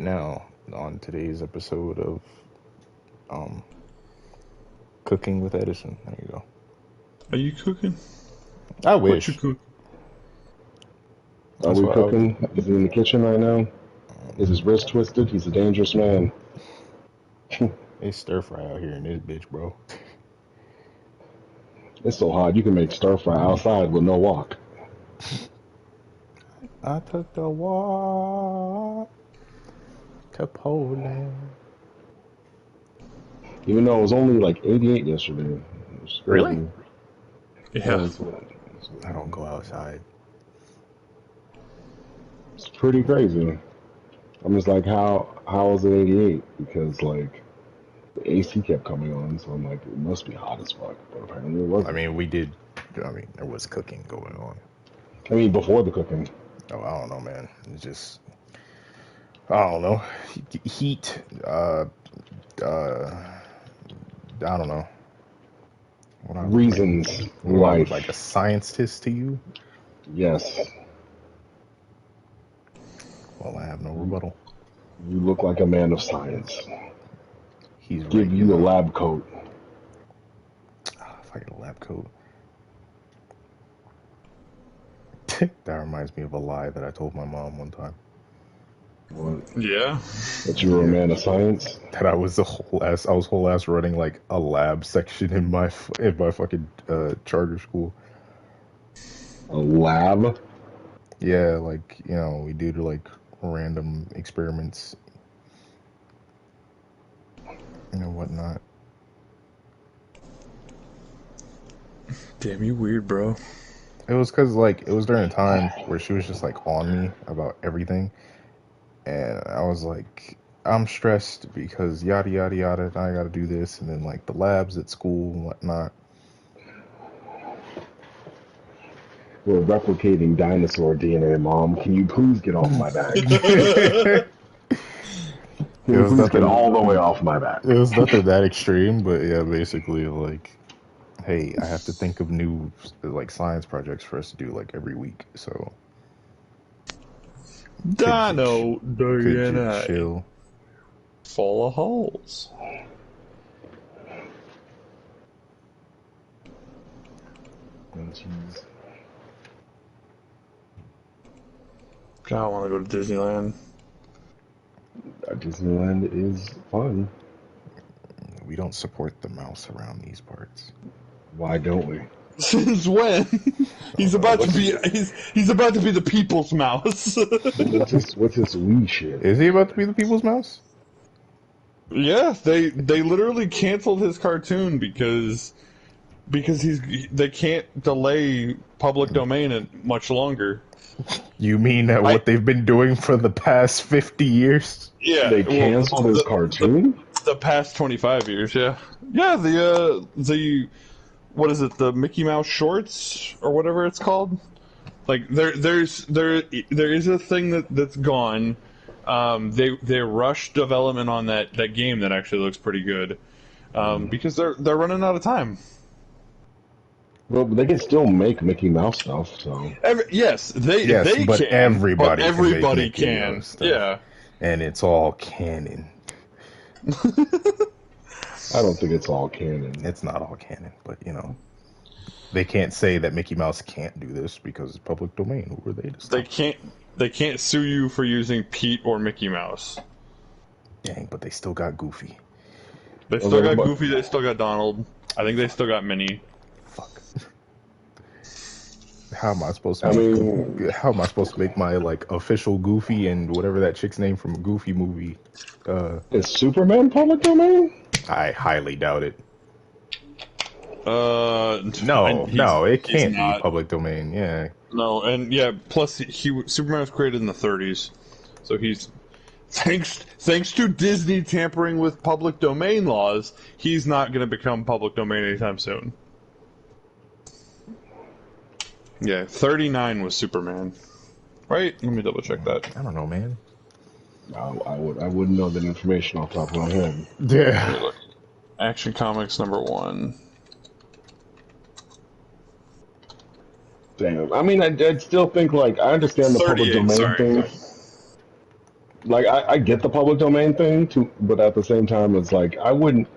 now on today's episode of um, Cooking with Edison. There you go. Are you cooking? I What you wish. cook? Are That's we what I was. cooking? Is he in the kitchen right now? Is his wrist twisted? He's a dangerous man. It's stir fry out here in this bitch, bro. It's so hot you can make stir fry outside with no wok. I took the walk to Poland. Even though it was only like 88 yesterday. Really? Yeah. I don't go outside. It's pretty crazy. I'm just like, how is it 88? Because like the AC kept coming on, so I'm like, it must be hot as fuck. But apparently it wasn't. I mean, we did. I mean, there was cooking going on. I mean, before the cooking. Oh, I don't know, man. It's just, I don't know. Heat. I don't know. What I look Reasons. like, what I look Life. like a scientist to you? Yes. Well, I have no rebuttal. You look like a man of science. He's right. Give you a lab coat. If I get a lab coat. That reminds me of a lie that I told my mom one time. What? Yeah. That you were a man of science? That I was I was whole ass running like a lab section in my fucking charter school. A lab? Yeah, like, you know, we do like random experiments and whatnot. Damn, you weird, bro. It was because like it was during a time where she was just like on me about everything, and I was like, I'm stressed because yada yada yada, and I got to do this, and then like the labs at school and whatnot. We're replicating dinosaur DNA, Mom. Can you please get off my back? Can you please get all the way off my back? It was nothing that extreme, but yeah, basically like, hey, I have to think of new like science projects for us to do like every week, so Dino could you DNA. chill? Full of holes. Jeez. God, I want to go to Disneyland. Disneyland is fun. We don't support the mouse around these parts. Why don't we? Since when? He's about to be he's about to be the people's mouse. What's this wee shit? Is he about to be the people's mouse? Yeah, they literally canceled his cartoon because they can't delay public domain it much longer. You mean what they've been doing for the past 50 years? Yeah, They canceled his cartoon? The past 25 years, yeah. Yeah, the what is it, the Mickey Mouse shorts or whatever it's called? Like there is a thing that's gone. They rushed development on that game that actually looks pretty good. Because they're running out of time. Well, they can still make Mickey Mouse stuff, so. Yes, they but can. everybody but everybody can. Make Mickey can. Mouse stuff. Yeah. And it's all canon. I don't think it's all canon. It's not all canon, but you know. They can't say that Mickey Mouse can't do this because it's public domain. Who are they to stop? They can't sue you for using Pete or Mickey Mouse. Dang, but they still got Goofy. They still got Goofy, they still got Donald. I think they still got Minnie. Fuck. How am I supposed to how am I supposed to make my like official Goofy and whatever that chick's name from a Goofy movie? Is Superman public domain? I highly doubt it. No, it can't be public domain. Yeah. No, and yeah, plus Superman was created in the 30s, so he's thanks to Disney tampering with public domain laws, he's not going to become public domain anytime soon. Yeah, 39 was Superman, right? Let me double check that. I don't know, man. I wouldn't know that information off the top of my head. Yeah. Action Comics #1. Damn. I mean, I'd still think, like, I understand the public domain thing. like I get the public domain thing too, but at the same time, it's like I wouldn't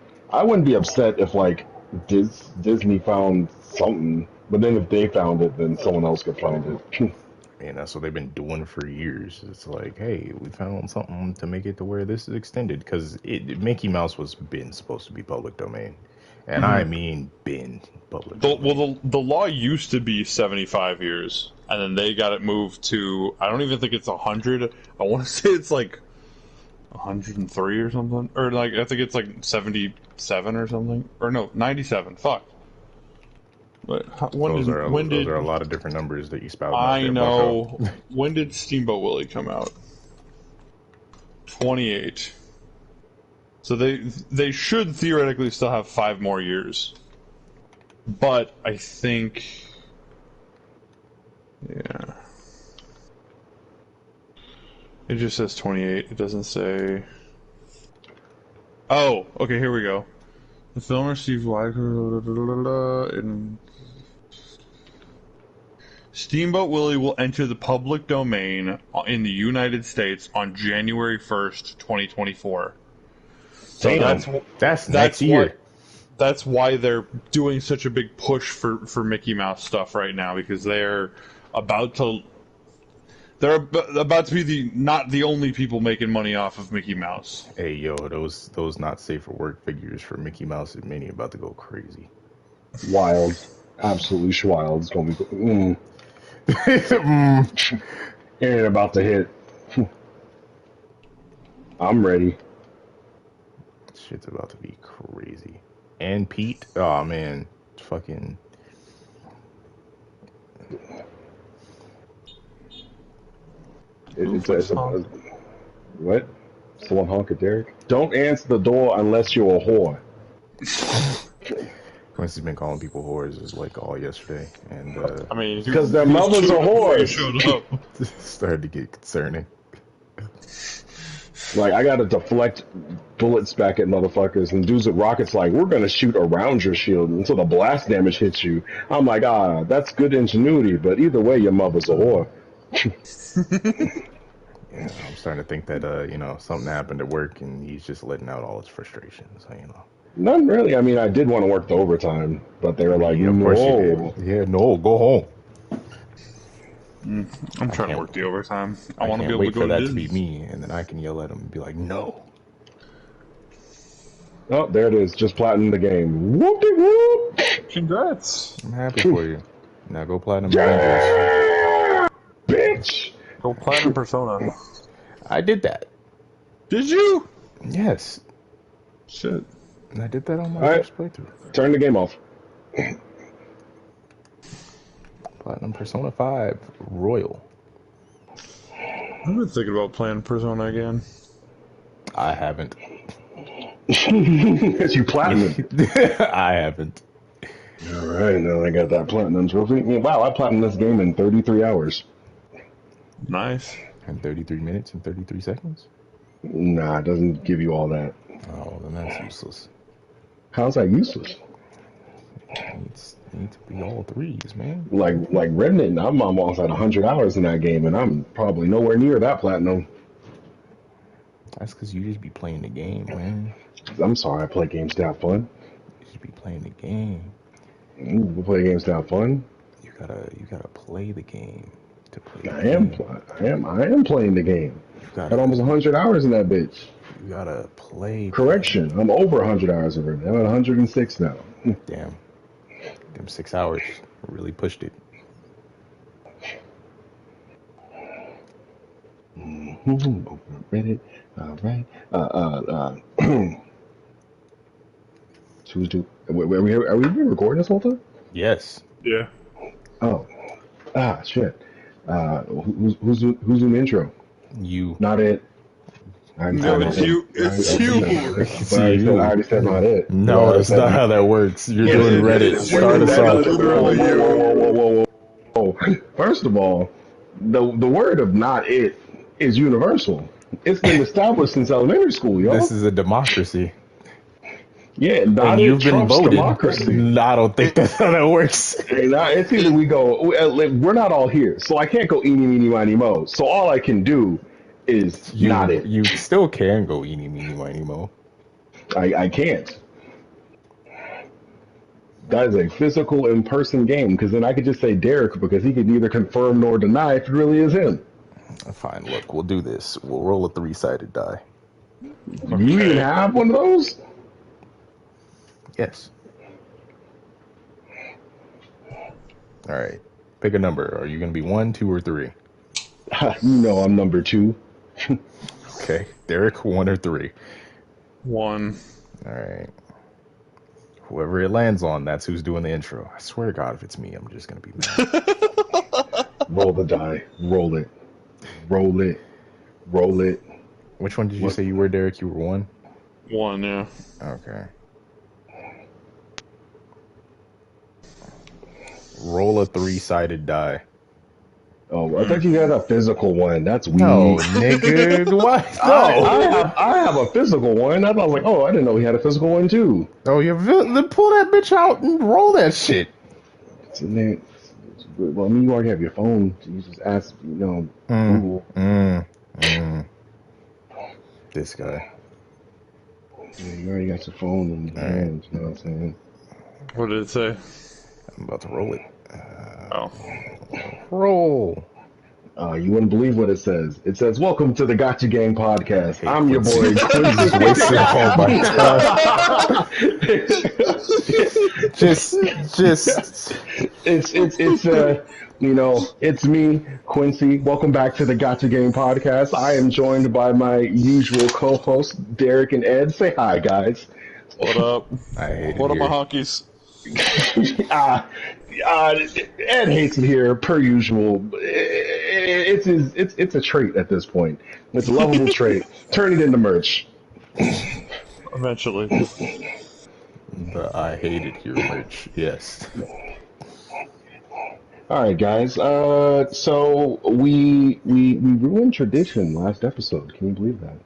be upset if like Disney found something, but then if they found it, then someone else could find it. And that's what they've been doing for years. It's like, hey, we found something to make it to where this is extended because Mickey Mouse was been supposed to be public domain, and I mean been public domain. The law used to be 75 years, and then they got it moved to, I don't even think it's 100. I want to say it's like 103 or something, or like I think it's like 77 or something, or no, 97. Fuck. But Those are a lot of different numbers that you spout out I there, know. When did Steamboat Willie come out? 28. So they should theoretically still have 5 more years. But I think, yeah. It just says 28. It doesn't say. Oh, okay. Here we go. The film received wide. In Steamboat Willie will enter the public domain in the United States on January 1st, 2024. So that's next year. That's why they're doing such a big push for Mickey Mouse stuff right now, because they're about to be not the only people making money off of Mickey Mouse. Hey, yo, those not safe for work figures for Mickey Mouse and Minnie about to go crazy. Wild, absolutely wild. It's gonna be. Ain't about to hit. I'm ready. Shit's about to be crazy. And Pete, oh man, fucking. It's a what? Someone honk at Derek. Don't answer the door unless you're a whore. Quincy's been calling people whores is like all yesterday, and I mean, because their mothers are whores. Started to get concerning. Like I gotta deflect bullets back at motherfuckers, and dudes with rockets like, we're gonna shoot around your shield until the blast damage hits you. I'm like, that's good ingenuity, but either way, your mother's a whore. Yeah, I'm starting to think that something happened at work, and he's just letting out all his frustrations. Not really. I mean, I did want to work the overtime, but they were like, yeah, of course you did. Yeah, no, go home. I'm trying to work the overtime. I want to can't be able wait to go for that to to be me, and then I can yell at him and be like, no. Oh, there it is. Just platinum the game. Whoop-de-whoop. Congrats. I'm happy for you. Now go platinum Rangers. Bitch. Go platinum Persona. I did that. Did you? Yes. Shit. And I did that on my first playthrough. Turn the game off. Platinum Persona 5 Royal. I've been thinking about playing Persona again. I haven't. Because you platinum. I haven't. Alright, now I got that platinum trophy. Wow, I platinumed this game in 33 hours. Nice. And 33 minutes and 33 seconds? Nah, it doesn't give you all that. Oh, then that's useless. How's that useless? It needs to be all threes, man. Like Remnant, I'm almost at 100 hours in that game, and I'm probably nowhere near that platinum. That's because you just be playing the game, man. I'm sorry, I play games to have fun. You just be playing the game. We play games to have fun. You gotta play the game to play. I am playing the game. Got almost 100 hours in that bitch. You gotta play. Correction, I'm over 100 hours of it. I'm at 106 now. Damn. Them 6 hours really pushed it. Reddit. All right. Tuesday. Are we recording this whole time? Yes. Yeah. Oh. Shit. Who's doing the intro? You. Not it. No, it's you. It's you. I already said not it. No, that's not how that works. You're doing Reddit. Start us off. Whoa. First of all, the word of not it is universal. It's been established since elementary school, y'all. This is a democracy. Yeah, not and you've been voted. Democracy. No, I don't think that's how that works. It's either we're not all here, so I can't go eeny, meeny, miny, mo. So all I can do is not it. You still can go eeny meeny miny mo. I can't. That is a physical in-person game, because then I could just say Derek, because he could neither confirm nor deny if it really is him. Fine, look, we'll do this. We'll roll a 3-sided die. You even have one of those? Yes. All right. Pick a number. Are you going to be 1, 2, or 3? You know I'm number 2. Okay. Derek, 1 or 3? 1. All right. Whoever it lands on, that's who's doing the intro. I swear to God, if it's me, I'm just going to be mad. Roll the die. Roll it. Roll it. Roll it. Which one did you say you were, Derek? You were 1? 1, yeah. Okay. Roll a 3-sided die. Oh, I thought you had a physical one. That's weird. No, nigga. What? No. I have a physical one. I was like, oh, I didn't know he had a physical one too. Oh, then pull that bitch out and roll that shit. It's in there. Well, I mean, you already have your phone. So you just ask, Google. This guy. Yeah, you already got your phone in your hands. You know what I'm saying? What did it say? I'm about to roll it. Oh. Roll. You wouldn't believe what it says. It says, "Welcome to the Gotcha Game Podcast. I'm your boy." Quincy's wasted. Oh my God. just. It's me, Quincy. Welcome back to the Gotcha Game Podcast. I am joined by my usual co-hosts, Derek and Ed. Say hi, guys. What up? I hate it What up, here. my honkies? Ed hates it here, per usual. It's a trait at this point. It's a lovable trait. Turn it into merch. Eventually. The I hate it here merch. Yes. All right, guys. So we ruined tradition last episode. Can you believe that?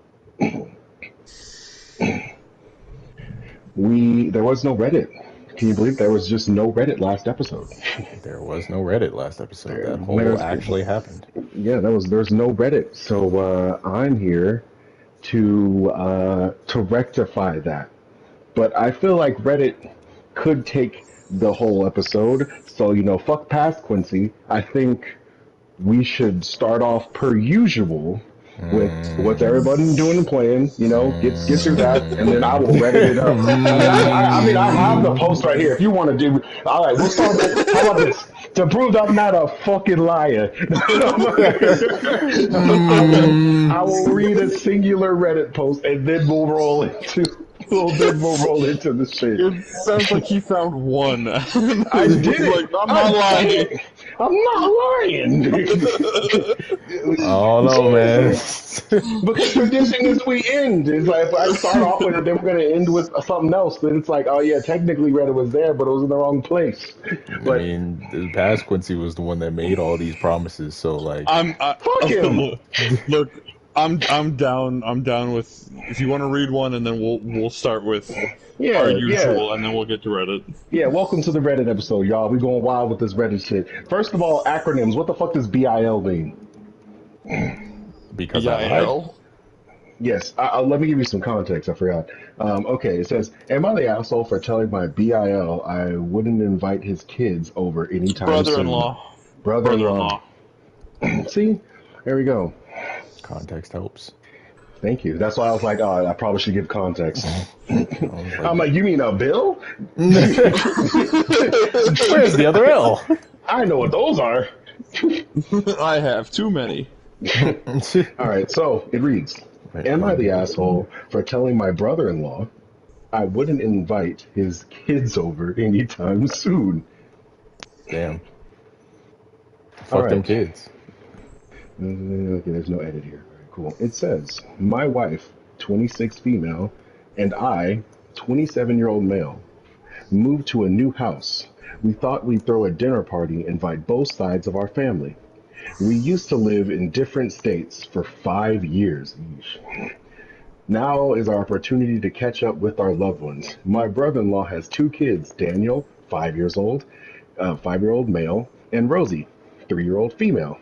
There was no Reddit. Can you believe there was just no Reddit last episode? There was no Reddit last episode. That whole actually happened. Yeah, there's no Reddit. So I'm here to rectify that. But I feel like Reddit could take the whole episode. So, fuck past Quincy. I think we should start off per usual with what's everybody doing and playing, get through that, and then I will Reddit it up. I have the post right here. If you want to do, all right, we'll start with, how about this? To prove I'm not a fucking liar, I will read a singular Reddit post, and then we'll roll into the shit. It sounds like he found one. I did it. I'm not lying. I'm not lying. Oh no, man. Because tradition is we end. It's like if I start off with it, then we're gonna end with something else. Then it's like, oh yeah, technically Reddit was there, but it was in the wrong place. But I mean, the past Quincy was the one that made all these promises. So like, fuck him. Look, I'm down. I'm down with. If you want to read one, and then we'll start with our usual, and then we'll get to Reddit. Yeah, welcome to the Reddit episode, y'all. We going wild with this Reddit shit. First of all, acronyms. What the fuck does BIL mean? because BIL? Yes, let me give you some context. I forgot. Okay, it says, "Am I the asshole for telling my BIL I wouldn't invite his kids over anytime Brother-in-law. soon?" Brother-in-law. See, there we go. context helps. Thank you. That's why I was like, oh, I probably should give context. I'm like, you mean a bill? Where's the other L? I know what those are. I have too many. All right, so it reads, "Am I the asshole for telling my brother-in-law I wouldn't invite his kids over anytime soon?" Damn. All Fuck them right. kids. Okay, there's no edit here. All right, cool. It says, "My wife, 26 female, and I, 27-year-old male, moved to a new house. We thought we'd throw a dinner party, invite both sides of our family. We used to live in different states for 5 years each. Now is our opportunity to catch up with our loved ones. My brother-in-law has 2 kids, Daniel, 5 years old, 5-year-old male, and Rosie, 3-year-old female.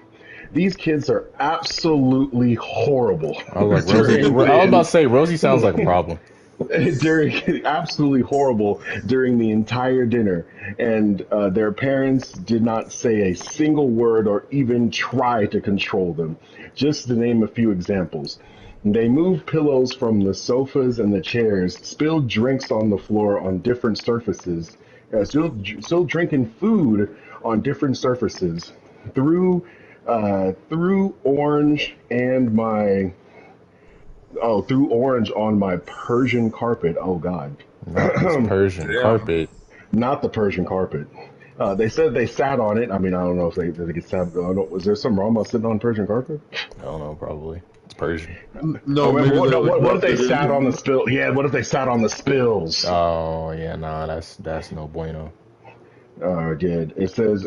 These kids are absolutely horrible I was like, Rosie. during I was about the to say, Rosie sounds like a problem. during absolutely horrible during the entire dinner, and their parents did not say a single word or even try to control them. Just to name a few examples. They moved pillows from the sofas and the chairs, spilled drinks on the floor on different surfaces, still drinking food on different surfaces, threw orange and my threw orange on my Persian carpet. Oh God, Not this Persian Damn. carpet. not the Persian carpet. They said they sat on it. I mean, I don't know if they get sat. I don't, was there something wrong about sitting on Persian carpet? I don't know. Probably it's Persian. Oh, No, wait, maybe they no, like what if rubbed they it sat on the in. spill? Yeah, what if they sat on the spills? Oh yeah, nah. That's no bueno. Good. It says,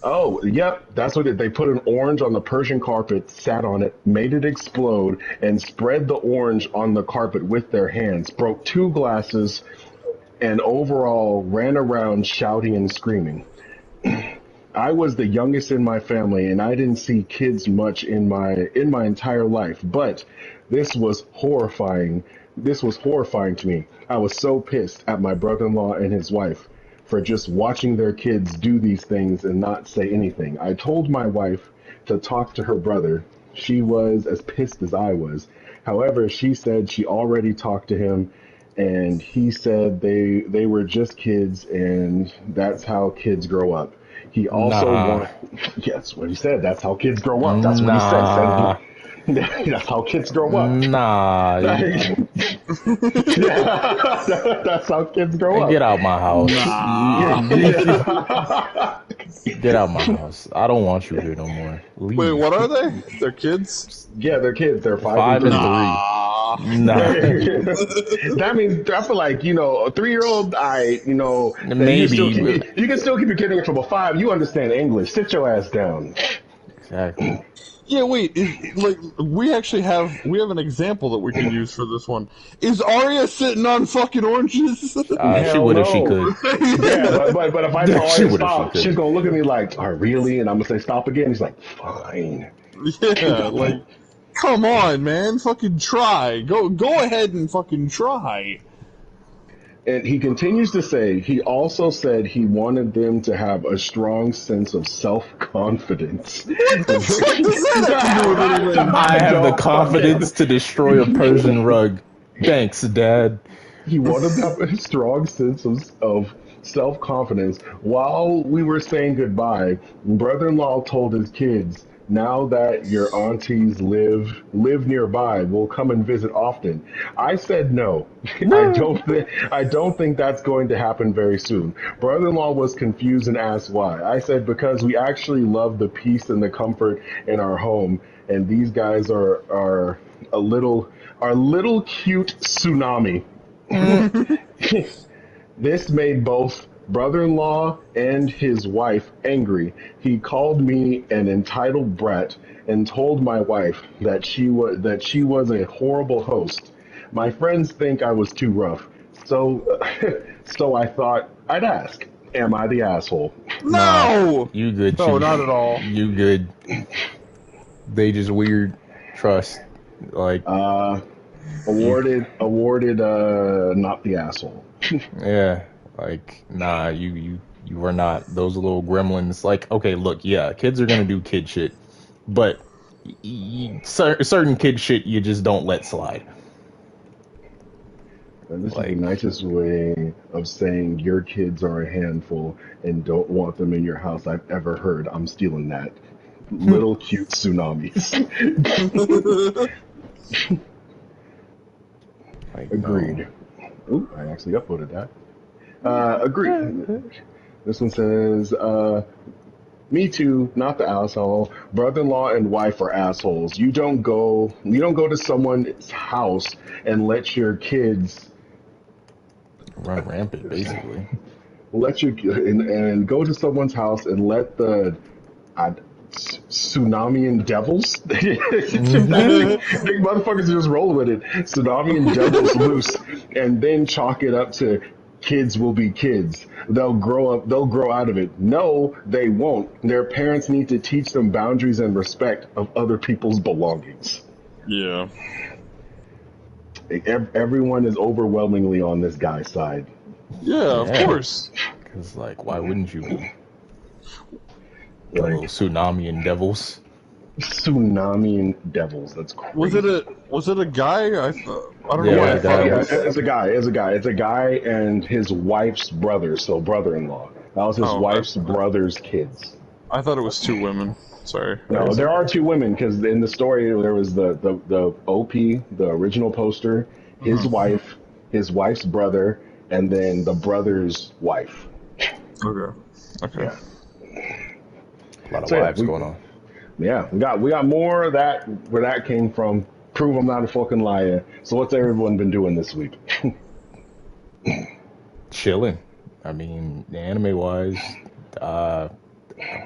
oh, yep, that's what they put an orange on the Persian carpet, sat on it, made it explode, and spread the orange on the carpet with their hands. Broke two glasses, and overall ran around shouting and screaming. I was the youngest in my family, and I didn't see kids much in my entire life. But this was horrifying. This was horrifying to me. I was so pissed at my brother-in-law and his wife for just watching their kids do these things and not say anything. I told my wife to talk to her brother. She was as pissed as I was. However, she said she already talked to him, and he said they were just kids, and that's how kids grow up. He also Nah, want yes, what he said. That's how kids grow up. That's what he said. nah, That's how kids grow up. nah. That's how kids grow Get up. out my house. Nah. Get out my house. I don't want you here no more. Wait, Leave. what are they? They're kids? Yeah, they're kids. They're 5 Five and and 3. Nah. three. Nah. That means I feel like a 3-year-old. That Maybe. you can still keep your kid in trouble. 5, you understand English. Sit your ass down. Exactly. Yeah, wait. Like we have an example that we can use for this one. Is Arya sitting on fucking oranges? She Hell would if she no. could. Yeah, but if I tell She her to would if she stop, could. she's gonna look at me like, "Oh, really?" And I'm gonna say, "Stop again." He's like, "Fine." Yeah, like, come on, man, fucking try. Go ahead and fucking try. And he continues to say, he also said he wanted them to have a strong sense of self-confidence. What the fuck does that have to do with anything? I have the Don't confidence to destroy a Persian rug. Thanks, Dad. He wanted to have a strong sense of self confidence. While we were saying goodbye, brother in law told his kids, now that your aunties live nearby, we'll come and visit often. I said no. No. I don't think that's going to happen very soon. Brother in law was confused and asked why. I said because we actually love the peace and the comfort in our home, and these guys are little cute tsunami. This made both brother-in-law and his wife angry. He called me an entitled brat and told my wife that she was a horrible host. My friends think I was too rough. So so I thought I'd ask, am I the asshole? Nah. No, You good, no, Chief. not at all. You good. They just weird. Trust. Like, Awarded not the asshole. yeah. Like, nah, you are not. Those little gremlins. Like, okay, look, yeah, kids are gonna do kid shit, but certain kid shit you just don't let slide. And this is Like, the nicest way of saying your kids are a handful and don't want them in your house I've ever heard. I'm stealing that. Little cute tsunamis. like Agreed. Ooh, I actually uploaded that. Agreed. This one says, me too, not the asshole. Brother-in-law and wife are assholes. You don't go to someone's house and let your kids Run rampant, basically. and go to someone's house and let the uh, tsunami and devils big motherfuckers just roll with it, tsunami and devils loose, and then chalk it up to Kids will be kids. They'll grow up. They'll grow out of it. No, they won't. Their parents need to teach them boundaries and respect of other people's belongings. Yeah. Everyone is overwhelmingly on this guy's side. Yeah, of course. Because, like, why wouldn't you be? Like, Little tsunami and devils. tsunami and devils. That's crazy. Was it a guy? I don't know Yeah, why I the thought guy. it was. It's a guy. It's a guy and his wife's brother, so brother-in-law. That was his Oh, wife's brother's kids. I thought it was 2 women. Sorry. No, there are 2 women because in the story there was the OP, the original poster, his wife, his wife's brother, and then the brother's wife. Okay. Yeah. A lot of So, wives going on. Yeah, we got more of that where that came from. Prove I'm not a fucking liar. So what's everyone been doing this week? Chilling. I mean, anime wise, what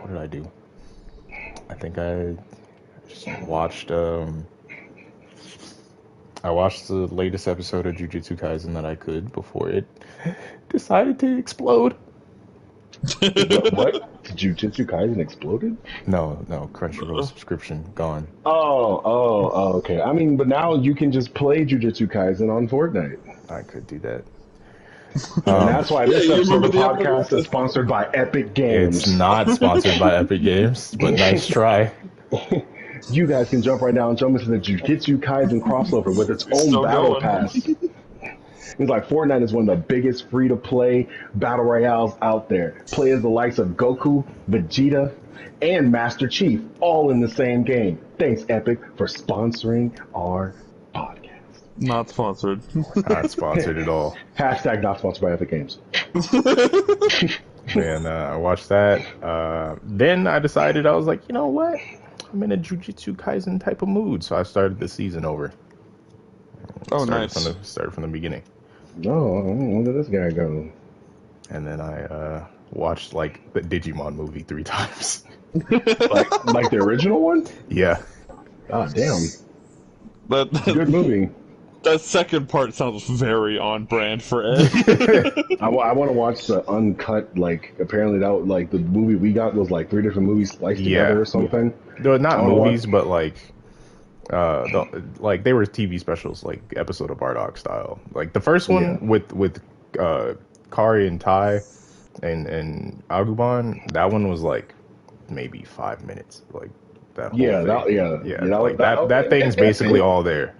did I do? I think I just watched. I watched the latest episode of Jujutsu Kaisen that I could before it decided to explode. What? Jujutsu Kaisen exploded? No, Crunchyroll subscription gone. Oh, okay. I mean, but now you can just play Jujutsu Kaisen on Fortnite. I could do that. And that's why this Yeah, you episode of the remember the podcast episode? is sponsored by Epic Games. It's not sponsored by Epic Games, but nice try. You guys can jump right now and jump into the Jujutsu Kaisen crossover with its own still battle going. pass. It's like Fortnite is one of the biggest free-to-play battle royales out there. Play as the likes of Goku, Vegeta, and Master Chief, all in the same game. Thanks, Epic, for sponsoring our podcast. Not sponsored. Not sponsored at all. Hashtag not sponsored by Epic Games. Man, I watched that. Then I decided, I was like, you know what? I'm in a Jujutsu Kaisen type of mood, so I started the season over. Oh, started nice. Started from the beginning. Oh, where did this guy go? And then I watched like the Digimon movie 3 times. Like the original one? Yeah. Ah, damn. Good That, movie. that second part sounds very on brand for Ed. I want to watch the uncut. Like, apparently that like the movie we got was like 3 different movies spliced together or something. No, not Oh, what? movies, but like like they were TV specials, like episode of Bardock style. Like the first one Yeah. with Kari and Tai and Agumon, that one was like maybe 5 minutes. Like that whole Yeah, thing. that, yeah, Yeah, You know, like that thing's basically all there.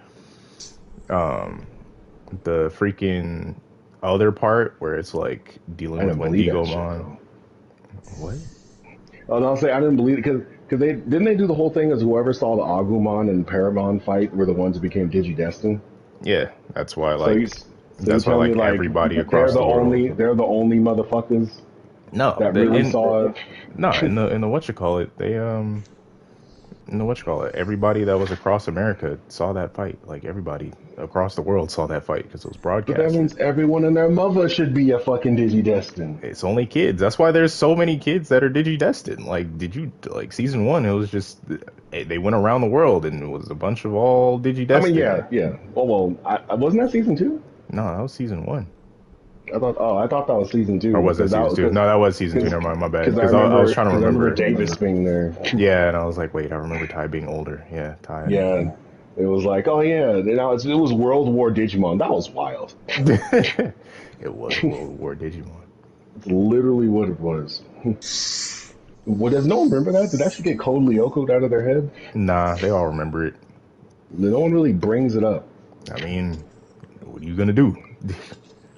The freaking other part where it's like I dealing with didn't believe that shit, Wendigomon. though. What? Oh, no, I'll say I didn't believe it because they didn't they do the whole thing as whoever saw the Agumon and Paramon fight were the ones who became Digidestined. Yeah, that's why So like you that's why tell me, like everybody they're across the the world. only only motherfuckers No, that they, really saw it. no, in the whatchamacallit, they in the whatchamacallit, everybody that was across America saw that fight. Like everybody across the world saw that fight because it was But that broadcast. means everyone and their mother should be a fucking Digidestined. It's only kids. That's why there's so many kids that are digidestined. Like, did you like season 1? It was just they went around the world and it was a bunch of all digidestined. I mean, yeah. Oh well, I wasn't that season 2? No, that was season 1. I thought that was season 2. Or was that season 2? No, that was season 2. Never mind, my bad. Because I was trying to remember. Davis being there. Yeah, and I was like, wait, I remember Ty being older. Yeah, Ty. Yeah, it was like, oh yeah, it was World War Digimon. That was wild. It was World War Digimon. It's literally what it was. What does no one remember that? Did that shit get Code Lyoko out of their head? Nah, they all remember it. No one really brings it up. I mean, what are you gonna do?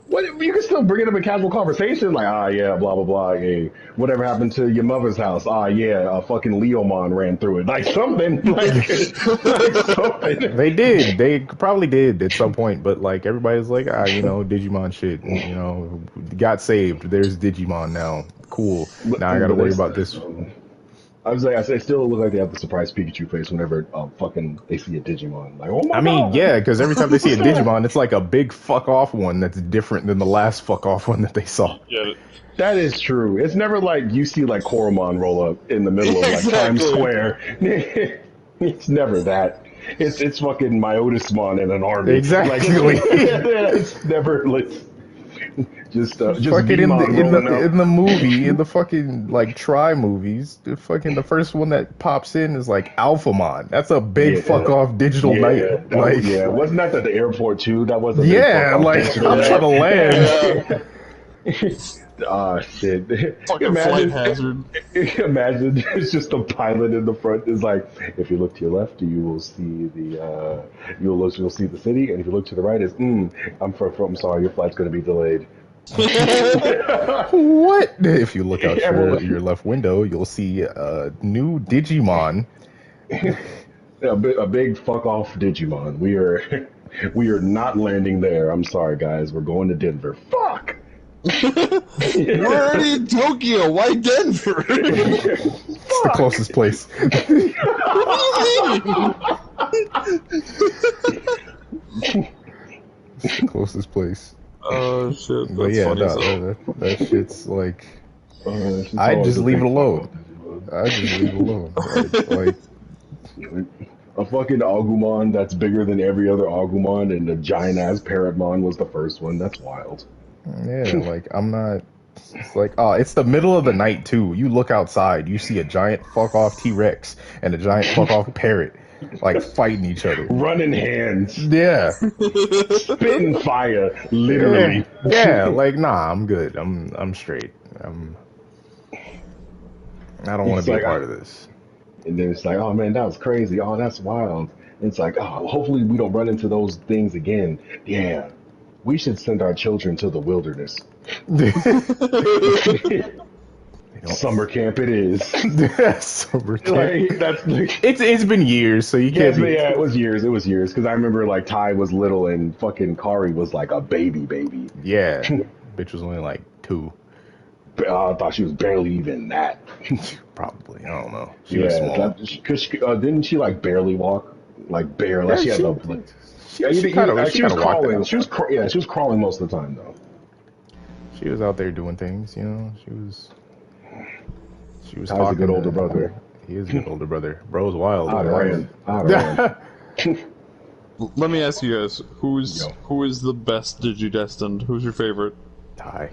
What, you can still bring it up in casual conversation, like, yeah, blah blah blah. Hey, whatever happened to your mother's house? Yeah, fucking Leomon ran through it. Like something, like something. They did. They probably did at some point, but like everybody's like, Digimon shit. Got saved. There's Digimon now. Cool. Now I got to worry about this. I was like, I still look like they have the surprised Pikachu face whenever fucking they see a Digimon. Like, oh my I mean, God. yeah, because every time they see a Digimon, it's like a big fuck off one that's different than the last fuck off one that they saw. Yeah. That is true. It's never like you see like Koromon roll up in the middle of like Times Square. It's never that. It's fucking Myotismon in an army. Exactly. Like, it's never like just Fucking in the V-Mon rolling up. in the movie, in the fucking like Try movies, the first one that pops in is like Alphamon. That's a big fuck Yeah, off digital knight. yeah, Like, yeah. Wasn't that at the airport too? That was a big fuck yeah, off like digital I'm trying night. to land. Yeah. Ah, shit. Fucking flight Imagine, hazard. imagine there's just a pilot in the front. Is like, if you look to your left, you will see you'll see the city, and if you look to the right, I'm sorry, your flight's going to be delayed. What? If you look out Yeah, well, your left window, you'll see a new Digimon. a big fuck off Digimon. We are not landing there. I'm sorry, guys. We're going to Denver. Fuck. We're already in Tokyo. Why Denver? It's the closest place. It's the closest place. Oh shit! But That's yeah, funny. that shit's like, It's I'd always just a leave it big fuck alone. off Digimon. I just leave it alone. Like A fucking Agumon that's bigger than every other Agumon, and the giant ass Parrotmon was the first one. That's wild. yeah, like I'm not. It's like, oh, it's the middle of the night too. You look outside, you see a giant fuck off T-Rex and a giant fuck off parrot, like fighting each other. Running hands, Yeah, spitting fire, literally. yeah. Like, nah, I'm good. I'm straight. I don't want It's to be like, a part of this. And then it's like, oh man, that was crazy. Oh, that's wild. And it's like, oh, hopefully we don't run into those things again. Yeah, we should send our children to the wilderness. Summer camp it is. Summer camp. Like, that's like, It's been years, so you yeah, can't be. yeah, it was years. It was years because I remember like Ty was little and fucking Kari was like a baby. Yeah, bitch was only like 2, I thought she was barely even that. probably. I don't know. She was small. Because didn't she like barely walk? Like barely. Like, Yeah, she had she- the like. She Yeah, she was kinda walked crawling. out. She was crawling most of the time though. She was out there doing things, you know. She was Ty's a talking. good older brother. He is a good older brother. Bro's wild. I ran. Let me ask you guys: who is Yo. the best Digidestined? Who's your favorite? Ty.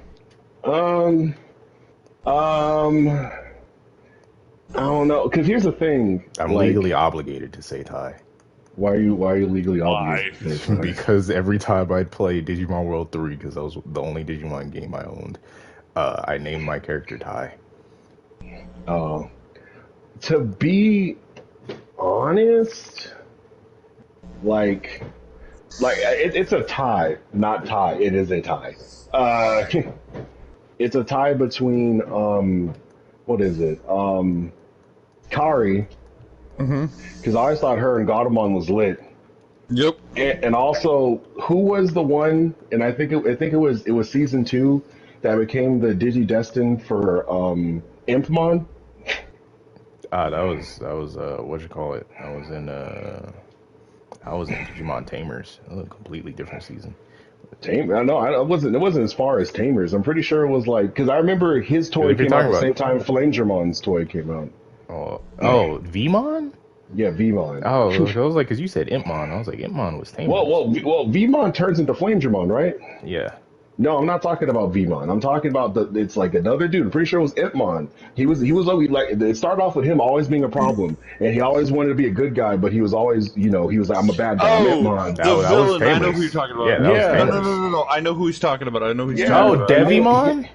Um, I don't know. Because here's the thing. I'm like, legally obligated to say Ty. Why are you legally obligated? to say that? Because every time I'd play Digimon World 3, because that was the only Digimon game I owned, I named my character Ty. To be honest, it's a tie, not tie. It is a tie. It's a tie between what is it? Kari, because I always thought her and Gatomon was lit. Yep. And also, who was the one? And I think it was season 2 that became the Digidestined for Impmon. That was what you call it? I was in Digimon Tamers. That was a completely different season. I know. It wasn't as far as Tamers. I'm pretty sure it was like because I remember his toy If you're came out at talking the about- same time Flamegermon's toy came out. Oh, Vmon? Yeah, Vmon. Oh, I was like, because you said Impmon. I was like, Impmon was Tamers. Well, Vmon turns into Flamegermon, right? Yeah. No, I'm not talking about Vmon. I'm talking about it's like another dude. I'm pretty sure it was Impmon. He was always like it started off with him always being a problem, and he always wanted to be a good guy, but he was always he was like I'm a bad guy. I'm Impmon. The That was villain. I know Tamers. who you're talking about. Yeah, that was Yeah. Tamers. No. I know who he's talking about. I know who he's Yeah. talking Oh, about. Devimon?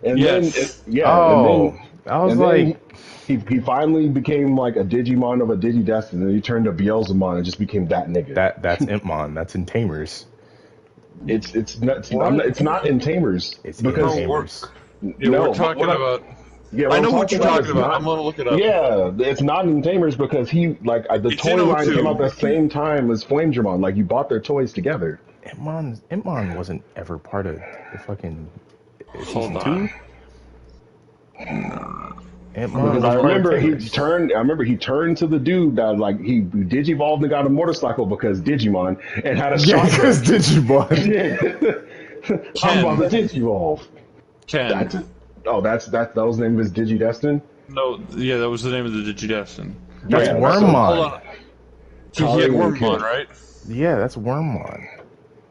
And Yes. then yeah, Oh, and then I was and like, then he finally became like a Digimon of a Digidestined, and then he turned to Beelzemon and just became that nigga. that's Impmon. That's in Tamers. It's not it's not in Tamers It's because in Tamers. Yeah, No, we're talking what I- about. yeah, I know what you're talking is about. not- I'm gonna look it up. Yeah, it's not in Tamers because he the It's toy in line 02. came out the same time as Flamegermon. Like you bought their toys together. Impmon wasn't ever part of the fucking Hold season on. 2. Because Impmon I was remember part of he Tamers. turned. I remember he turned to the dude that like he digivolved and got a motorcycle because Digimon and had a Yeah, shotgun. because Digimon. I'm about to digivolve. Ken. That was the name of his Digidestined. No, yeah, that was the name of the Digidestined. That's Yeah, Hold Wormmon. on. He had Kari and Wormmon, Ken. right? Yeah, that's Wormmon.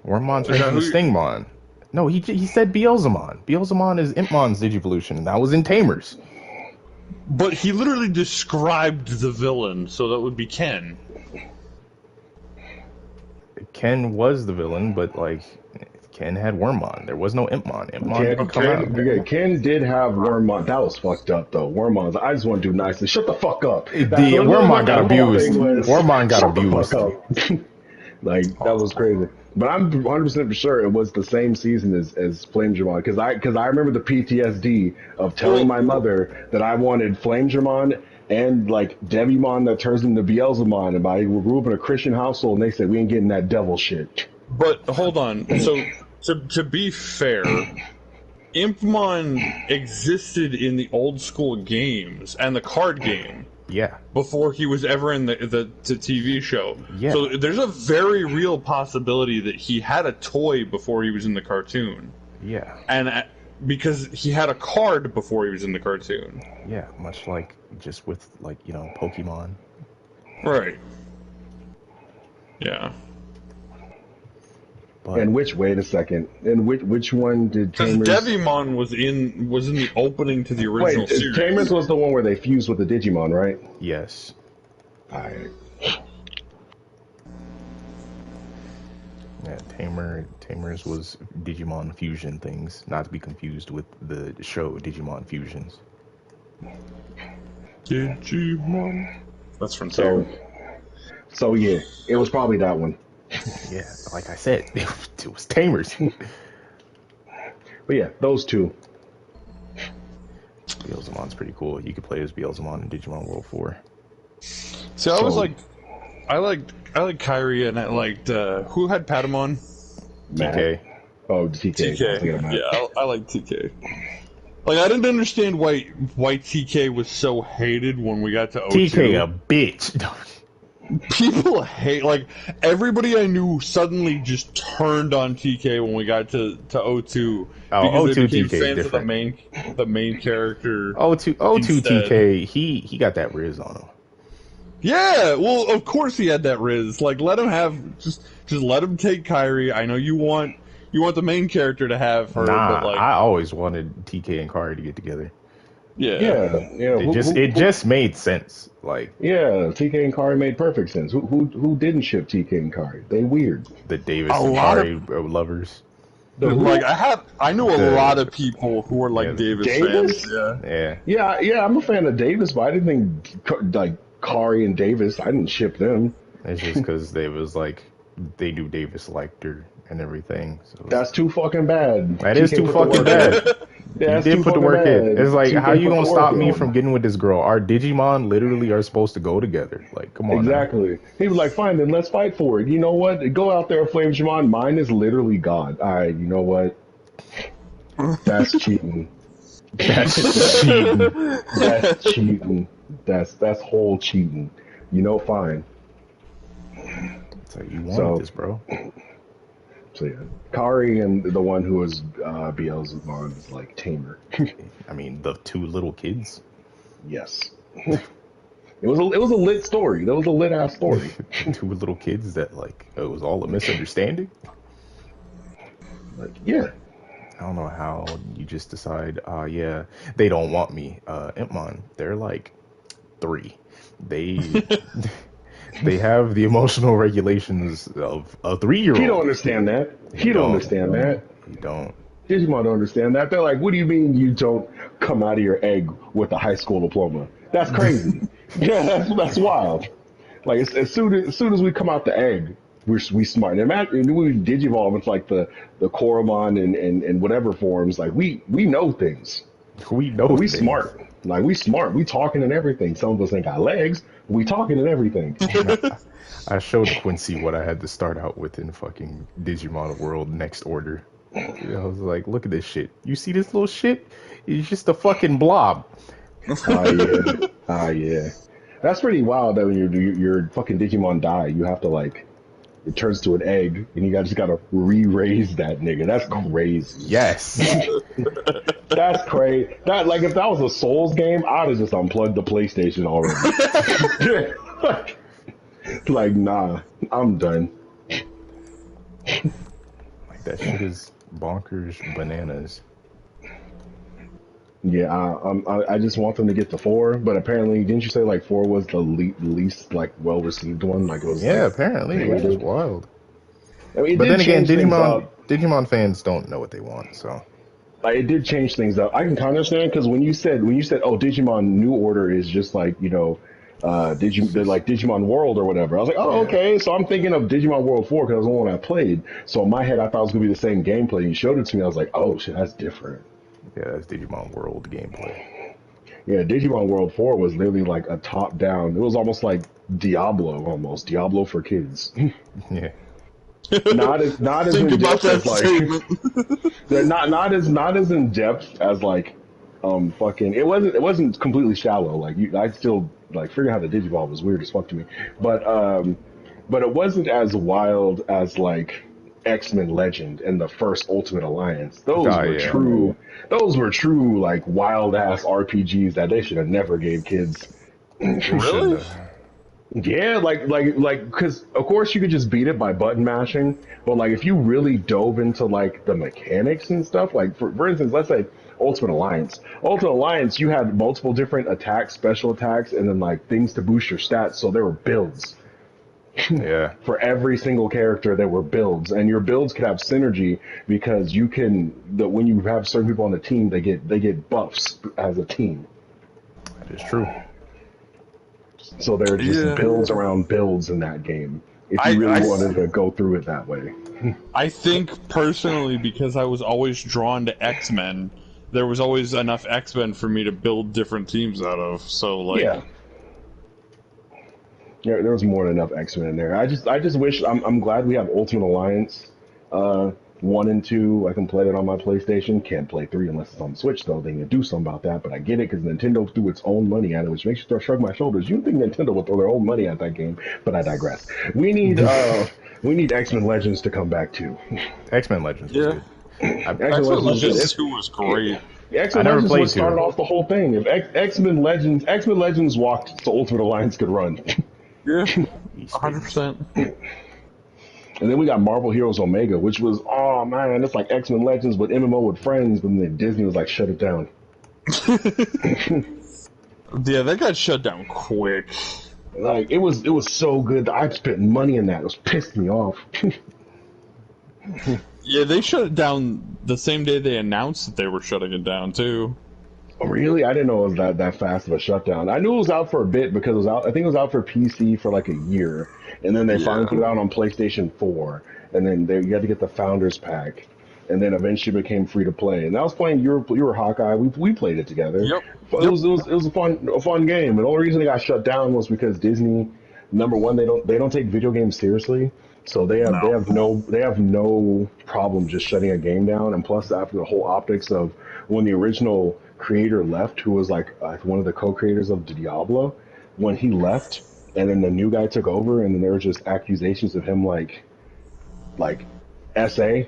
Wormmon's Okay, from the who- Stingmon. No, he said Beelzemon. Beelzemon is Impmon's Digivolution. That was in Tamers. But he literally described the villain, so that would be Ken. Ken was the villain, but like Ken had Wormmon. There was no Impmon. Impmon didn't come out. Ken did have Wormmon. That was fucked up though. Wormmon. I just want to do nicely. Shut the fuck up. The Wormmon got abused. Wormmon got abused. Like that was crazy. But I'm 100% sure it was the same season as Flame Dramon because I remember the PTSD of telling my mother that I wanted Flame Dramon and like Devimon that turns into Beelzemon, and I grew up in a Christian household and they said we ain't getting that devil shit. But hold on. So to be fair, Impmon existed in the old school games and the card game. Yeah. Before he was ever in the TV show. Yeah. So there's a very real possibility that he had a toy before he was in the cartoon. Yeah. And because he had a card before he was in the cartoon. Yeah, much like just with like, you know, Pokemon. Right. Yeah. But, and wait a second. And which one did Tamers? Devimon was in the opening to the original series. Tamers was the one where they fused with the Digimon, right? Yes. Alright. Yeah, Tamers was Digimon fusion things, not to be confused with the show Digimon Fusions. Digimon. That's from So yeah, it was probably that one. Yeah, like I said, it was Tamers. But yeah, those two. Beelzemon's pretty cool. You could play as Beelzemon in Digimon World 4. See, I liked Kyrie, and I liked who had Patamon? TK. Oh, TK. TK. Yeah, I like TK. Like, I didn't understand why TK was so hated when we got to O2. TK a bitch. People hate, like, everybody I knew suddenly just turned on TK when we got to O2. Oh, because they O2 became TK fans different. of the main character. O2 instead. TK, he got that Riz on him. Yeah, well, of course he had that Riz. Like, let him have, just let him take Kyrie. I know you want the main character to have her, Nah, but like, I always wanted TK and Kari to get together. Yeah. It just made sense. Like, yeah, TK and Kari made perfect sense. Who didn't ship TK and Kari? They weird. the Davis and Kari lovers. like I know a lot of people who are like Davis fans. Yeah. I'm a fan of Davis, but I didn't think like Kari and Davis. I didn't ship them. It's just because they was like they knew Davis liked her and everything. So that's too fucking bad. That is too fucking bad. You did put the work in. It's like, how you gonna stop me from getting with this girl? Our Digimon literally are supposed to go together. Like, come on. Exactly. Now. He was like, fine, then let's fight for it. You know what? Go out there, Flame Dramon. Mine is literally God. All right, you know what? That's cheating. That's cheating. That's cheating. That's whole cheating. You know, fine. It's like, you wanted this, bro. So yeah, Kari and the one who was Beelzebub is like Tamer. I mean, the two little kids. Yes. It was a lit story. That was a lit ass story. Two little kids that like it was all a misunderstanding. Like, yeah. I don't know how you just decide. Yeah, they don't want me. Impmon, they're like 3. They have the emotional regulations of a 3-year-old. He don't understand that. He don't understand that. He don't. Digimon don't understand that. They're like, what do you mean you don't come out of your egg with a high school diploma? That's crazy. Yeah, that's wild. Like as soon as we come out the egg, we smart. And imagine we Digivolve into like the Koromon and whatever forms. Like we know things. We know we things. Smart. Like we smart. We talking and everything. Some of us ain't got legs. We talking and everything. I showed Quincy what I had to start out with in fucking Digimon World Next Order. I was like, look at this shit. You see this little shit? It's just a fucking blob. Oh yeah. That's pretty wild that when your fucking Digimon die, you have to like it turns to an egg and you just gotta re-raise that nigga. That's crazy. Yes. That's crazy. That like if that was a Souls game, I'd have just unplugged the PlayStation already. like nah, I'm done. Like that shit is bonkers bananas. Yeah, I just want them to get to 4, but apparently, didn't you say like 4 was the least like well received one? Like it was Yeah, like apparently, which is negative. wild. I mean, it But did then again, change things up. Digimon fans don't know what they want, so Like it did change things up. I can kind of understand because when you said oh Digimon New Order is just like it's They're just like Digimon World or whatever. I was like, oh, yeah, okay. So I'm thinking of Digimon World 4 because it was the one I played. So in my head, I thought it was gonna be the same gameplay. You showed it to me. I was like, oh shit, that's different. yeah. That's Digimon World gameplay. Yeah, Digimon World 4 was literally like a top down. It was almost like Diablo, almost Diablo for kids. Yeah, Not as Think in about depth that as like statement. they're not as in depth as like fucking it wasn't completely shallow. Like I still like figuring out how the Digivolve was weird as fuck to me, but it wasn't as wild as like X-Men Legend and the first Ultimate Alliance. Those oh were yeah. true. Those were true like wild ass RPGs that they should have never gave kids. They shouldn't Really? have. Yeah, because of course you could just beat it by button mashing, but like if you really dove into like the mechanics and stuff, like for instance, let's say Ultimate Alliance, you had multiple different attacks, special attacks, and then like things to boost your stats. So there were builds Yeah, for every single character. There were builds, and your builds could have synergy because when you have certain people on the team, they get buffs as a team. that is true. So there are just Yeah. builds around builds in that game. If you I, really I, wanted to go through it that way. I think personally, because I was always drawn to X-Men, there was always enough X-Men for me to build different teams out of. So, like, Yeah. There was more than enough X-Men in there. I just wish I'm glad we have Ultimate Alliance, uh, 1 and 2. I can play that on my PlayStation. Can't play 3 unless it's on Switch though. They need to do something about that. But I get it because Nintendo threw its own money at it, which makes you shrug my shoulders. You think Nintendo would throw their own money at that game? But I digress. We need we need X-Men Legends to come back too. X-Men Legends was yeah. good. I X-Men X-Men Legends was good. Legends 2 was great. I X-Men never Legends is what played started two. off the whole thing. If X-Men Legends walked, so Ultimate Alliance could run. Yeah. Space. 100%. And then we got Marvel Heroes Omega, which was, oh man, it's like X-Men Legends with MMO with friends, but then Disney was like, shut it down. Yeah, that got shut down quick. Like it was so good. I spent money in that. It was pissed me off. Yeah, they shut it down the same day they announced that they were shutting it down, too. Oh, really? I didn't know it was that fast of a shutdown. I knew it was out for a bit because it was out. I think it was out for PC for like a year, and then they finally Yeah. put it out on PlayStation 4, and then you had to get the Founders Pack, and then eventually became free to play. And I was playing. You were Hawkeye. We played it together. Yep. It Yep. was a fun game. And the only reason it got shut down was because Disney, number one, they don't take video games seriously. So they have they No. have no they have no problem just shutting a game down. And plus, after the whole optics of when the original creator left, who was like one of the co-creators of Diablo, when he left, and then the new guy took over, and then there were just accusations of him like SA,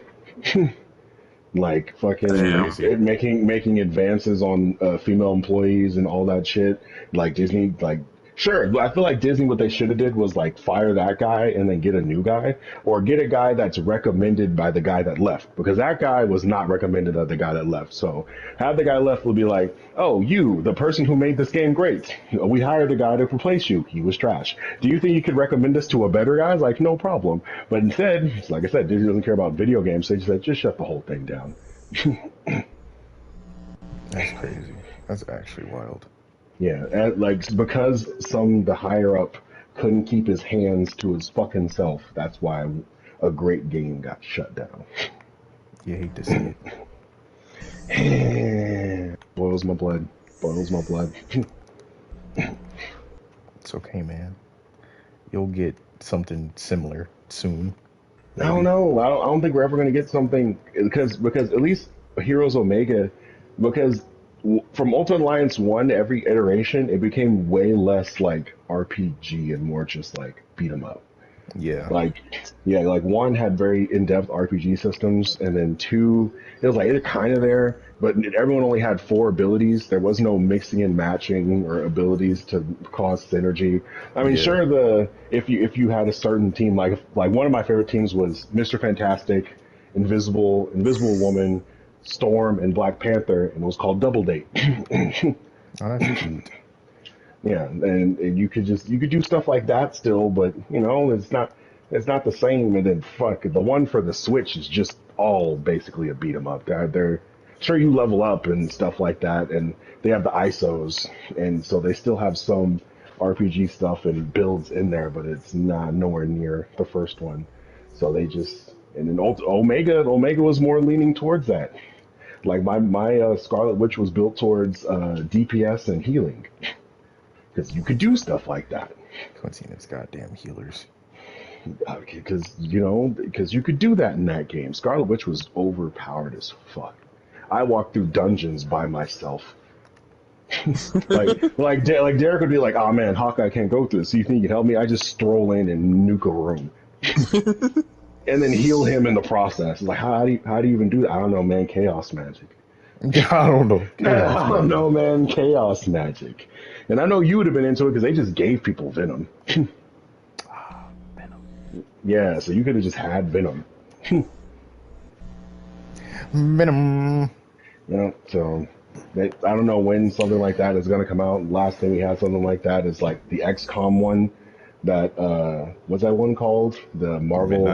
like fucking Crazy. making advances on female employees and all that shit. Like Disney, like sure, I feel like Disney what they should have did was like fire that guy and then get a new guy, or get a guy that's recommended by the guy that left, because that guy was not recommended by the guy that left. So have the guy left will be like, oh, you, the person who made this game great, we hired a guy to replace you. He was trash. Do you think you could recommend us to a better guy? It's like, no problem. But instead, like I said, Disney doesn't care about video games. So they just said, just shut the whole thing down. That's crazy. That's actually wild. Yeah, and like because the higher up couldn't keep his hands to his fucking self. That's why a great game got shut down. You hate to see Boils my blood. Boils my blood. it. It's okay, man. You'll get something similar soon. I don't know. I don't think we're ever gonna get something because at least Heroes Omega, because from Ultimate Alliance 1, every iteration it became way less like RPG and more just like beat 'em up. Yeah. Like yeah, like 1 had very in-depth RPG systems, and then 2 it was like they're kind of there, but everyone only had 4 abilities. There was no mixing and matching or abilities to cause synergy. I mean, Yeah. sure, if you had a certain team, like one of my favorite teams was Mr. Fantastic Invisible Woman, Storm, and Black Panther, and it was called Double Date. Oh, that's cute. Yeah, and you could do stuff like that still, but it's not the same. And then fuck, the one for the Switch is just all basically a beat 'em up. They're sure you level up and stuff like that, and they have the ISOs, and so they still have some RPG stuff and builds in there, but it's not nowhere near the first one. So they just and then Omega was more leaning towards that. Like my Scarlet Witch was built towards DPS and healing because you could do stuff like that. Quincy and his goddamn healers. Because you could do that in that game. Scarlet Witch was overpowered as fuck. I walked through dungeons by myself. like Derek would be like, "Oh man, Hawkeye can't go through this. So you think you can help me?" I just stroll in and nuke a room, and then heal him in the process. Like, how do you even do that? I don't know, man. Chaos magic. I don't know. I don't know, man. Chaos magic. And I know you would have been into it because they just gave people Venom. Venom. Yeah, so you could have just had Venom. Venom. So I don't know when something like that is going to come out. Last thing we had something like that is like the XCOM one. That what's that one called? The Marvel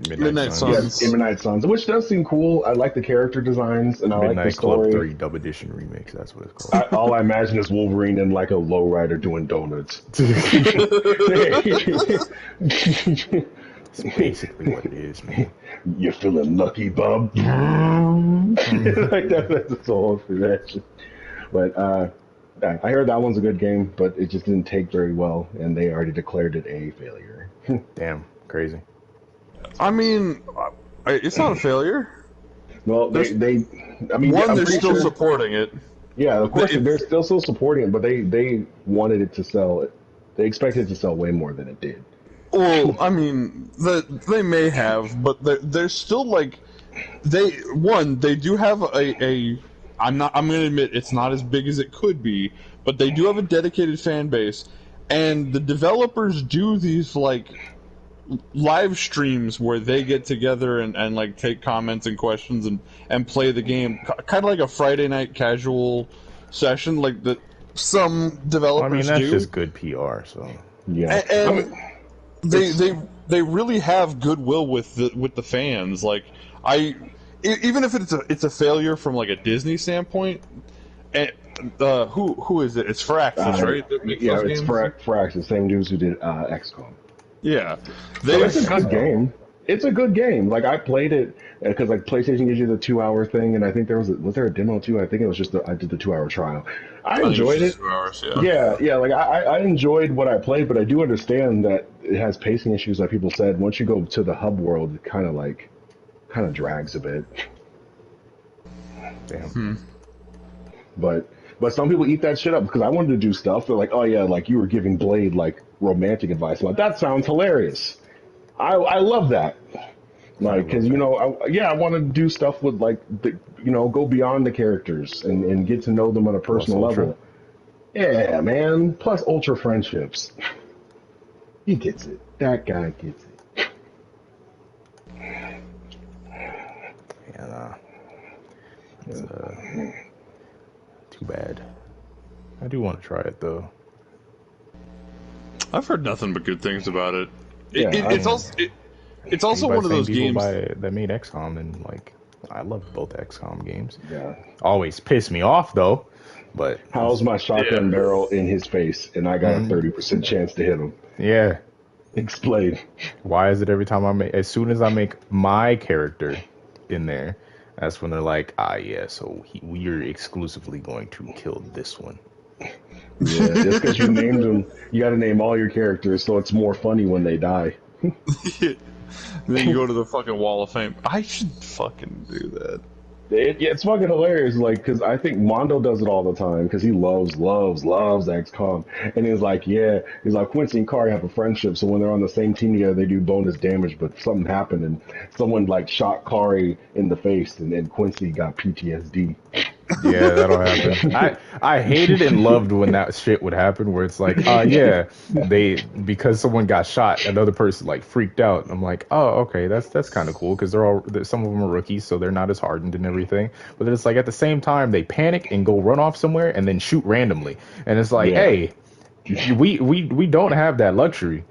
Midnight Suns. Yeah, Midnight Suns, which does seem cool. I like the character designs and I like the story. Club 3 Dub Edition remix. That's what it's called. All I imagine is Wolverine in like a lowrider doing donuts. That's basically what it is, man. You feeling lucky, bub? Like that's the whole reaction. But I heard that one's a good game, but it just didn't take very well, and they already declared it a failure. Damn, crazy. I mean, it's not a failure. Well, they're still supporting it. Yeah, of course, they're still supporting it, but they wanted it to sell. They expected it to sell way more than it did. Well, I mean, they may have, but they're still like, they do have a I'm going to admit it's not as big as it could be, but they do have a dedicated fan base, and the developers do these like live streams where they get together and like take comments and questions and play the game, kind of like a Friday night casual session, like that some developers do. I mean, that's just good PR. So yeah, and they really have goodwill with the fans. Like even if it's a failure from like a Disney standpoint, and who is it? It's Firaxis, right? Yeah, it's Firaxis, the same dudes who did XCOM. Yeah, it's a good game. It's a good game. Like I played it because like PlayStation gives you the 2-hour thing, and I think was there a demo too? I think it was just I did the 2-hour trial. I enjoyed it. 2 hours, yeah. Like I enjoyed what I played, but I do understand that it has pacing issues. Like people said, once you go to the hub world, it kind of drags a bit. Damn. But some people eat that shit up because I wanted to do stuff. They're like, oh yeah, like you were giving Blade like romantic advice. I'm like, that sounds hilarious. I love that. Like, because I want to do stuff with like go beyond the characters and get to know them on a personal level. Yeah, man. Plus ultra friendships. He gets it. That guy gets it. Yeah, it's too bad. I do want to try it though. I've heard nothing but good things about it. It's also one of those games that made XCOM, and like I love both XCOM games. Yeah, always piss me off though. But how's my shotgun barrel in his face, and I got a 30% chance to hit him? Yeah, explain. Why is it every time as soon as I make my character in there, that's when they're like, so we're exclusively going to kill this one. Yeah, just because you named them, you got to name all your characters so it's more funny when they die. Then you go to the fucking Wall of Fame. I should fucking do that. It's fucking hilarious, like, because I think Mondo does it all the time because he loves XCOM, and he's like, Quincy and Kari have a friendship, so when they're on the same team together, they do bonus damage. But something happened, and someone like shot Kari in the face, and Quincy got PTSD. Yeah, that'll happen. I hated and loved when that shit would happen, where it's like, yeah, they because someone got shot, another person like freaked out. And I'm like, oh, okay, that's kind of cool because some of them are rookies, so they're not as hardened and everything. But then it's like at the same time they panic and go run off somewhere and then shoot randomly, and it's like, Yeah. hey, we don't have that luxury.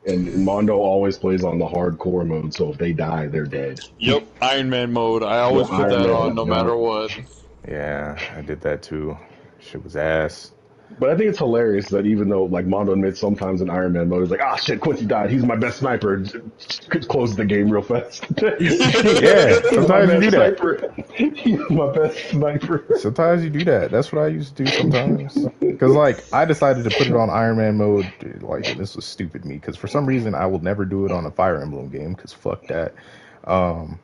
And Mondo always plays on the hardcore mode, so if they die, they're dead. Yep, Iron Man mode. I The always put Iron that Man, on no yeah. matter what. Yeah, I did that too. Shit was ass. But I think it's hilarious that even though like Mondo admits sometimes in Iron Man mode, it's like, ah shit, Quincy died. He's my best sniper. Just close the game real fast. Yeah, He's my sometimes you best do that. sniper. He's my best sniper. Sometimes you do that. That's what I used to do sometimes. Because, like, I decided to put it on Iron Man mode. Like, and this was stupid me. Because for some reason, I will never do it on a Fire Emblem game. Because fuck that. Um,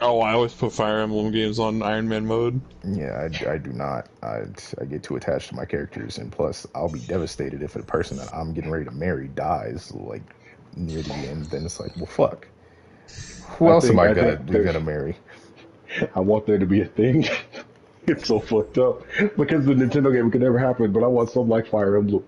Oh, I always put Fire Emblem games on Iron Man mode. yeah, I do not. I get too attached to my characters. And plus, I'll be devastated if a person that I'm getting ready to marry dies, like, near the end. Then it's like, well, fuck. Who I else am think I I gonna think gonna marry? I want there to be a thing. It's so fucked up because the Nintendo game could never happen. But I want something like Fire Emblem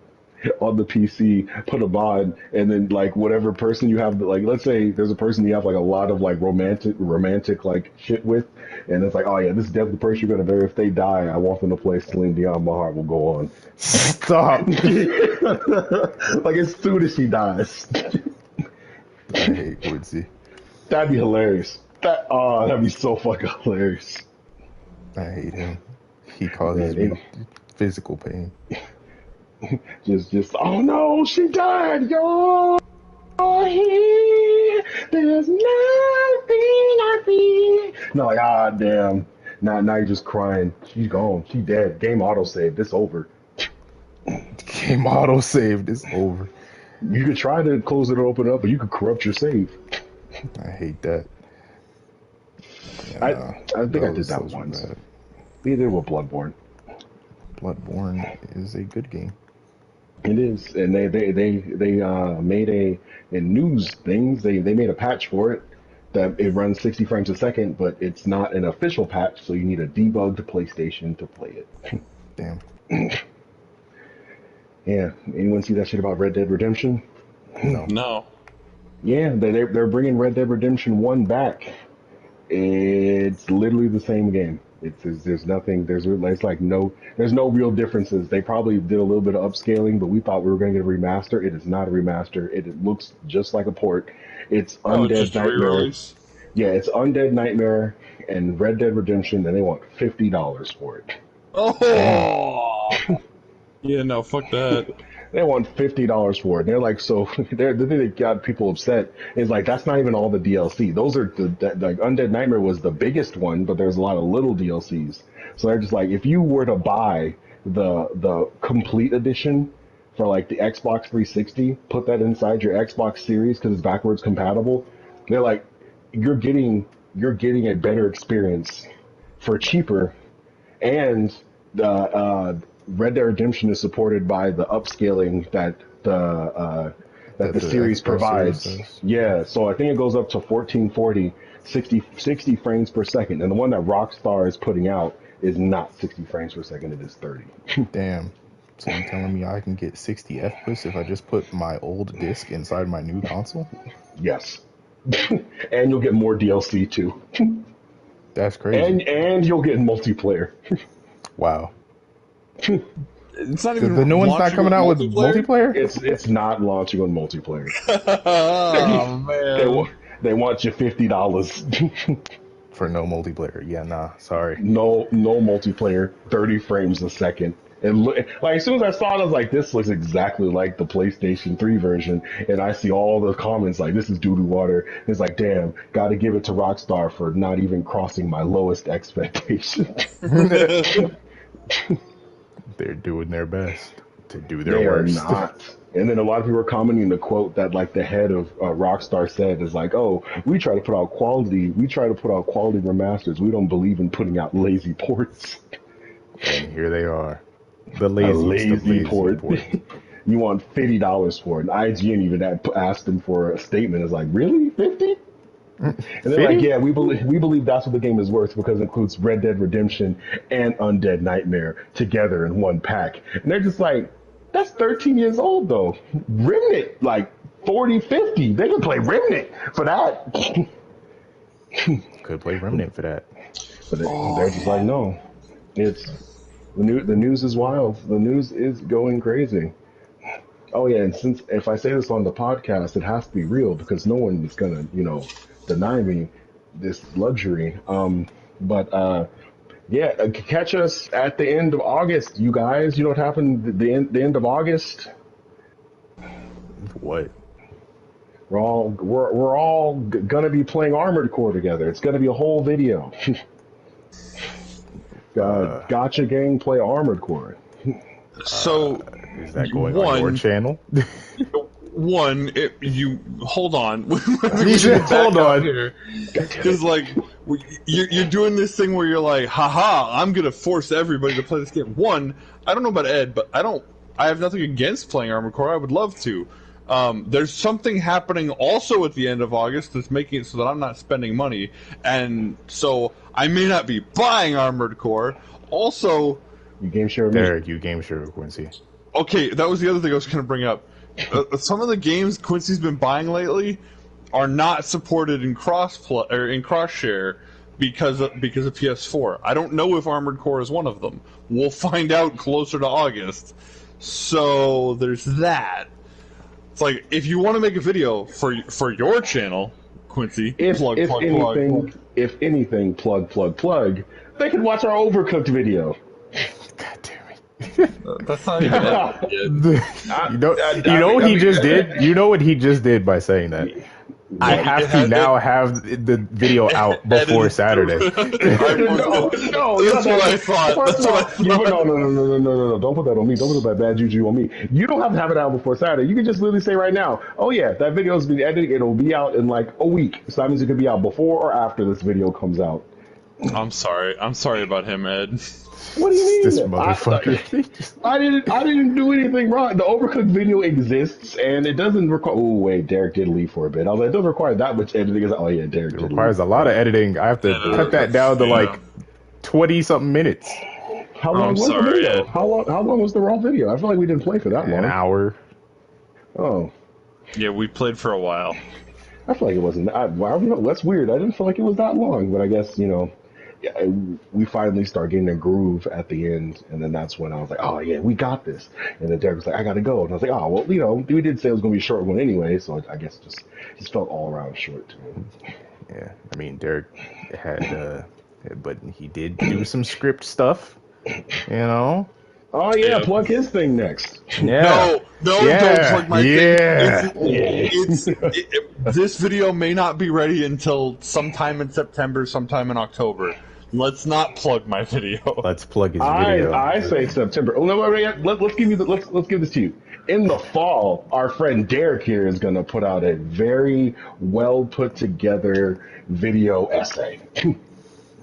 on the PC, put a mod, and then like whatever person you have, like let's say there's a person you have like a lot of like romantic like shit with, and it's like, oh yeah, this is definitely the person you're gonna marry. If they die, I want them to play Celine Dion. My heart will go on. Stop. Like as soon as she dies, I hate Quincy. that'd be hilarious. That'd be so fucking hilarious. I hate him. He Man, causes me physical pain. just oh no, she died, yo. Here, there's nothing I feel. No, like damn. Now you're just crying. She's gone. She dead. Game auto saved. It's over. Game auto saved is over. You could try to close it or open it up, but you could corrupt your save. I hate that. Yeah, I nah, I think I did that those were once. bad. We did with Bloodborne. Bloodborne is a good game. It is, and they made a news things. They made a patch for it that it runs 60 frames a second, but it's not an official patch, so you need a debugged PlayStation to play it. Damn. Yeah, anyone see that shit about Red Dead Redemption? No. No. Yeah, they're bringing Red Dead Redemption 1 back. It's literally the same game. There's nothing it's like there's no real differences. They probably did a little bit of upscaling, but we thought we were going to get a remaster. It is not a remaster. It looks just like a port. It's Oh, it's Undead just a Nightmare. re-release? Yeah, it's Undead Nightmare and Red Dead Redemption, and they want $50 for it. Damn. Oh! Yeah, no, fuck that. They want $50 for it. And they're like, so the thing that got people upset is like that's not even all the DLC. Those are like Undead Nightmare was the biggest one, but there's a lot of little DLCs. So they're just like, if you were to buy the complete edition for like the Xbox 360, put that inside your Xbox Series because it's backwards compatible. They're like, you're getting a better experience for cheaper, and the Red Dead Redemption is supported by the upscaling that the The series Xbox provides. Series does. Yeah, so I think it goes up to 1440, 60 frames per second, and the one that Rockstar is putting out is not 60 frames per second. It is 30. Damn. So you telling me I can get 60 FPS if I just put my old disc inside my new console? Yes, and you'll get more DLC too, That's crazy. and you'll get multiplayer. Wow. It's not The even new one's not launching coming out with multiplayer? It's not launching on multiplayer. Oh, man. They want you $50. For no multiplayer. Yeah, nah, sorry. No multiplayer, 30 frames a second. And like as soon as I saw it, I was like, this looks exactly like the PlayStation 3 version. And I see all the comments like, this is doo-doo water. It's like, damn, gotta give it to Rockstar for not even crossing my lowest expectation. They're doing their best to do their They are worst. not. And then a lot of people are commenting the quote that like the head of Rockstar said is like, oh, we try to put out quality remasters. We don't believe in putting out lazy ports. And here they are. The A laziest lazy of port. You want $50 for it. And IGN even asked them for a statement. It's like, really? 50? And they're like, Fitty? yeah, we believe that's what the game is worth because it includes Red Dead Redemption and Undead Nightmare together in one pack. And they're just like, that's 13 years old though. Remnant, like 40, 50. They can play Remnant for that. Could play Remnant for that. But they're just like, no. It's the news is wild. The news is going crazy. Oh yeah, and since if I say this on the podcast, it has to be real because no one is gonna, deny me this luxury. But yeah, catch us at the end of August, you guys. You know what happened the end of August? What? We're all gonna be playing Armored Core together. It's gonna be a whole video. Gotcha gang play Armored Core. So Is that going on your channel? you hold on. He said, hold on. Because like you're doing this thing where you're like, haha, I'm gonna force everybody to play this game. One, I don't know about Ed, but I have nothing against playing Armored Core. I would love to. There's something happening also at the end of August that's making it so that I'm not spending money, and so I may not be buying Armored Core. Also, you game share with me. Derek, you game share with Quincy. Okay, that was the other thing I was going to bring up. Some of the games Quincy's been buying lately are not supported in cross share because of PS4. I don't know if Armored Core is one of them. We'll find out closer to August. So there's that. It's like if you want to make a video for your channel, Quincy, if anything, plug. They can watch our Overcooked video. God damn it. That's not even You know what he just did? You know what he just did by saying that? I have to now have the video out before Saturday. No, that's what I thought. No. Don't put that on me. Don't put that bad juju on me. You don't have to have it out before Saturday. You can just literally say right now, oh yeah, that video's been edited. It'll be out in like a week. So that means it could be out before or after this video comes out. I'm sorry about him, Ed. What do you mean? This motherfucker. I didn't do anything wrong. The Overcooked video exists, and it doesn't require. Oh wait, Derek did leave for a bit. I was like, it doesn't require that much editing. Oh yeah, Derek. It requires a lot of editing. I have to cut that down to like 20-something minutes. How long was the video? How long was the raw video? I feel like we didn't play for that long. An hour. Oh. Yeah, we played for a while. I feel like it wasn't. That's weird. I didn't feel like it was that long, but I guess yeah, we finally start getting a groove at the end, and then that's when I was like, oh yeah, we got this. And then Derek was like, I gotta go, and I was like, oh well, we did say it was gonna be a short one anyway, so I guess just felt all around short to me. Yeah, I mean Derek had, but he did do some script stuff, Oh yeah, plug his thing next. Yeah. No, don't plug my thing. This video may not be ready until sometime in September, sometime in October. Let's not plug my video. Let's plug his video. I say September. Oh no, let's give this to you. In the fall, our friend Derek here is gonna put out a very well put together video essay.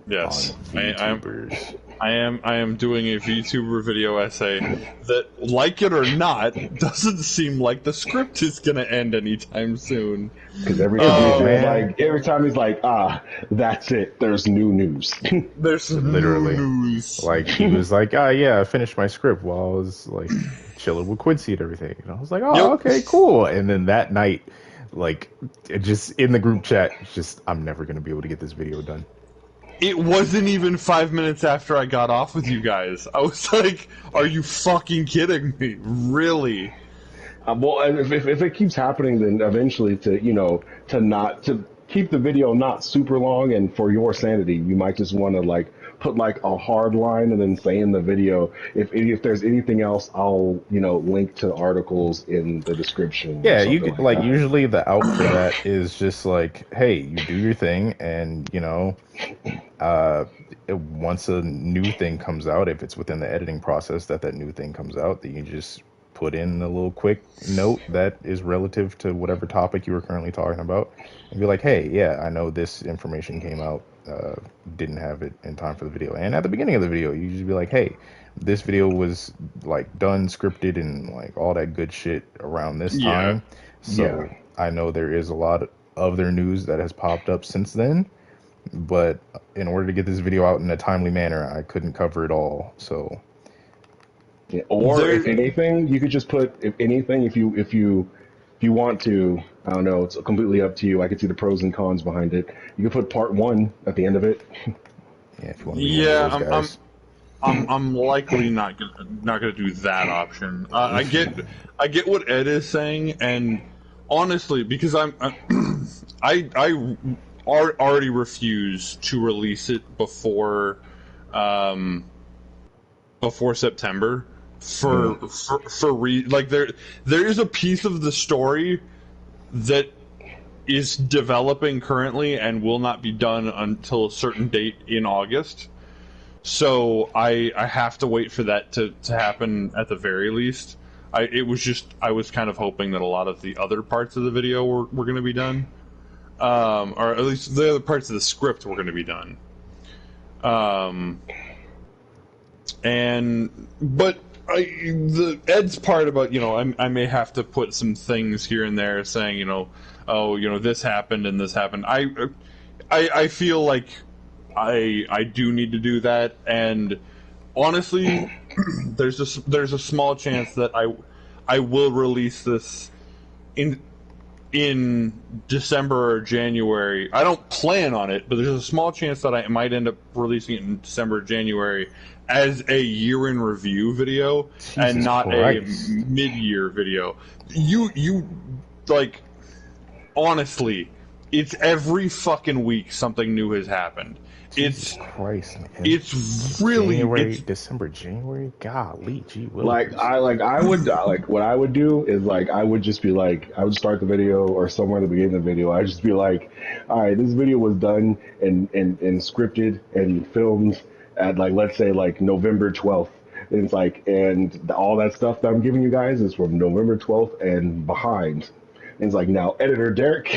Yes, I am doing a VTuber video essay that, like it or not, doesn't seem like the script is gonna end anytime soon. Because every time he's like, that's it. There's new news. There's literally news. Like he was like, yeah, I finished my script while I was like chilling with Quincy and everything. And I was like, okay, cool. And then that night, like, just in the group chat, I'm never gonna be able to get this video done. It wasn't even 5 minutes after I got off with you guys. I was like, are you fucking kidding me? Really? Well, if it keeps happening, then eventually to keep the video not super long and for your sanity, you might just want to like put like a hard line and then say in the video, if there's anything else, I'll link to articles in the description. Yeah, you could like usually the out for that is just like, hey, you do your thing, and once a new thing comes out, if it's within the editing process that new thing comes out, then you just put in a little quick note that is relative to whatever topic you were currently talking about, and be like, hey, yeah, I know this information came out, didn't have it in time for the video. And at the beginning of the video, you just be like, hey, this video was like done, scripted, and like all that good shit around this time. So I know there is a lot other news that has popped up since then. But in order to get this video out in a timely manner, I couldn't cover it all. So Yeah, or There, if anything, you could just put if anything if you want to. I don't know. It's completely up to you. I could see the pros and cons behind it. You could put part one at the end of it. yeah, if you want to be one of yeah, those guys. I'm likely not gonna do that option. I get what Ed is saying, and honestly, because I already refuse to release it um, before September like there is a piece of the story that is developing currently and will not be done until a certain date in August. So I have to wait for that to happen at the very least. I was kind of hoping that a lot of the other parts of the video were going to be done, or at least the other parts of the script were going to be done. But the Ed's part about I may have to put some things here and there saying oh this happened and this happened. I feel like I do need to do that, and honestly, there's a small chance that I will release this in December or January. I don't plan on it, but there's a small chance that I might end up releasing it in December or January as a year in review video and not Christ. a mid-year video. You like honestly, it's every fucking week something new has happened. Jesus Christ, man. It's really January, December, January. Golly, gee willikers. I would what I would do is I would just be I would start the video or somewhere at the beginning of the video. I'd just be like, all right, this video was done and scripted and filmed at let's say November 12th. And it's and all that stuff that I'm giving you guys is from November 12th and behind. And it's now, editor Derek,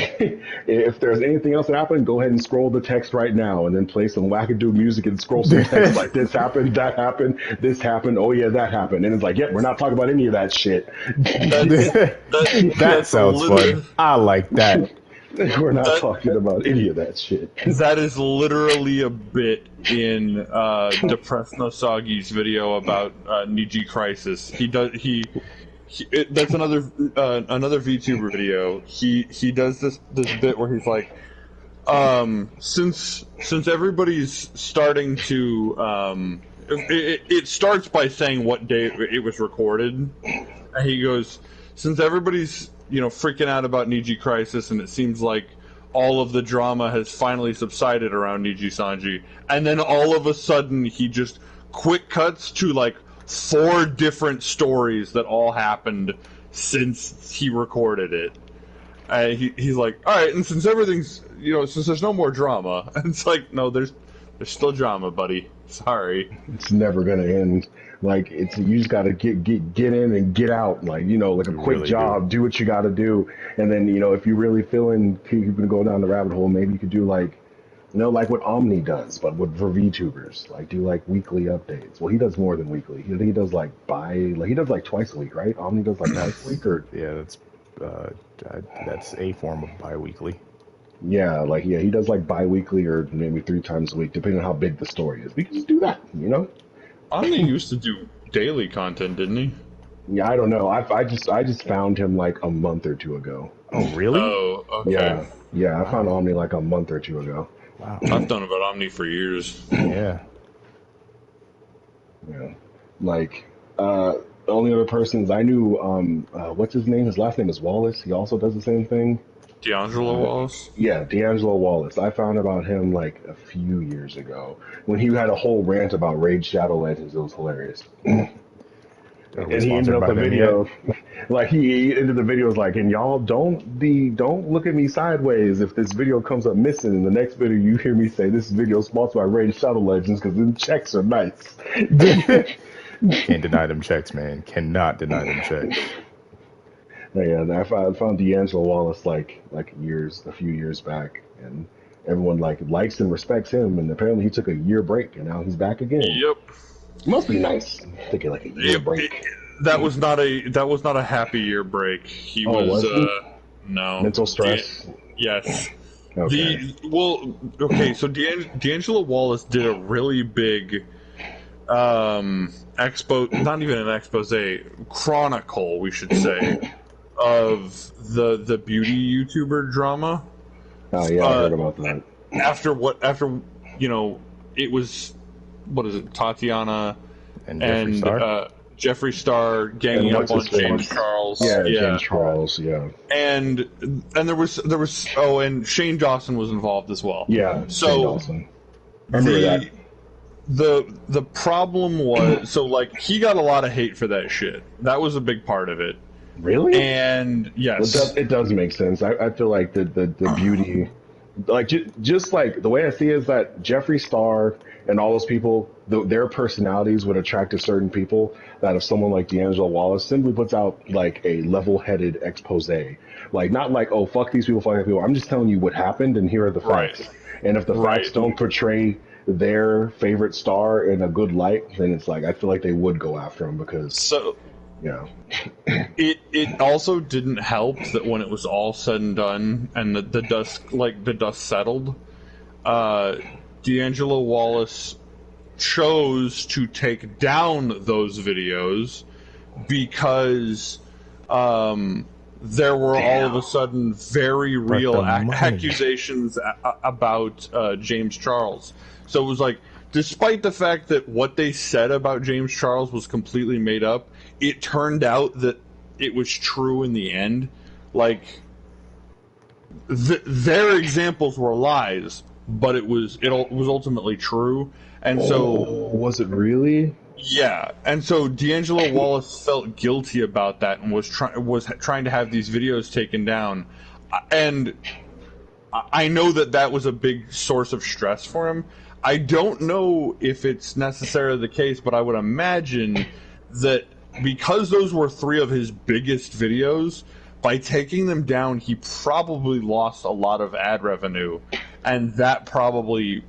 if there's anything else that happened, go ahead and scroll the text right now, and then play some wackadoo music and scroll some text this happened, that happened, this happened, oh yeah, that happened. And it's yep, we're not talking about any of that shit. That sounds fun. I like that. We're not talking about any of that shit. That is literally a bit in Depressed Nosagi's video about Niji Crisis. That's another VTuber video. He does this bit where he's like, since everybody's starting to it starts by saying what day it was recorded, and he goes, since everybody's freaking out about Niji Crisis, and it seems like all of the drama has finally subsided around Niji Sanji, and then all of a sudden he just quick cuts to 4 different stories that all happened since he recorded it. He's like, all right, and since everything's, since there's no more drama, and it's no, there's still drama, buddy. Sorry. It's never gonna end. You just gotta get in and get out. A quick really job. Do what you gotta do, and then if you're really feeling you're gonna go down the rabbit hole, maybe you could do what Omni does, but for VTubers, do weekly updates. Well, he does more than weekly. He does he does twice a week, right? Omni does twice a week, or yeah, that's a form of bi-weekly. Yeah, he does bi-weekly or maybe 3 times a week, depending on how big the story is. We can just do that, Omni used to do daily content, didn't he? Yeah, I don't know. I just found him a month or 2 ago. Oh, really? Oh, okay. Yeah. I found Omni a month or 2 ago. Wow. I've known about Omni for years. Yeah. Yeah. The only other persons I knew, what's his name? His last name is Wallace. He also does the same thing. D'Angelo Wallace? Yeah, D'Angelo Wallace. I found about him a few years ago when he had a whole rant about Raid Shadow Legends. It was hilarious. And he ended up the video he ended the video and y'all don't look at me sideways if this video comes up missing. In the next video you hear me say this video is sponsored by Raid Shadow Legends because the checks are nice. Can't deny them checks, man. Cannot deny them checks. Yeah, I found D'Angelo Wallace a few years back, and everyone likes and respects him. And apparently he took a year break, and now he's back again. Yep, must be nice taking a year break. That was not a happy year break. He was was he? no Mental stress. Yes. Okay. So D'Angelo Wallace did a really big not even an expose, chronicle, we should say, of the beauty YouTuber drama. Oh yeah, I heard about that. After it was, what is it, Tatiana And Jeffree and Star. Jeffree Star ganging And up what's on his face? James Charles. Yeah, James Charles. Yeah. And there was and Shane Dawson was involved as well. Yeah. Shane So Dawson. I remember that. the problem was, so like, he got a lot of hate for that shit. That was a big part of it. Really? And yes, It does make sense. I feel like the beauty, like just like the way I see it is that Jeffree Star and all those people, their personalities would attract to certain people. That if someone like D'Angelo Wallace simply puts out like a level-headed expose, like not like, oh fuck these people, fuck these people. I'm just telling you what happened, and here are the facts. Right. And if the facts don't portray their favorite star in a good light, then it's like I feel like they would go after him because so yeah. it also didn't help that when it was all said and done and the dust settled, D'Angelo Wallace chose to take down those videos because there were all of a sudden very real accusations about James Charles. So it was like, despite the fact that what they said about James Charles was completely made up, it turned out that it was true in the end. Like, their examples were lies, but it was ultimately true. And so, was it really? yeah, and so D'Angelo Wallace felt guilty about that and was trying to have these videos taken down. And I know that was a big source of stress for him. I don't know if it's necessarily the case, but I would imagine that because those were 3 of his biggest videos, by taking them down, he probably lost a lot of ad revenue, and that probably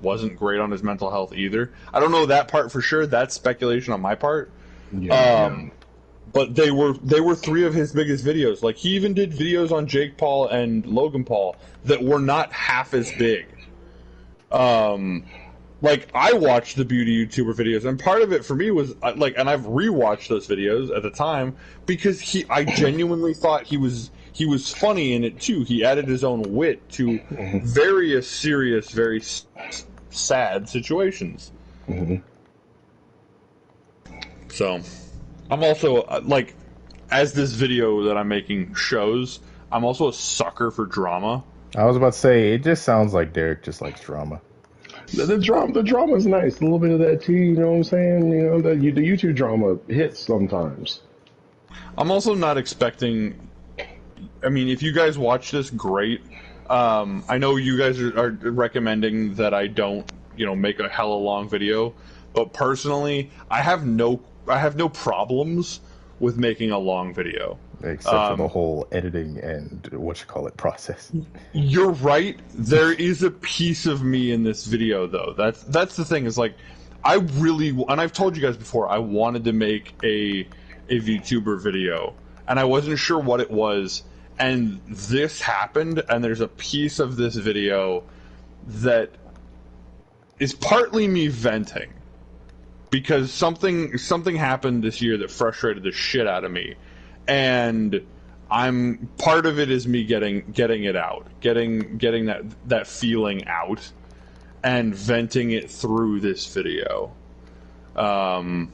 wasn't great on his mental health either. I don't know that part for sure. That's speculation on my part. Yeah. But they were 3 of his biggest videos. Like, he even did videos on Jake Paul and Logan Paul that were not half as big. Like, I watched the beauty YouTuber videos, and part of it for me was like, and I've rewatched those videos at the time because I genuinely thought he was funny in it too. He added his own wit to various serious, very sad situations. Mm-hmm. So, I'm also like, as this video that I'm making shows, I'm also a sucker for drama. I was about to say, it just sounds like Derek just likes drama. The drama is nice. A little bit of that tea, you know what I'm saying? You know, the YouTube drama hits sometimes. I'm also not expecting. I mean, if you guys watch this, great. I know you guys are recommending that I don't, make a hella long video, but personally, I have no problems with making a long video. Except for the whole editing and process. You're right. There is a piece of me in this video, though. That's the thing. Is like, I really, and I've told you guys before, I wanted to make a VTuber video, and I wasn't sure what it was. And this happened, and there's a piece of this video that is partly me venting because something happened this year that frustrated the shit out of me. And part of it is me getting it out, getting that feeling out, and venting it through this video. And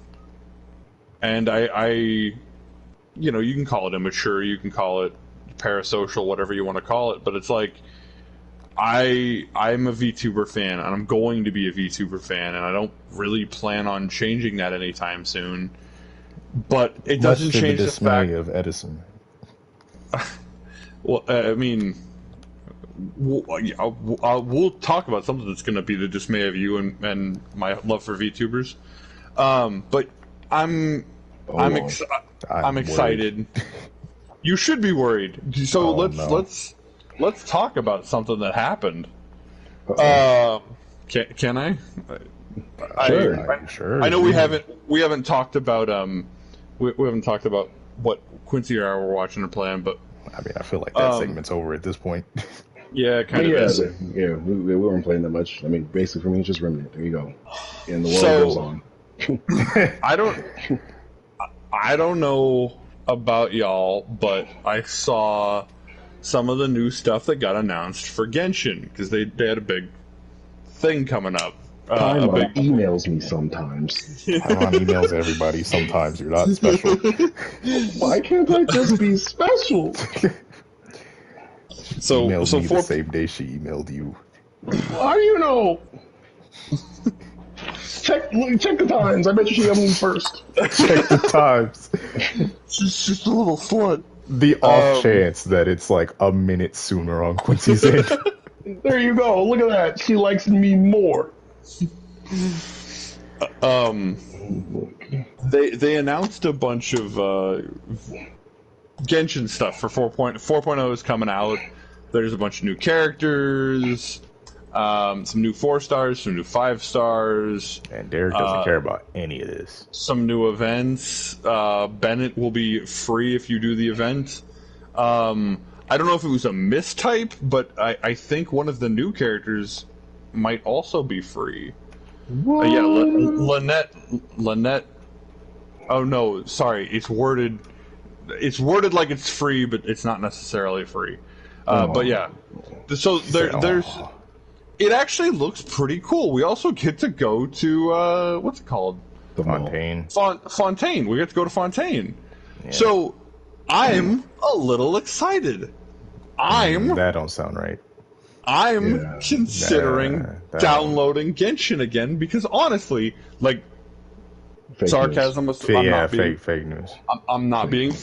I you can call it immature, you can call it parasocial, whatever you want to call it, but it's like, I'm a VTuber fan, and I'm going to be a VTuber fan, and I don't really plan on changing that anytime soon. But it doesn't change the fact of Edison. Well, I mean, we'll talk about something that's going to be the dismay of you and my love for VTubers. But I'm excited. You should be worried. So let's talk about something that happened. Can I? Sure. I know we haven't talked about we haven't talked about what Quincy or I were watching or playing, but I mean, I feel like that Um, segment's over at this point. yeah, it But kind of yeah, is. we weren't playing that much. I mean, basically for me, it's just Remnant. There you go, and the world goes So on. I don't I don't know about y'all, but I saw some of the new stuff that got announced for Genshin because they had a big thing coming up. A Paimon big. emails me sometimes. Paimon emails everybody. Sometimes you're not special. Why can't I just be special? So Emailed me the four. same day she emailed you. How do you know? Check the times. I bet you she emailed me first. Check the times. She's just a little slut. The off chance that it's like a minute sooner on Quincy's end. There you go. Look at that. She likes me more. They announced a bunch of Genshin stuff for 4.0 is coming out. There's a bunch of new characters, some new 4 stars, some new 5 stars. And Derek doesn't care about any of this. Some new events. Bennett will be free if you do the event. I don't know if it was a mistype, but I think one of the new characters might also be free. Yeah, Lynette. Oh no, sorry. It's worded like it's free, but it's not necessarily free. But yeah, so there's. It actually looks pretty cool. We also get to go to what's it called? The Fontaine. Fontaine. We get to go to Fontaine. Yeah. So I'm a little excited. That don't sound right. I'm considering that- downloading Genshin again because honestly, like Fake sarcasm. news. Fake news. I'm not being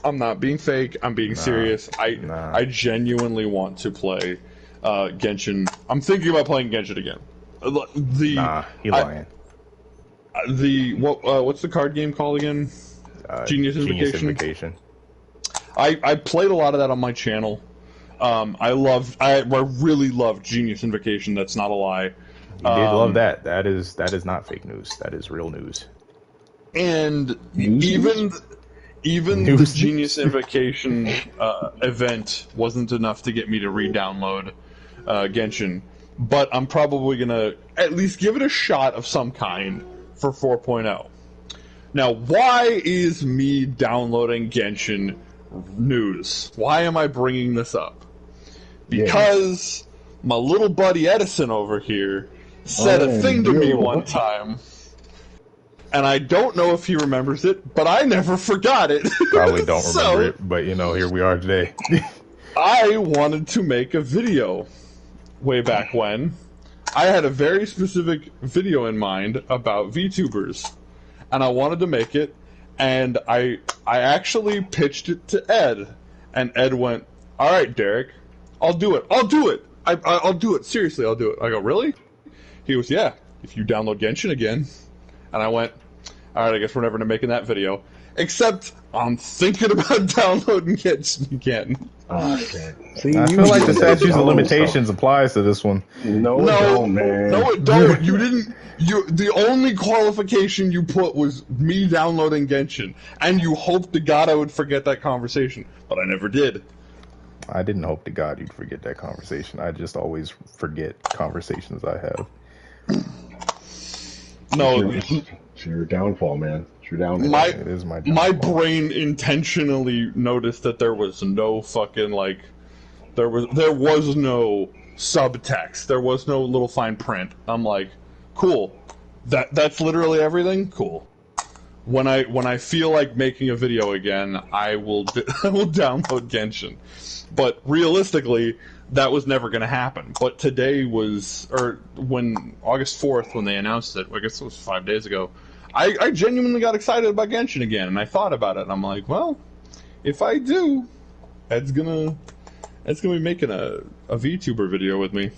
I'm not being fake. I'm being serious. I genuinely want to play Genshin. I'm thinking about playing Genshin again. He lying. What's the card game called again? Genius Invocation. I played a lot of that on my channel. I really loved Genius Invocation. That's not a lie. You did love that. That is not fake news. That is real news. And News? even the Genius Invocation event wasn't enough to get me to re-download Genshin. But I'm probably gonna at least give it a shot of some kind for 4.0. Now, why is me downloading Genshin news? Why am I bringing this up? Because my little buddy Edison over here said a thing to me one time, and I don't know if he remembers it, but I never forgot it. Probably don't remember it, but here we are today. I wanted to make a video way back when. I had a very specific video in mind about VTubers, and I wanted to make it, and I actually pitched it to Ed, and Ed went, "All right, Derek, I'll do it. I'll do it. I'll do it. Seriously, I'll do it." I go, "Really?" He goes, "Yeah, if you download Genshin again." And I went, "All right, I guess we're never making that video." Except I'm thinking about downloading Genshin again. Okay. See, I feel like the statutes of limitations applies to this one. No, it don't, man. No, it don't. You didn't. The only qualification you put was me downloading Genshin, and you hoped to God I would forget that conversation, but I never did. I didn't hope to God you'd forget that conversation. I just always forget conversations I have. No, It's your downfall, man. It's your downfall. It is my downfall. My brain intentionally noticed that there was no fucking there was no subtext. There was no little fine print. I'm like, cool. That's literally everything. Cool. When I feel like making a video again, I will download Genshin. But realistically, that was never going to happen. But today when August 4th, when they announced it, I guess it was 5 days ago, I genuinely got excited about Genshin again, and I thought about it, and I'm like, well, if I do, Ed's gonna be making a VTuber video with me.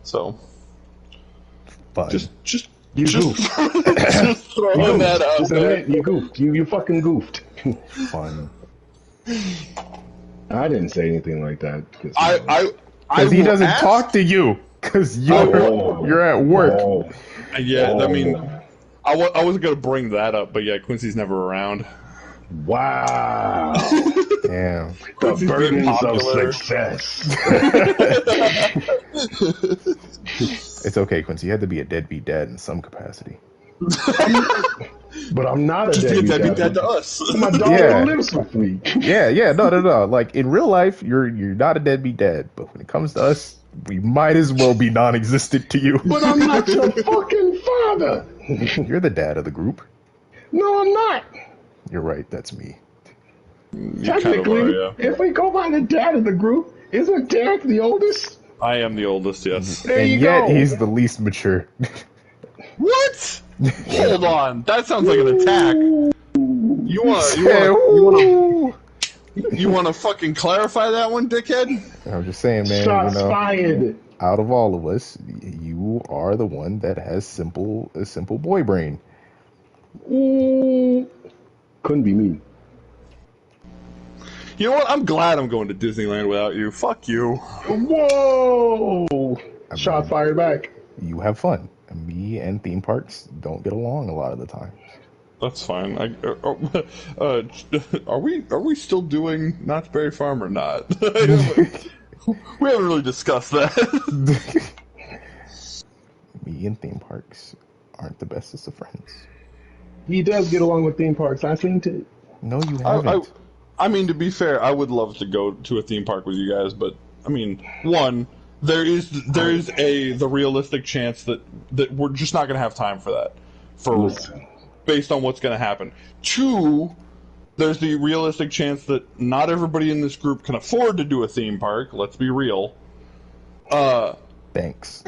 So, Fun. just You goofed. just throwing that out there. You goofed. You fucking goofed. Fun. I didn't say anything like that. Because Because he doesn't talk to you. Because you're at work. Yeah, I mean, I wasn't gonna bring that up, but yeah, Quincy's never around. Wow. Damn. The Quincy's being burdens of popular. success. It's okay, Quincy. You had to be a deadbeat dad in some capacity. But I'm not a Just be a deadbeat deadbeat dad dad. to us. My daughter Yeah. lives with me. Yeah, no. Like in real life, you're not a deadbeat dad, but when it comes to us, we might as well be non-existent to you. But I'm not your fucking father. You're the dad of the group. No, I'm not. You're right. That's me. You Technically, kind of are, yeah. if we go by the dad of the group, isn't Derek the oldest? I am the oldest, yes. There And you yet go. he's the least mature. What? Hold on, that sounds like an attack. You wanna fucking clarify that one, dickhead? I'm just saying, man. Shots fired. Out of all of us, you are the one that has a simple boy brain. Ooh. Couldn't be me. You know what? I'm glad I'm going to Disneyland without you. Fuck you. Whoa! Shot fired back. You have fun. Me and theme parks don't get along a lot of the time. That's fine. Are we still doing Knott's Berry Farm or not? We haven't really discussed that. Me and theme parks aren't the bestest of friends. He does get along with theme parks. I seen it. No, you haven't. I mean, to be fair, I would love to go to a theme park with you guys, but I mean, one, there is the realistic chance that we're just not going to have time for that, based on what's going to happen. Two, there's the realistic chance that not everybody in this group can afford to do a theme park. Let's be real. Thanks.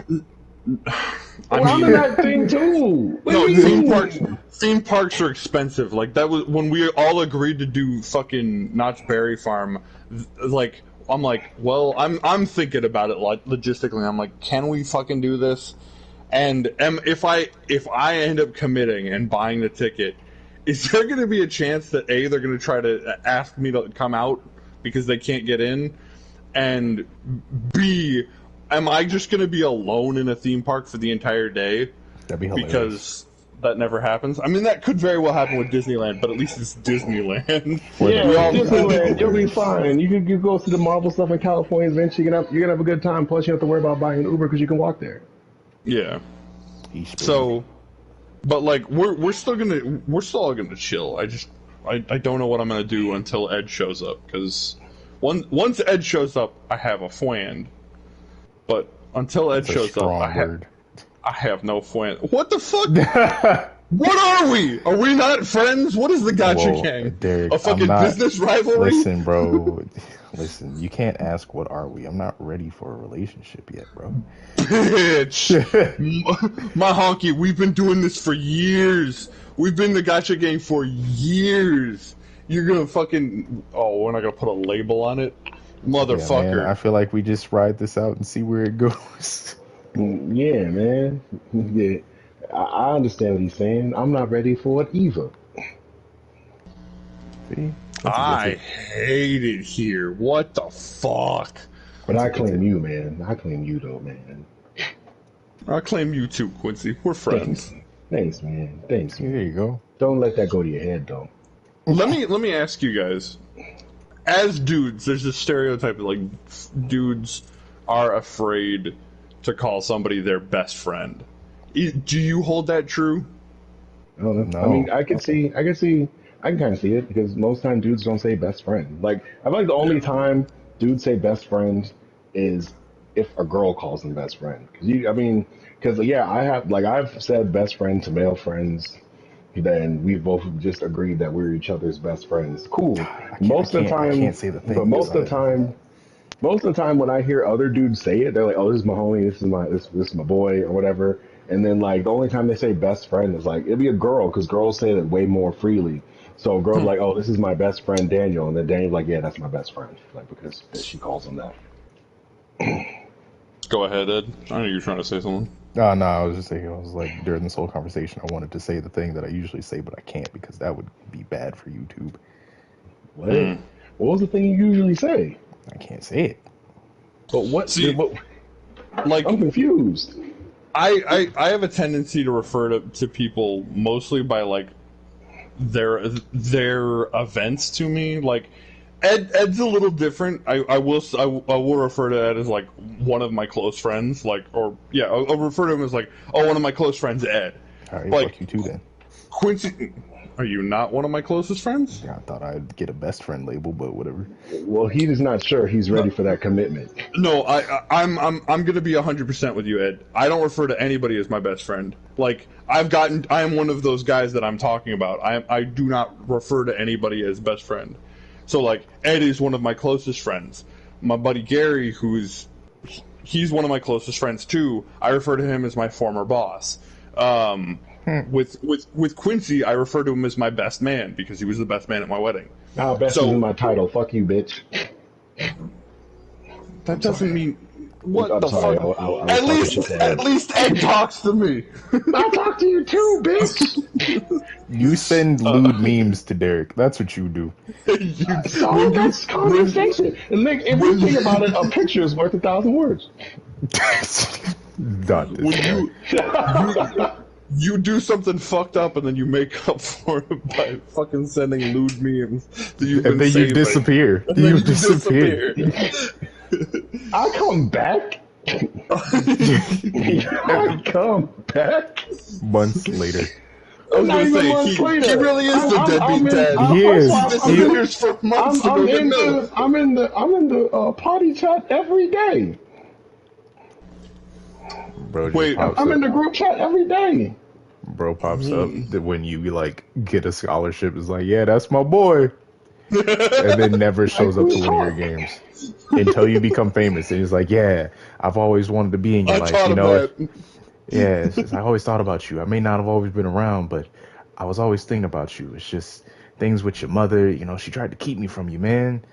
I'm in that thing too. No, theme parks are expensive. Like, that was when we all agreed to do fucking Knott's Berry Farm. Like, I'm like, well, I'm thinking about it like logistically. I'm like, can we fucking do this? And if I end up committing and buying the ticket, is there going to be a chance that A, they're going to try to ask me to come out because they can't get in, and B, am I just going to be alone in a theme park for the entire day? That'd be hilarious. Because that never happens. I mean, that could very well happen with Disneyland, but at least it's Disneyland. Yeah, Disneyland, you'll be fine. You can go see the Marvel stuff in California eventually. You're gonna have a good time. Plus, you don't have to worry about buying an Uber because you can walk there. Yeah. So, but like we're still all gonna chill. I don't know what I'm gonna do until Ed shows up, because once Ed shows up, I have a friend. But until Ed shows up, I have no friend. What the fuck? What are we? Are we not friends? What is the Gatcha gang? Derek, a fucking business rivalry? Listen, bro. Listen, you can't ask what are we. I'm not ready for a relationship yet, bro. Bitch. My honky, we've been doing this for years. We've been the Gatcha gang for years. You're gonna fucking... Oh, we're not gonna put a label on it? Motherfucker. Yeah, man, I feel like we just ride this out and see where it goes. Yeah, man. Yeah. I understand what he's saying. I'm not ready for it either. See? I hate it here. What the fuck? But I claim you, man. I claim you, though, man. I claim you too, Quincy. We're friends. Thanks, man. Thanks. Man. There you go. Don't let that go to your head, though. Let me ask you guys. As dudes, there's this stereotype that like dudes are afraid to call somebody their best friend. Do you hold that true? No. I mean, I can kind of see it, because most time dudes don't say best friend. Like, I feel like the only time dudes say best friend is if a girl calls them best friend. Because I've said best friend to male friends, then we've both just agreed that we're each other's best friends. Cool. Most of the time, I can't say the thing. But most of the time when I hear other dudes say it, they're like, "Oh, this is my homie. This is my boy," or whatever. And then like the only time they say best friend is like it'd be a girl, because girls say that way more freely. So a girl's like, "Oh, this is my best friend Daniel," and then Daniel's like, "Yeah, that's my best friend," like because she calls him that. Go ahead, Ed. I know you're trying to say something. No, I was just saying, I was like, during this whole conversation, I wanted to say the thing that I usually say, but I can't because that would be bad for YouTube. What? What was the thing you usually say? I can't say it. But what? See, like, I'm confused. I have a tendency to refer to people mostly by like their events to me. Like, Ed's a little different. I will refer to Ed as like one of my close friends. I'll refer to him as like, oh, one of my close friends, Ed. All right, Like fuck you too then. Quincy, are you not one of my closest friends? Yeah, I thought I'd get a best friend label, but whatever. Well, he is not sure he's ready for that commitment. No, I'm gonna be 100% with you, Ed. I don't refer to anybody as my best friend. Like I am one of those guys that I'm talking about. I do not refer to anybody as best friend. So like Ed is one of my closest friends. My buddy Gary, he's one of my closest friends too. I refer to him as my former boss. With Quincy, I refer to him as my best man because he was the best man at my wedding. Nah, best is in my title. Fuck you, bitch. That doesn't mean what I'm the sorry, fuck. I was At talking least, shit to Ed. at least Ed talks to me. I'll talk to you too, bitch. You send lewd memes to Derek. That's what you do. So that's conversation. And like, if you think about it, a picture is worth 1,000 words. Not this guy. You do something fucked up and then you make up for it by fucking sending lewd memes that you've been And then you saving. disappear. And then You disappear. I come back. I come back. Months later. I was Not gonna even say, months later. he really is the I'm deadbeat dad. He is. I'm Disappears for months to go get milk. I'm in the potty chat every day. Bro, Wait, I'm in the group chat every day. Bro pops up that when you like get a scholarship, is like, yeah, that's my boy, and then never shows up to one of your games until you become famous. And he's like, yeah, I've always wanted to be in your I life, thought you know. of that. Yeah, it's just, I always thought about you. I may not have always been around, but I was always thinking about you. It's just things with your mother, you know, she tried to keep me from you, man.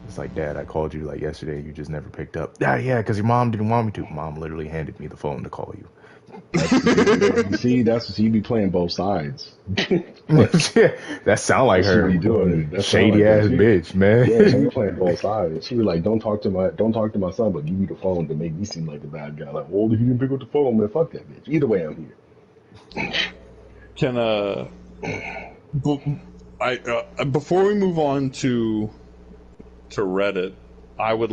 It's like, Dad, I called you like yesterday. You just never picked up. Yeah, because your mom didn't want me to. Mom literally handed me the phone to call you. See, that's what you be playing both sides. That sound like She her. be doing it. Shady ass bitch, man. Yeah, she be playing both sides. She be like, don't talk to my son, but give me the phone to make me seem like the bad guy. Like, well, he didn't pick up the phone, man. Fuck that bitch. Either way, I'm here. Can before we move on to Reddit, I would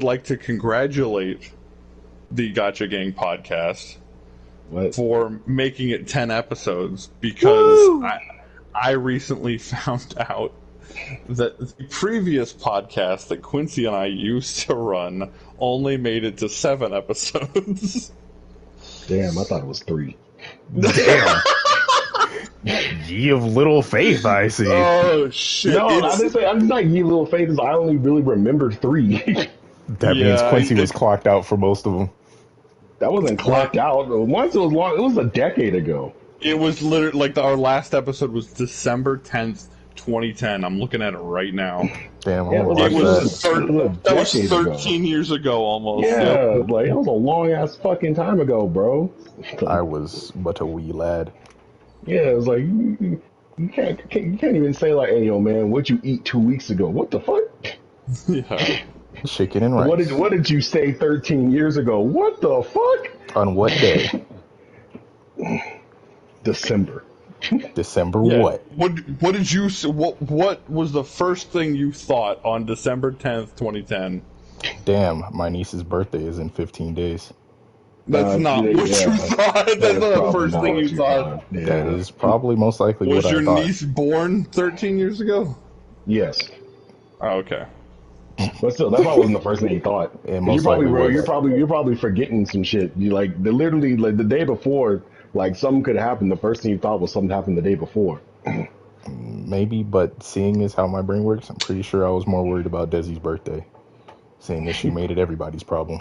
like to congratulate the Gotcha Gang podcast What? for making it 10 episodes because I recently found out that the previous podcast that Quincy and I used to run only made it to 7 episodes. Damn, I thought it was 3. Damn. Ye of little faith, I see. Oh shit! No, I didn't say. I'm just like, ye little faces. I only really remember 3. That means Quincy was clocked out for most of them. That wasn't clocked out. Once it was long. It was a decade ago. It was literally like our last episode was December 10th, 2010. I'm looking at it right now. Damn, Yeah, I'm it gonna was watch That was decade 13 years ago almost. Yeah, like it was a long ass fucking time ago, bro. I was but a wee lad. Yeah, it was like you can't even say like, hey yo man, what you eat 2 weeks ago? What the fuck? Yeah. Chicken and rice. What did you say 13 years ago? What the fuck? On what day? December. December Yeah. what? What did you what was the first thing you thought on December 10th, 2010? Damn, my niece's birthday is in 15 days. That's not what you thought. That's not the first thing you thought. Yeah. That is probably most likely Was what your I thought. niece born 13 years ago? Yes. Oh, okay. But still, that probably wasn't the first thing you thought. It most You're likely was. probably forgetting some shit. You like literally like the day before, like something could happen. The first thing you thought was something happened the day before. Maybe, but seeing as how my brain works, I'm pretty sure I was more worried about Desi's birthday. Seeing that she made it everybody's problem.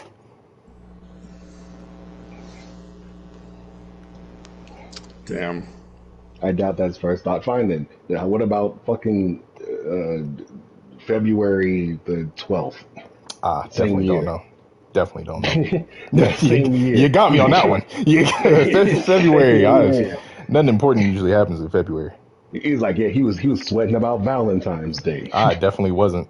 Damn. I doubt that's first thought. Fine then. What about fucking February the 12th? Definitely year. don't know. Definitely don't know. Same year. You got me on that one. February. Nothing important usually happens in February. He's like, yeah, he was sweating about Valentine's Day. I definitely wasn't.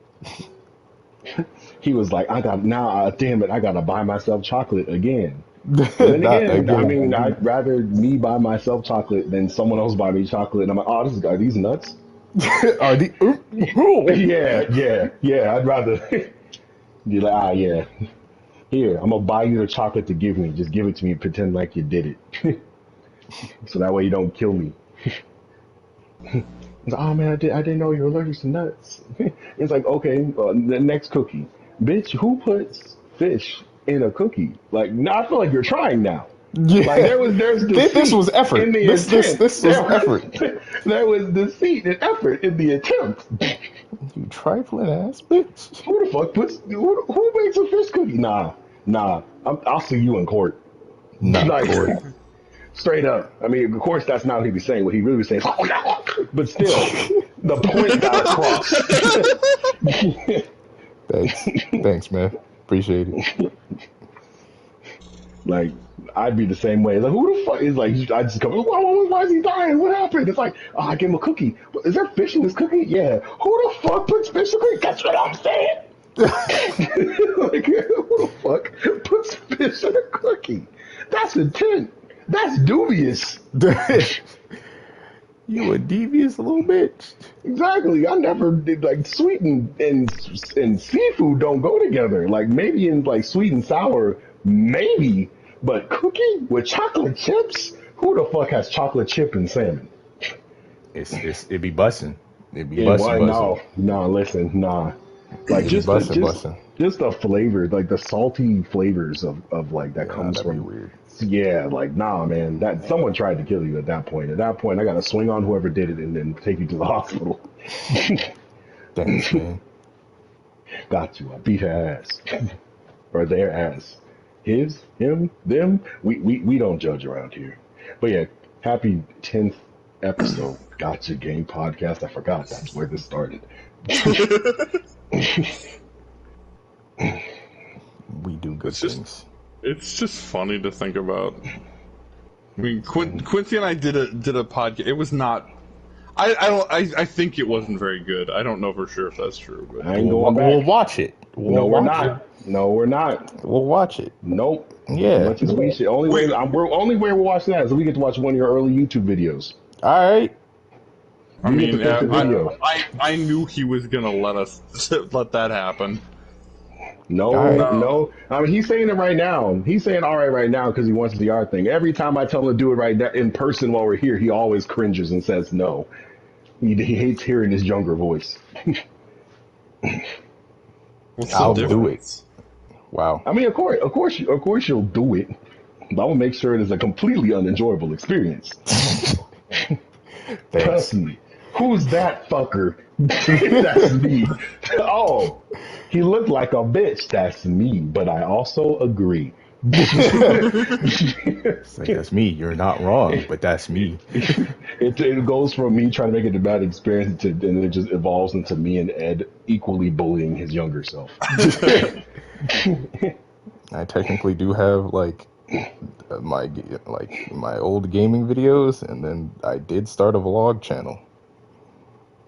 He was like, damn it, I gotta buy myself chocolate again. And then again, I mean, I'd rather me buy myself chocolate than someone else buy me chocolate. And I'm like, are these nuts? Are the yeah. I'd rather be like, yeah. Here, I'm gonna buy you the chocolate to give me. Just give it to me. Pretend like you did it, so that way you don't kill me. He's like, oh man, I didn't know you were allergic to nuts. It's like, okay, the next cookie, bitch. Who puts fish in a cookie? Like, now I feel like you're trying now. Like Yeah, there's this deceit was in effort. the This intent. was effort. There was deceit and effort in the attempt. You trifling ass bitch. Who the fuck puts who makes a fish cookie? Nah. I'll see you in court. Not Like court. straight up. I mean, of course, that's not what he was saying. What he really was saying, but still, the point got across. Thanks, man. Appreciate it. Like, I'd be the same way. Like, who the fuck is like? I just come. Why is he dying? What happened? It's like, oh, I gave him a cookie. Is there fish in this cookie? Yeah. Who the fuck puts fish in a cookie? That's what I'm saying. Like, who the fuck puts fish in a cookie? That's intent. That's dubious. You a devious little bitch. Exactly. I never did like sweet and seafood don't go together. Like maybe in like sweet and sour, maybe, but cookie with chocolate chips? Who the fuck has chocolate chip and salmon? It be bussin'. It be Yeah, bussin', why? bussin'. No, listen, nah. Like It be bussin', bussin'. just the flavor, like the salty flavors of like that Yeah, nah, comes that'd be from. weird. Yeah, like nah, man. That someone tried to kill you at that point. At that point, I gotta swing on whoever did it and then take you to the hospital. Thanks, man. Got you. I beat her ass. Or their ass. His, him, them. We don't judge around here. But yeah, happy 10th episode. Gotcha Game Podcast. I forgot that's where this started. We do good things. It's just funny to think about. I mean, Quincy and I did a podcast. It was not. I think it wasn't very good. I don't know for sure if that's true. But I ain't going back. We'll watch it. No, we're not. No, we're not. We'll watch it. Nope. Yeah. Much as we should. Only way we're watching that is we get to watch one of your early YouTube videos. All right. I You get mean, to pick the video. I knew he was gonna let us let that happen. No, All right. no. I mean, he's saying it right now. He's saying all right now because he wants the art thing. Every time I tell him to do it right now, in person while we're here, he always cringes and says no. He hates hearing his younger voice. What's I'll the do it. difference? Wow. I mean, of course, you'll do it. But I'm gonna make sure it is a completely unenjoyable experience. Thanks. Trust me. Who's that fucker? That's me. Oh, he looked like a bitch. That's me. But I also agree. It's like, that's me. You're not wrong, but that's me. It goes from me trying to make it a bad experience to, and then it just evolves into me and Ed equally bullying his younger self. I technically do have like my old gaming videos, and then I did start a vlog channel.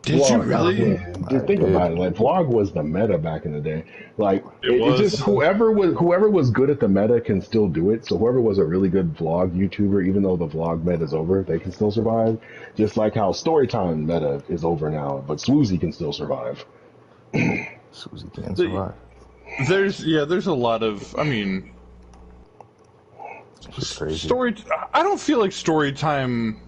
Did you really? Yeah, just think about it. Like vlog was the meta back in the day. Like It was. just whoever was good at the meta can still do it. So whoever was a really good vlog YouTuber, even though the vlog meta is over, they can still survive. Just like how Storytime meta is over now, but Swoozy can still survive. Susie can survive. There's a lot of. I mean, It's just crazy. I don't feel like story time.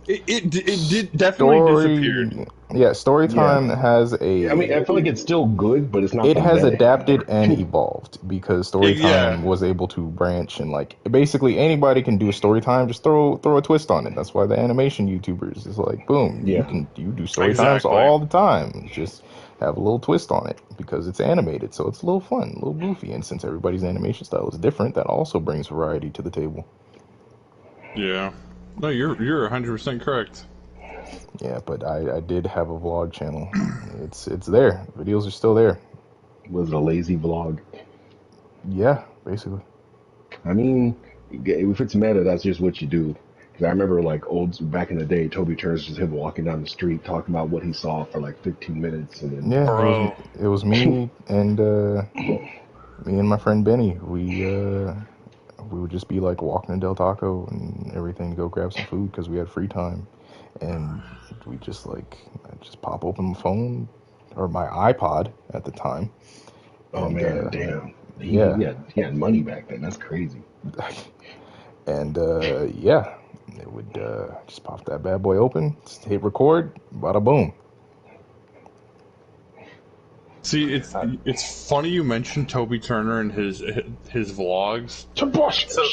It did definitely disappeared. Yeah, Storytime has a. I mean, I feel like it's still good, but it's not. It the has meta adapted anymore. and evolved because Storytime Yeah. was able to branch and like basically anybody can do a Storytime. Just throw a twist on it. That's why the animation YouTubers is like, boom, Yeah. you do Storytimes Exactly. all the time. Just have a little twist on it because it's animated, so it's a little fun, a little goofy. And since everybody's animation style is different, that also brings variety to the table. Yeah. No, you're 100% correct. Yeah, but I did have a vlog channel. It's there. Videos are still there. Was it a lazy vlog? Yeah, basically. I mean, if it's meta, that's just what you do. Because I remember, like, back in the day, Toby Turns just him walking down the street talking about what he saw for like 15 minutes, and then Yeah, Bro. it was me and my friend Benny. We would just be like walking to Del Taco and everything to go grab some food because we had free time, and we just like I just pop open my phone or my iPod at the time, Oh and man, damn. yeah, He had money back then. That's crazy. and yeah, it would just pop that bad boy open, just hit record, bada boom. See, it's funny you mentioned Toby Turner and his vlogs. So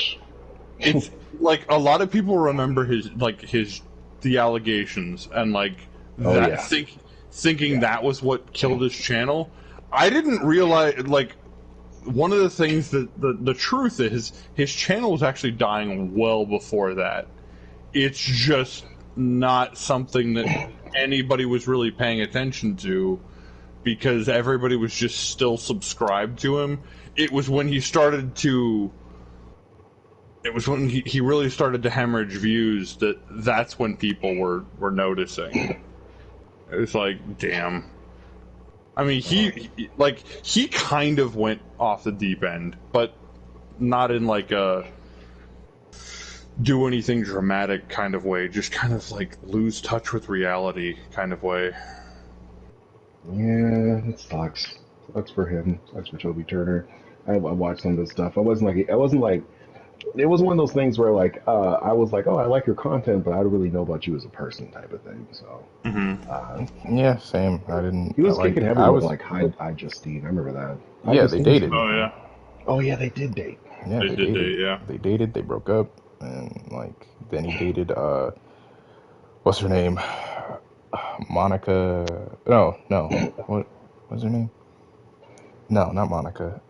it's like a lot of people remember the allegations and like Oh, that yeah. thinking that was what killed his channel. I didn't realize like one of the things that the truth is his channel was actually dying well before that. It's just not something that anybody was really paying attention to because everybody was just still subscribed to him. It was when he started to he really started to hemorrhage views that's when people were noticing. It was like, damn. I mean, he kind of went off the deep end, but not in like a do anything dramatic kind of way, just kind of like lose touch with reality kind of way. Yeah, it sucks. Sucks for him. Sucks for Toby Turner. I watched some of this stuff. It was one of those things where like I was like, oh, I like your content, but I don't really know about you as a person, type of thing. So Yeah, same. I didn't. he was Like kicking heavy I with was. like Hi Justine. I remember that. Hi Yeah, they Justine was dated. pretty Oh fun. yeah, Oh yeah, they did date. Yeah, they they did dated. date, yeah. They dated. They broke up, and like then he dated what's her name? Monica. No. What's her name? No, not Monica.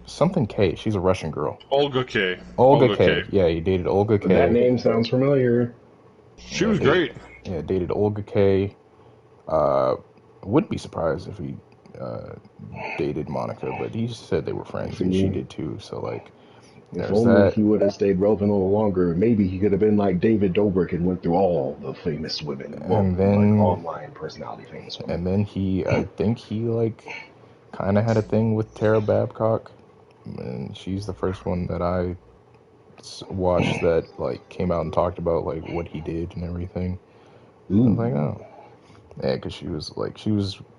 Something K. She's a Russian girl. Olga K. Olga K. Yeah, he dated Olga K. That name sounds familiar. She was great. Yeah, dated Olga K. Uh, wouldn't be surprised if he dated Monica, but he said they were friends, and she did too. So like, If there's only that. he would have stayed relevant a little longer, maybe he could have been like David Dobrik and went through all the famous women, well, And like then, online personality famous women. and then I think he like kind of had a thing with Tara Babcock, and she's the first one that I watched that like came out and talked about like what he did and everything. I was like, oh, yeah, because she was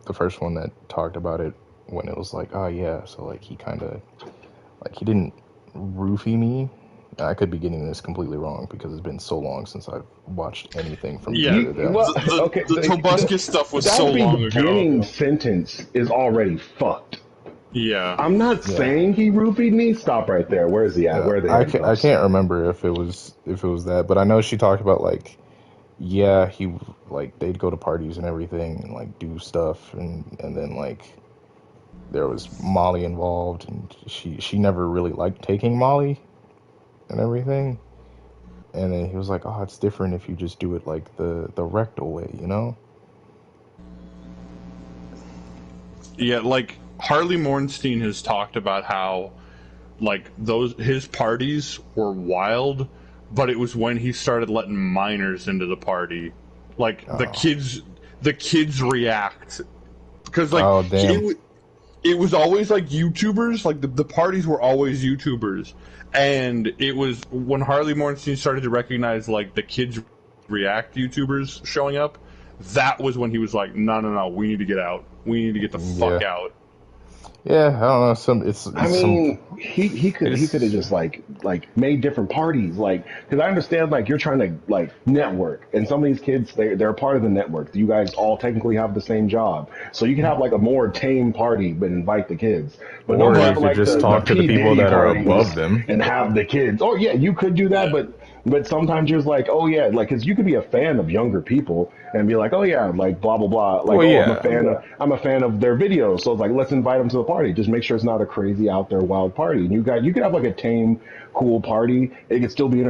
the first one that talked about it when it was like, oh yeah, so like he kind of like he didn't roofie me. I could be getting this completely wrong because it's been so long since I've watched anything from either of them. Well, The Tobuscus stuff was so that long ago. beginning sentence is already fucked. Yeah. I'm not saying he roofied me. Stop right there. Where is he at? Where are the I can't remember if it was that, but I know she talked about like, yeah, he like they'd go to parties and everything and like do stuff and then like there was Molly involved and she never really liked taking Molly and everything. And then he was like, oh, it's different if you just do it like the rectal way, you know? Yeah, like Harley Mornstein has talked about how like his parties were wild, but it was when he started letting minors into the party. Like the kids react because like Oh, damn. it was always like YouTubers, like the parties were always YouTubers. And it was when Harley Mornstein started to recognize like the kids react YouTubers showing up, that was when he was like, no, we need to get out. We need to get the fuck out. Yeah, I don't know. He could have just like made different parties, like, because I understand like you're trying to like network, and some of these kids they're a part of the network. You guys all technically have the same job, so you can have like a more tame party, but invite the kids. But Or don't you have could like just the talk to the P. people Diddy that are parties above them. and have the kids. Oh yeah, you could do that, but sometimes you're just like, oh yeah, like, because you could be a fan of younger people and be like, oh yeah, like blah blah blah, like, Well, oh yeah. I'm a fan of their videos, so it's like, let's invite them to the party. Just make sure it's not a crazy out there wild party. And you could have like a tame, cool party. It could still be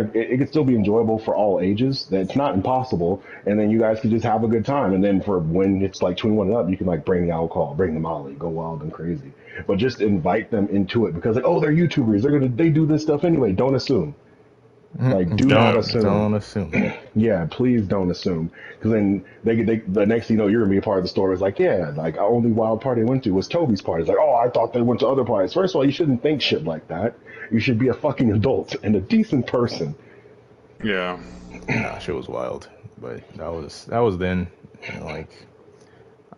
enjoyable for all ages. That's not impossible. And then you guys could just have a good time. And then for when it's like 21 and up, you can like bring the alcohol, bring the Molly, go wild and crazy. But just invite them into it because like, oh, they're YouTubers. They do this stuff anyway. Don't assume. Like, do not assume. Don't assume. Yeah, please don't assume, because then the next thing you know, you're gonna be a part of the story. It's like, yeah, like our only wild party I went to was Toby's party. It's like, oh, I thought they went to other parties. First of all, you shouldn't think shit like that. You should be a fucking adult and a decent person. Yeah. Nah, shit was wild. But that was then. And, like,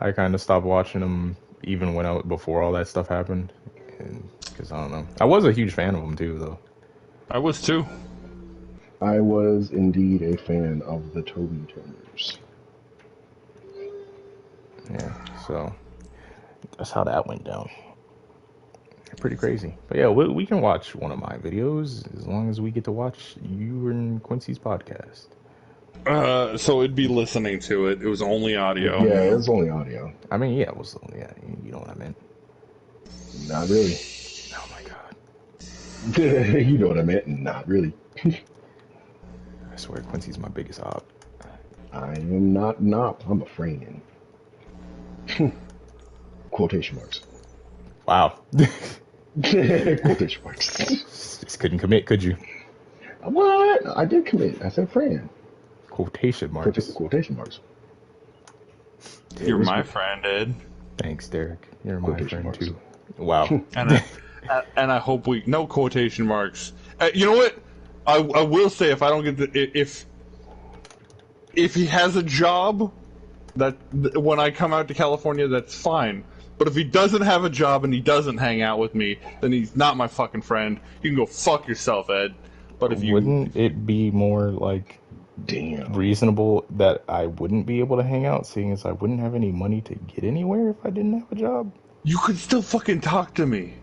I kind of stopped watching them even before all that stuff happened, and because I don't know, I was a huge fan of them too, though. I was too. I was indeed a fan of the Toby Turners. Yeah, so that's how that went down. Pretty crazy. But yeah, we can watch one of my videos as long as we get to watch you and Quincy's podcast. So it'd be listening to it. It was only audio. Yeah, it was only audio. I mean, yeah, you know what I meant. Not really. Oh my god. You know what I meant? Not really. I swear Quincy's my biggest op. I am not an op. I'm a friend. Quotation marks. Wow. Quotation marks. Just couldn't commit, could you? What? I did commit. I said friend. Quotation marks. Quotation marks. You're my friend, Ed. Thanks, Derek. You're my Quotation friend marks. too. Wow. And I hope no quotation marks. You know what? I will say if I don't get if he has a job, that when I come out to California, that's fine. But if he doesn't have a job and he doesn't hang out with me, then he's not my fucking friend. You can go fuck yourself, Ed. But if you wouldn't it be more like reasonable that I wouldn't be able to hang out, seeing as I wouldn't have any money to get anywhere if I didn't have a job? You could still fucking talk to me.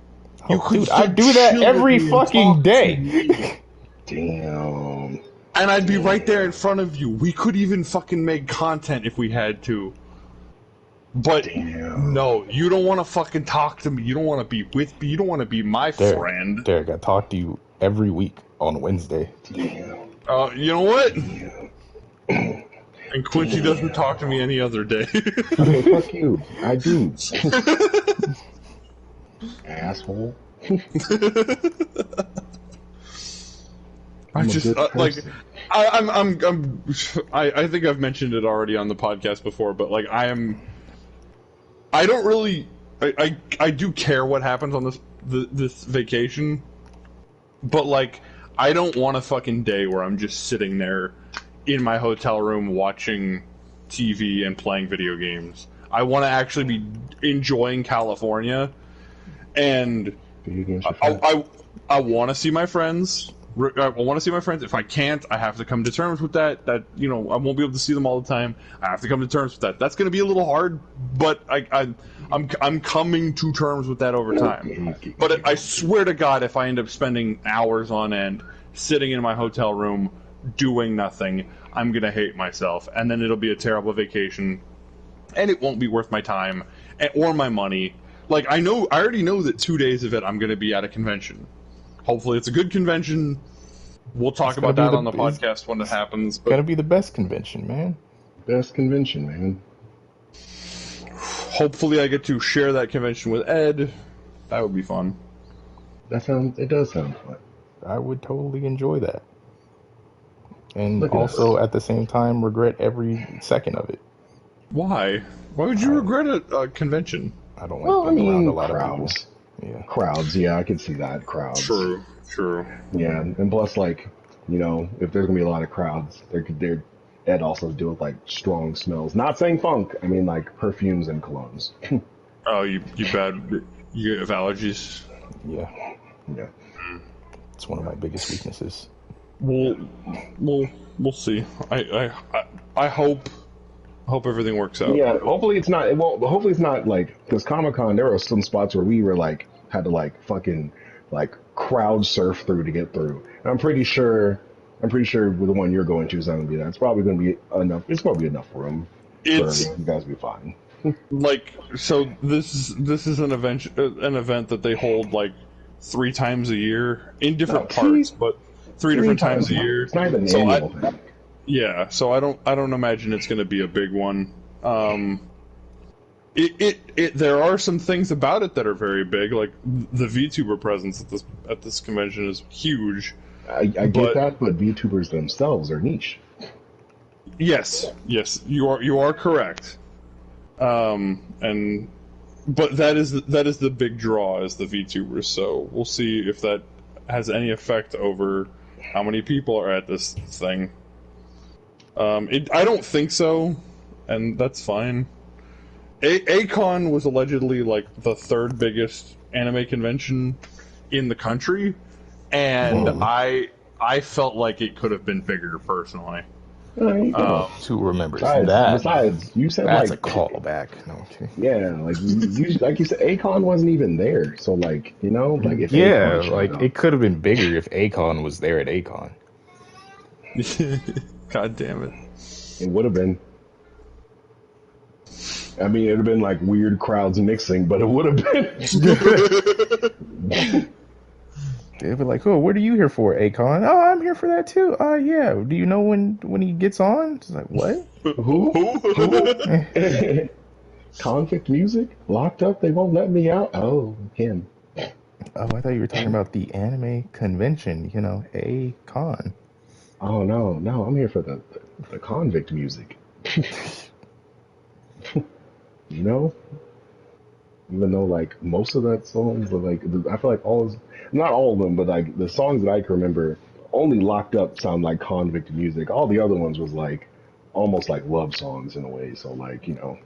Oh, dude, I do that every fucking day. Damn. And I'd be right there in front of you. We could even fucking make content if we had to. But no, you don't want to fucking talk to me. You don't want to be with me. You don't want to be my friend. Derek, I talk to you every week on Wednesday. Damn. You know what? And Quincy doesn't talk to me any other day. Okay, fuck you. I do. Asshole. I just like I think I've mentioned it already on the podcast before, but like I don't really I do care what happens on this vacation, but like I don't want a fucking day where I'm just sitting there in my hotel room watching TV and playing video games. I want to actually be enjoying California, and I want to see my friends. I want to see my friends. If I can't, I have to come to terms with that. That, you know, I won't be able to see them all the time. I have to come to terms with that. That's going to be a little hard, but I'm coming to terms with that over time. But I swear to God, if I end up spending hours on end sitting in my hotel room doing nothing, I'm going to hate myself, and then it'll be a terrible vacation, and it won't be worth my time or my money. Like I already know that 2 days of it I'm going to be at a convention. Hopefully it's a good convention. We'll talk about that on the podcast when it happens. It's gotta be the best convention, man. Best convention, man. Hopefully I get to share that convention with Ed. That would be fun. It does sound fun. I would totally enjoy that. And also, at the same time, regret every second of it. Why? Why would you regret a convention? I don't like being around a lot crowds. of people. Yeah. Crowds, yeah, I can see that. Crowds. True. Yeah, and plus, like, you know, if there's gonna be a lot of crowds, Ed also deal with like strong smells. Not saying funk, I mean like perfumes and colognes. Oh, you bad. You have allergies. Yeah. Yeah. It's one of my biggest weaknesses. We'll see. I hope everything works out. Yeah, hopefully it's not. Well, hopefully it's not like, because Comic-Con, there were some spots where we were like had to like fucking like crowd surf through to get through. And I'm pretty sure with the one you're going to is not gonna be that. It's probably gonna be enough. It's gonna be enough room for you guys to be fine. Like, so this is an event that they hold like 3 times a year in different parts, but three different times a year. It's not even an annual thing. Yeah, so I don't imagine it's going to be a big one. There are some things about it that are very big, like the VTuber presence at this convention is huge. I get that, but VTubers themselves are niche. Yes, you are correct. But that is the big draw, is the VTubers. So we'll see if that has any effect over how many people are at this thing. I don't think so, and that's fine. A-Con was allegedly like the third biggest anime convention in the country, and Whoa. I felt like it could have been bigger personally. There you go. Who remembers Besides, that? besides, you said That's a like, callback. No, okay. yeah, like like you said, Akon wasn't even there. So like, you know, like if Yeah, Akon showed like up, it could have been bigger if Akon was there at Akon. God damn it! it would have been. I mean, it'd have been like weird crowds mixing, but it would have been. They'd be like, "Oh, what are you here for, Akon?" "Oh, I'm here for that too." Yeah. Do you know when he gets on?" It's like, what? Who? Who? Convict music? Locked up? They won't let me out? Oh, him. Oh, I thought you were talking about the anime convention. You know, Akon. Oh no, no, I'm here for the convict music. You know? Even though like most of that songs are like I feel like not all of them, but like the songs that I can remember only Locked Up sound like convict music. All the other ones was like almost like love songs in a way. So like, you know,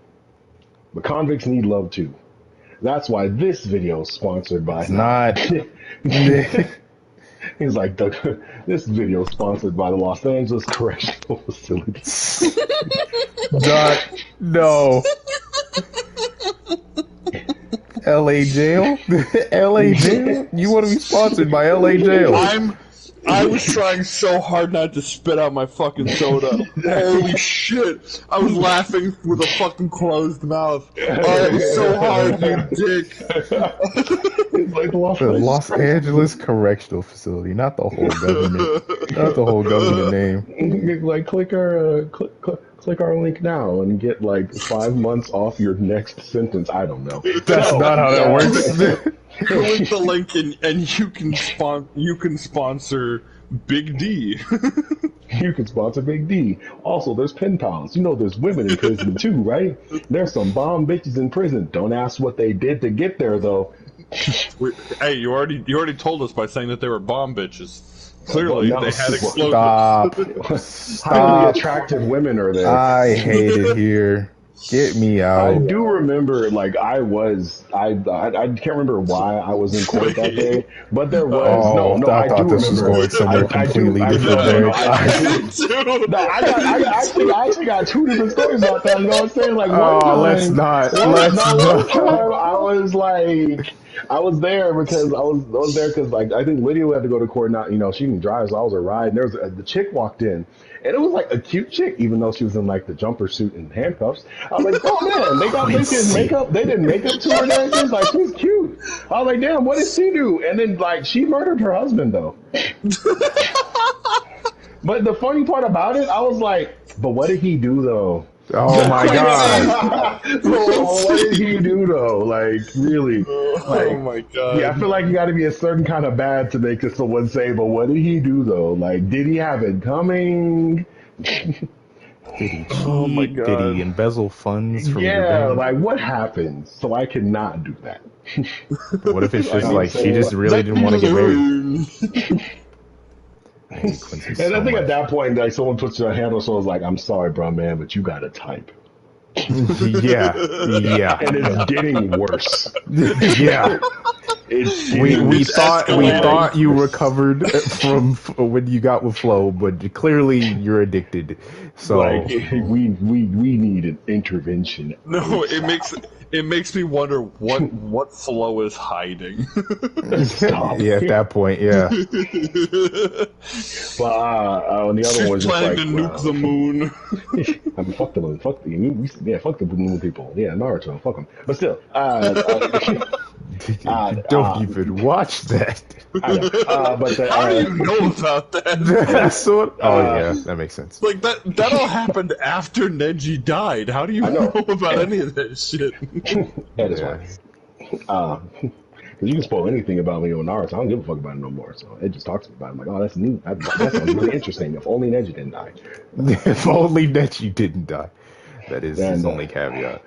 but convicts need love too. That's why this video is sponsored by It's not. He's like this video is sponsored by the Los Angeles Correctional Facility. No. LA jail? LA jail? You want to be sponsored by LA jail? I was trying so hard not to spit out my fucking soda. Holy shit! I was laughing with a fucking closed mouth. Oh, it was so hard, you dick. It's like the Los Angeles Correctional Facility, not the whole government. Not the whole government name. Like click our link now and get like 5 months off your next sentence. I don't know. That's not how that works. Click the link and you can sponsor Big D. You can sponsor Big D. Also, there's pen pals. You know, there's women in prison too, right? There's some bomb bitches in prison. Don't ask what they did to get there, though. Hey, you already told us by saying that they were bomb bitches. Clearly, Well, no, they had explosives. Stop. Highly attractive women are there. I hate it here. Get me I out. do remember, like, I can't remember why I was in court that day, but there was, Oh, no, I I thought do this was remember. going somewhere completely different, Derek. I actually got two different stories about that. You know what I'm saying? Like, one time, let's not. one time I was like, I was there because I was there because like I think Lydia had to go to court. Not she didn't drive, so I was a ride. And the chick walked in, and it was like a cute chick, even though she was in like the jumper suit and handcuffs. I was like, oh man, they did makeup. They did makeup to her and everything. Like she's cute. I was like, damn, what did she do? And then like she murdered her husband though. But the funny part about it, I was like, but what did he do though? Oh my god. What did he do though? Like really? Like, Oh my god. yeah, I feel like you got to be a certain kind of bad to make someone say, but what did he do though? Like, did he have it coming? Did he cheat? Oh my god. Did he embezzle funds from your Yeah, bank? like what happened? So I could not do that. What if it's just I'm like she saying, just really didn't want to get married? I hate Quincy And so I think at much. that point, like someone puts their hand on someone's like, "I'm sorry, bro, man, but you got to type." Yeah. And it's getting worse. Yeah. We thought you recovered from when you got with Flo, but clearly you're addicted. So like we need an intervention. No, it makes me wonder what Flo is hiding. Stop. Oh yeah, at that point, yeah. But on the other one, just Planning like to nuke the moon. I mean, fuck the moon, fuck the moon people. Yeah, Naruto, fuck them. But still, Don't even watch that. I know. But How do you know about that? That's what. Oh yeah, that makes sense. Like that all happened after Neji died. How do you know about any of that shit? that is Yeah. why. Because you can spoil anything about me on Naruto, I don't give a fuck about it no more. So it just talks about it. I'm like, oh, that's new. That sounds really interesting. If only Neji didn't die. If only Nechi didn't die. That is his And, only caveat.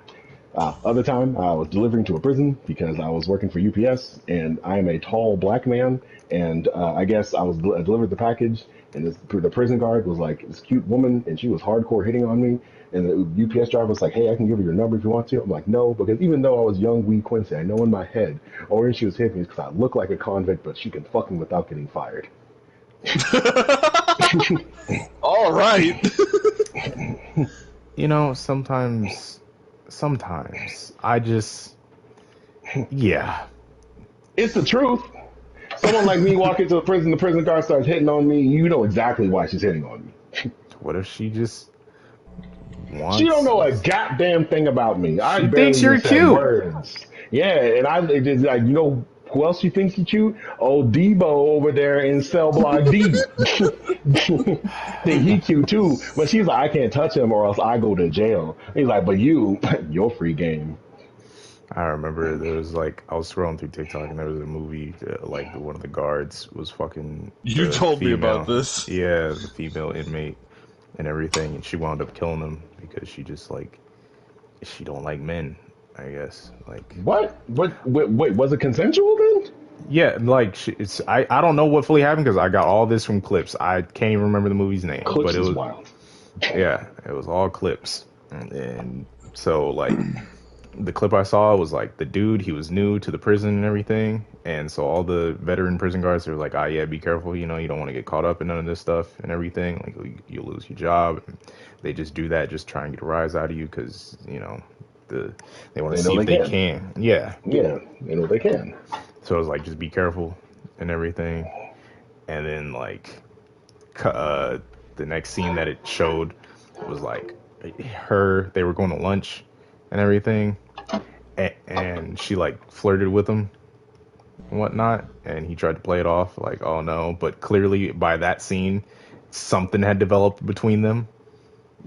Other time, I was delivering to a prison because I was working for UPS, and I am a tall black man, and I guess I delivered the package, And the prison guard was like this cute woman, and she was hardcore hitting on me. And the UPS driver was like, "Hey, I can give her your number if you want to." I'm like, "No," because even though I was young, wee Quincy, I know in my head, the reason she was hitting me is because I look like a convict, but she can fuck me without getting fired. All right. You know, sometimes I just, yeah. It's the truth. Someone like me walk into the prison guard starts hitting on me. You know exactly why she's hitting on me. What if she just She don't wants? know a goddamn thing about me. I She barely thinks even you're said cute. words. Yeah, and I it just like who else she thinks she cute? Oh, Debo over there in cell block D. Think he cute too, but she's like, I can't touch him or else I go to jail. He's like, but you're free game. I remember there was like I was scrolling through TikTok and there was a movie like one of the guards was fucking You the told me about female, this. yeah, the female inmate and everything, and she wound up killing him because she just like she don't like men, I guess. Like What? Wait, was it consensual then? yeah, like it's I don't know what fully happened because I got all this from clips. I can't even remember the movie's name, but Clips it is was wild. yeah, it was all clips, and so like the clip I saw was like the dude, he was new to the prison and everything. And so all the veteran prison guards were like, ah, yeah, be careful. You know, you don't want to get caught up in none of this stuff and everything. Like, you'll lose your job. And they just do that, just try and get a rise out of you because, you know, they want to They know see if they they can. can. Yeah. Yeah, they know they can. So it was like, just be careful and everything. And then, like, the next scene that it showed was like they were going to lunch and everything and she like flirted with him and whatnot, and he tried to play it off like, oh no, but clearly by that scene, something had developed between them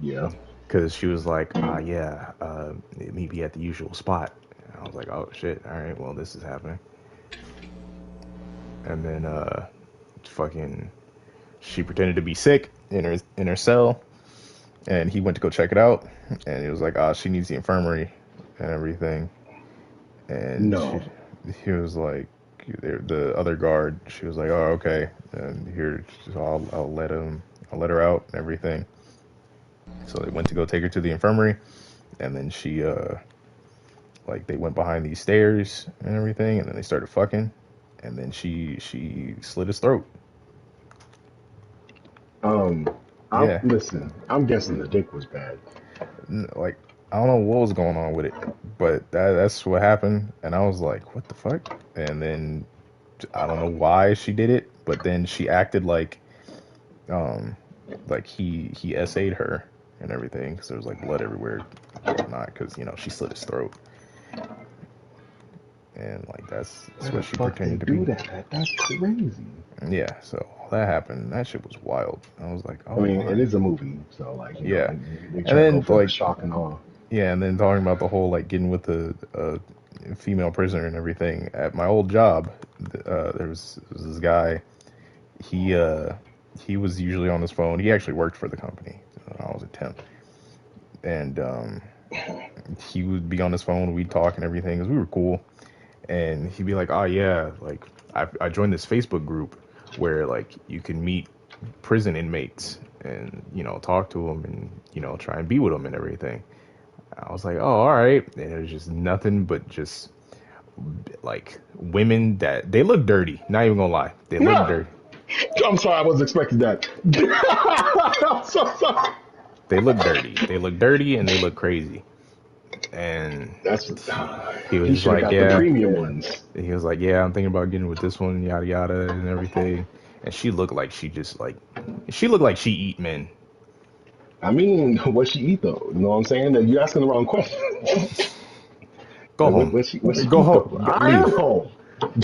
Yeah. because she was like, yeah, meet me at the usual spot. And I was like, oh shit, all right, well this is happening. And then fucking, she pretended to be sick in her cell, and he went to go check it out, and he was like, she needs the infirmary and everything. And No. he was like, the other guard, she was like, oh, okay, and here, so I'll let her out and everything. So they went to go take her to the infirmary, and then she, like, they went behind these stairs and everything, and then they started fucking, and then she slit his throat. Um, I'm Yeah, listen. I'm guessing the dick was bad. like, I don't know what was going on with it, but that's what happened, and I was like, what the fuck? And then I don't know why she did it, but then she acted um like he SA'd her and everything because there was like blood everywhere and whatnot because you know she slit his throat, and like Why that's the what she fuck they pretended to do be. that? That's crazy. Yeah, so all that happened. That shit was wild. I was like, I oh, mean, all it right. is a movie, so like Yeah, they and try to go then for the like shock and awe. yeah, and then talking about the whole like getting with the female prisoner and everything at my old job. There was this guy. He uh he was usually on his phone. He actually worked for the company. I was a temp, and he would be on his phone. We'd talk and everything because we were cool. And he'd be like, "Oh yeah, like I joined this Facebook group where like you can meet prison inmates and you know talk to them and you know try and be with them and everything." I was like, "Oh, all right." And it was just nothing but just like women that they look dirty. Not even gonna lie, they look Yeah, dirty. I'm sorry, I wasn't expecting that. I'm so sorry. They look dirty. They look dirty and they look crazy. And That's he was he just should have like, got the "Yeah." premium ones. He was like, "Yeah, I'm thinking about getting with this one, yada yada, and everything." And she looked like she just like, she looked like she eat men. I mean, what she eat though? You know what I'm saying? That you're asking the wrong question. Go Like, home, what she go eat though? home, I am leave, home.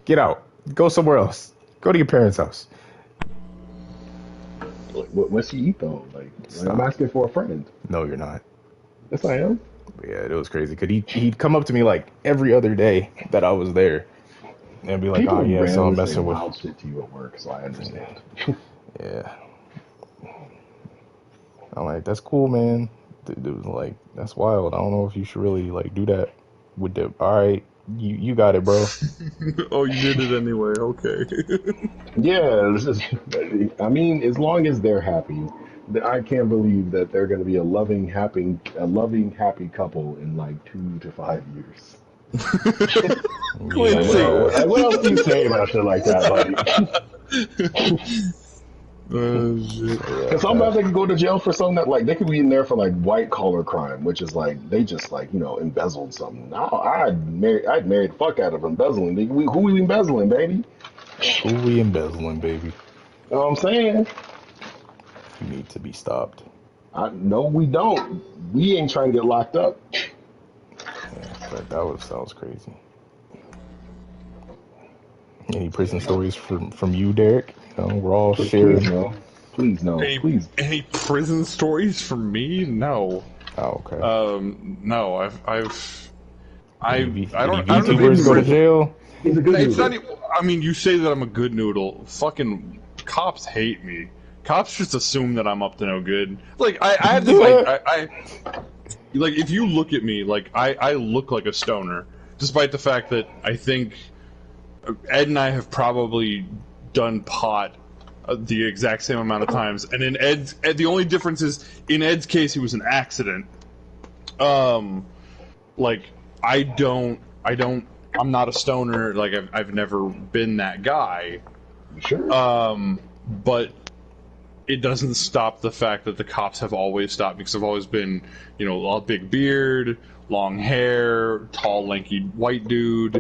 get out, go somewhere else, go to your parents' house. What she eat though? Like I'm Stop. asking for a friend. No, you're not. Yes, I am. But yeah, it was crazy. Cause he'd come up to me like every other day that I was there and be like, "Oh People yeah, so I'm randomly say messing with." wild shit to you at work, so I understand. Yeah, I'm like, "That's cool, man." Dude was like, "That's wild. I don't know if you should really like do that with the." All right, You got it, bro. Oh, you did it anyway. Okay. Yeah, I mean, as long as they're happy, I can't believe that they're going to be a loving, happy couple in like 2 to 5 years. Like, Quincy. what else do you say about shit like that, buddy? Shit. So, yeah, Because sometimes they could go to jail for something that, like, they could be in there for like white collar crime, which is like they just like embezzled something. No, I'd marry the fuck out of embezzling. Who we embezzling, baby? who we embezzling, baby? You know what I'm saying? You need to be stopped. No, we don't. We ain't trying to get locked up. Yeah, but that was crazy. Any prison stories from you, Derek? We're all sharing. Please no. Please no. Please. Any prison stories from me? No. Oh, okay. No. I Any don't VTubers go to jail? He's a good It's dude. not. I mean, you say that I'm a good noodle. Fucking cops hate me. Cops just assume that I'm up to no good. Like I have this. Like if you look at me, like I look like a stoner, despite the fact that I think Ed and I have probably done pot the exact same amount of times. And in the only difference is in Ed's case, it was an accident. Like I'm not a stoner. Like I've never been that guy. Sure. But it doesn't stop the fact that the cops have always stopped me because I've always been, a big beard, long hair, tall, lanky white dude.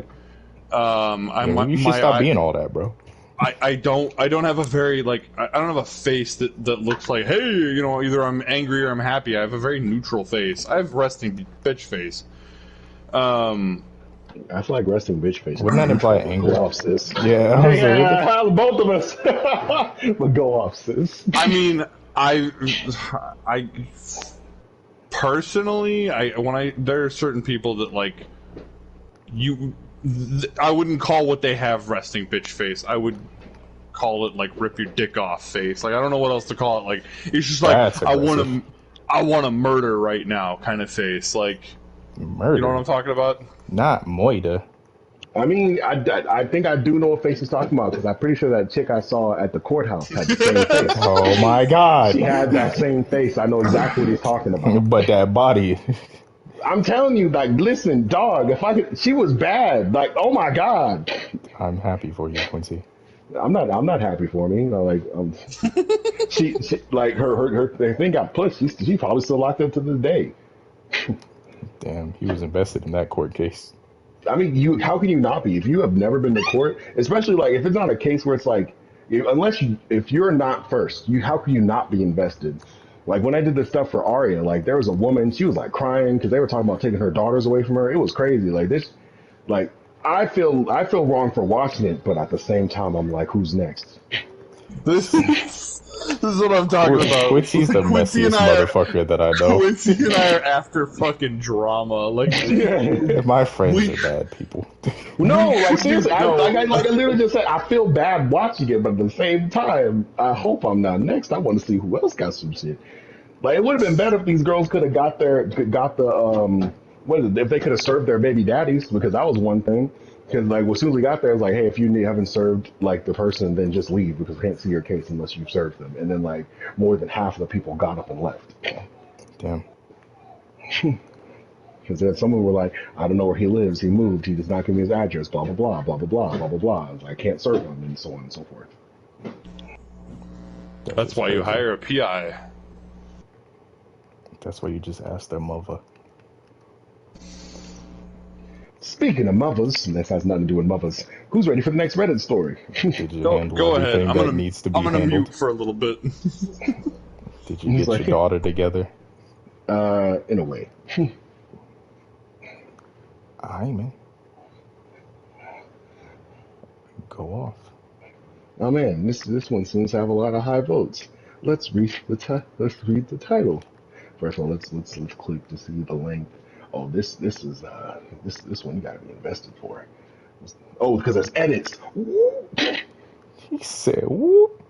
You should stop being all that, bro. I don't have a very I don't have a face that looks like, hey, either I'm angry or I'm happy. I have a very neutral face. I have resting bitch face. I feel like resting bitch face. Wouldn't that imply anger? Go off, sis. Yeah, I was like, Both of us. But go off, sis. I mean, I personally, there are certain people that I wouldn't call what they have resting bitch face. I would call it rip your dick off face. I don't know what else to call it. It's just That's I aggressive. want to murder right now kind of face. Murder. You know what I'm talking about? Not Moida. I mean, I think I do know what face he's talking about because I'm pretty sure that chick I saw at the courthouse had the same face. Oh my god. She had that same face. I know exactly what he's talking about. But that body. I'm telling you, listen, dog, if I could, she was bad. Oh my god. I'm happy for you, Quincy. I'm not happy for me. She her thing got pushed. She probably still locked up to this day. Damn, he was invested in that court case. I mean, how can you not be if you have never been to court? Especially if it's not a case where it's if you're not first, how can you not be invested? When I did this stuff for Aria, there was a woman, she was crying because they were talking about taking her daughters away from her. It was crazy. I feel wrong for watching it, but at the same time, I'm like, who's next? This is what I'm talking about. Quincy's the messiest motherfucker that I know. Quincy and I are after fucking drama. My friends are bad people. No, seriously, I literally just said I feel bad watching it, but at the same time, I hope I'm not next. I want to see who else got some shit. It would have been better if these girls could have got the if they could have served their baby daddies, because that was one thing. Because as soon as we got there, it was hey, if you haven't served the person, then just leave because we can't see your case unless you've served them. And then more than half of the people got up and left. Damn. Because then someone were like, I don't know where he lives. He moved. He does not give me his address. Blah blah blah blah blah blah blah blah blah. I can't serve him, and so on and so forth. That's why you hire a PI. That's why you just ask their mother. Speaking of mothers, and this has nothing to do with mothers, who's ready for the next Reddit story? Did you Go handle ahead. everything that needs to be I'm gonna handled? mute for a little bit. Did you get your daughter together? In a way. Aye, man. Go off. Oh man, this one seems to have a lot of high votes. Let's read the title. First of all, let's click to see the length. Oh, this one you gotta be invested for. Oh, because there's edits. He said, "Whoop."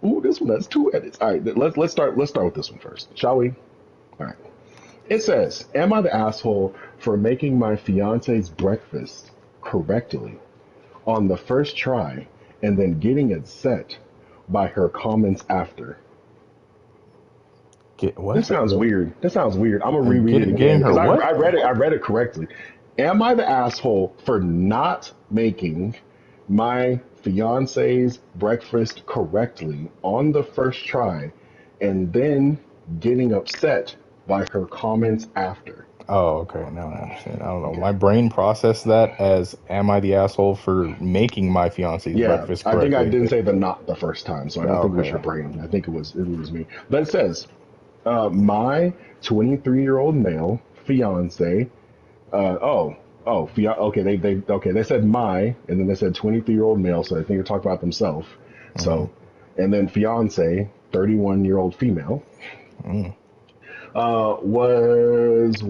Ooh, this one has 2 edits. All right, let's start with this one first, shall we? All right. It says, "Am I the asshole for making my fiance's breakfast correctly on the first try and then getting it set by her comments after. Get This what? sounds weird. This sounds weird. I'm gonna reread it again Getting her because what? I read it. I read it correctly. Am I the asshole for not making my fiance's breakfast correctly on the first try, and then getting upset by her comments after? Oh, okay. Now I understand. I don't know. Okay. My brain processed that as, am I the asshole for making my fiance's Yeah, breakfast I think I correctly? didn't say the not the first time, so I don't think it was your Okay. brain. I think it was me. But it says, my 23-year-old male fiance. Okay. They said my, and then they said 23-year-old male, so I think they're talking about themselves. Mm-hmm. So, and then fiance, 31-year-old female, Mm. was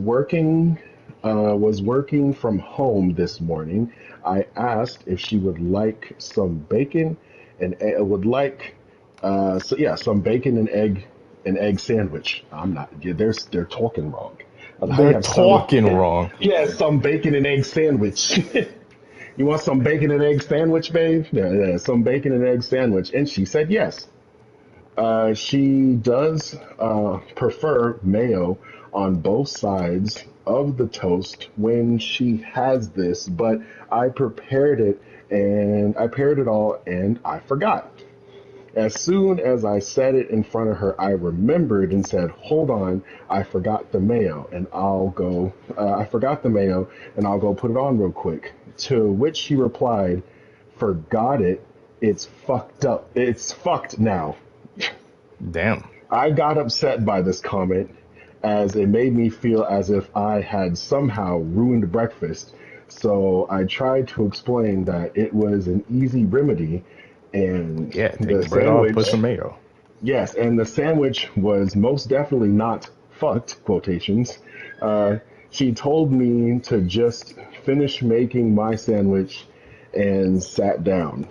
working from home this morning. I asked if she would like some bacon and would like some bacon and egg sandwich. I'm not. Yeah, they're talking wrong. How you They're have some? talking wrong. Yeah, some bacon and egg sandwich. You want some bacon and egg sandwich, babe? Yeah, some bacon and egg sandwich. And she said yes. She does prefer mayo on both sides of the toast when she has this, but I paired it all and I forgot. As soon as I said it in front of her, I remembered and said, "Hold on, I forgot the mayo, and I'll go. I forgot the mayo, and I'll go put it on real quick." To which she replied, "Forgot it. It's fucked up. It's fucked now." Damn. I got upset by this comment as it made me feel as if I had somehow ruined breakfast. So I tried to explain that it was an easy remedy and Yeah, take the the bread off, put sandwich, some mayo. yes, and the sandwich was most definitely not fucked, quotations. Uh, she told me to just finish making my sandwich and sat down.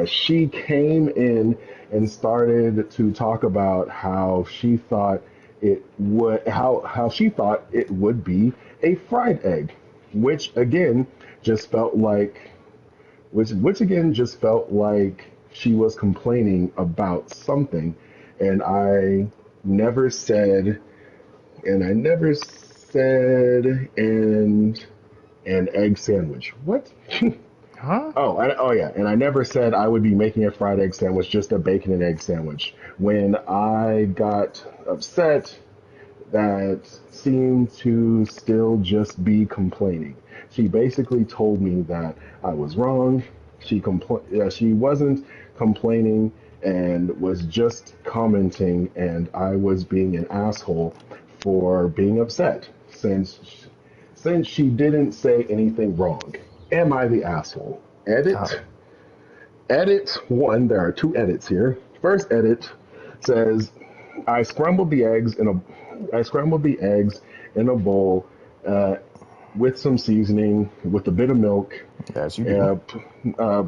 She came in and started to talk about how she thought it would be a fried egg, which again just felt like which again just felt like she was complaining about something, and never said I never said an egg sandwich. What? Huh? Oh yeah, and I never said I would be making a fried egg sandwich, just a bacon and egg sandwich. When I got upset, that seemed to still just be complaining. She basically told me that I was wrong. She wasn't complaining and was just commenting, and I was being an asshole for being upset since she didn't say anything wrong. Am I the asshole? Uh, Edit one. There are two edits here. First edit says, I scrambled the eggs in a bowl uh, with some seasoning, with a bit of milk. as you do.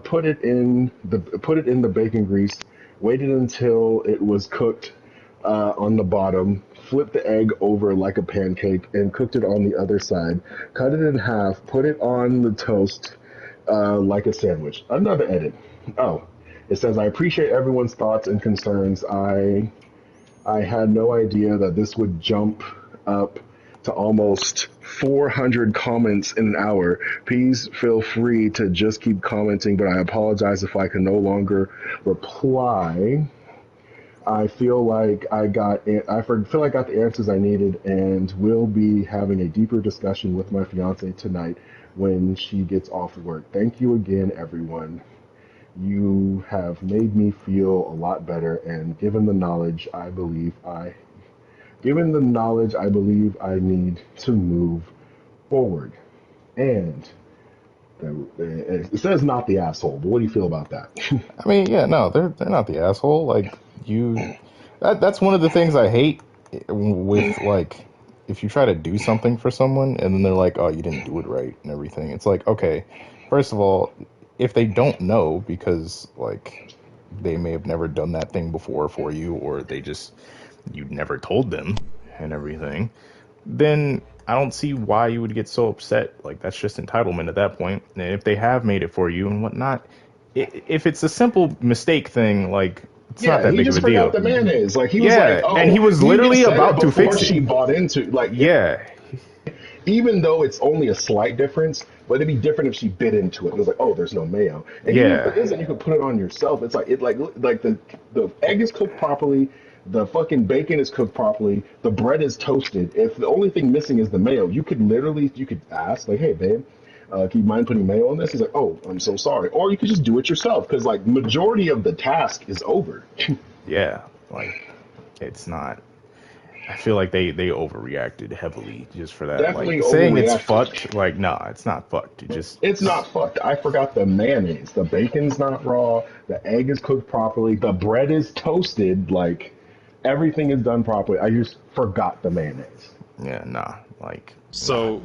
Put it in the bacon grease. Waited until it was cooked on the bottom. Flipped the egg over like a pancake and cooked it on the other side. Cut it in half. Put it on the toast like a sandwich. Another edit. Oh, it says, I appreciate everyone's thoughts and concerns. I had no idea that this would jump up to almost 400 comments in an hour. Please feel free to just keep commenting, but I apologize if I can no longer reply. I feel like feel like I got the answers I needed, and will be having a deeper discussion with my fiance tonight when she gets off work. Thank you again, everyone. You have made me feel a lot better, and given the knowledge I believe I need to move forward. And it says not the asshole, but what do you feel about that? I mean, yeah, no, they're not the asshole. Like you, that's one of the things I hate with like if you try to do something for someone and then they're like, "Oh, you didn't do it right" and everything. It's like, okay, first of all, if they don't know because like they may have never done that thing before for you, or they just you never told them and everything, then I don't see why you would get so upset. Like, that's just entitlement at that point. And if they have made it for you and whatnot, if it's a simple mistake thing, like, it's not Yeah, that he big of just a forgot deal. the mayonnaise. Like he was like, Yeah, and he "Oh, was he even literally said it about to before fix she it. bought into like it, Yeah, even though it's only a slight difference, but it'd be different if she bit into it. It was like, oh, there's no mayo, and even if yeah, it isn't, you can put it on yourself. It's like the egg is cooked properly, the fucking bacon is cooked properly, the bread is toasted. If the only thing missing is the mayo, you could ask like, hey, babe. Can you mind putting mayo on this? He's like, oh, I'm so sorry. Or you could just do it yourself because like majority of the task is over. yeah. Like, it's not. I feel like they overreacted heavily just for that. Like Definitely saying it's overreacted. fucked. Like, nah, it's not fucked. It just It's not fucked. I forgot the mayonnaise. The bacon's not raw. The egg is cooked properly. The bread is toasted. Like everything is done properly. I just forgot the mayonnaise. yeah, nah. Like, nah. So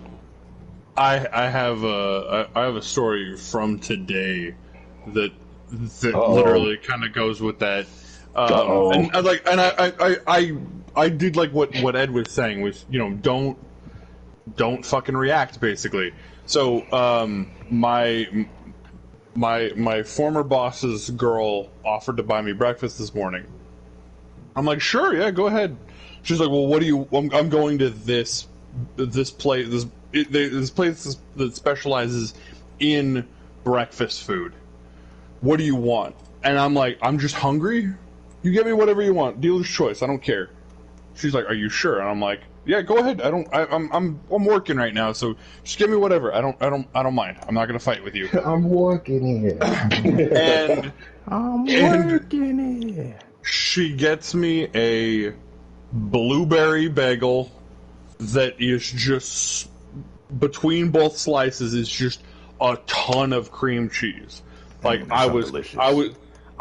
I have a story from today that Uh-oh. literally kind of goes with that. Uh-oh. And I did like what Ed was saying was, you know, don't fucking react, basically. So my former boss's girl offered to buy me breakfast this morning. I'm like, sure, yeah, go ahead. She's like, well, what do you? I'm going to this place this place that specializes in breakfast food. What do you want? And I'm like, I'm just hungry. You get me whatever you want. Dealer's choice. I don't care. She's like, are you sure? And I'm like, yeah, go ahead. I'm working right now, so just give me whatever. I don't mind. I'm not gonna fight with you. I'm working here. And I'm and working it. she gets me a blueberry bagel that is just between both slices is just a ton of cream cheese. Like That sounds delicious.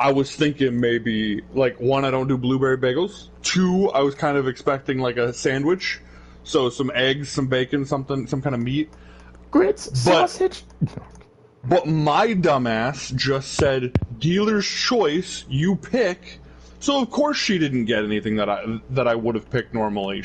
I was thinking maybe like one, I don't do blueberry bagels. Two, I was kind of expecting like a sandwich, so some eggs, some bacon, something, some kind of meat. Grits, But sausage. but my dumbass just said dealer's choice, you pick. So of course she didn't get anything that I would have picked normally.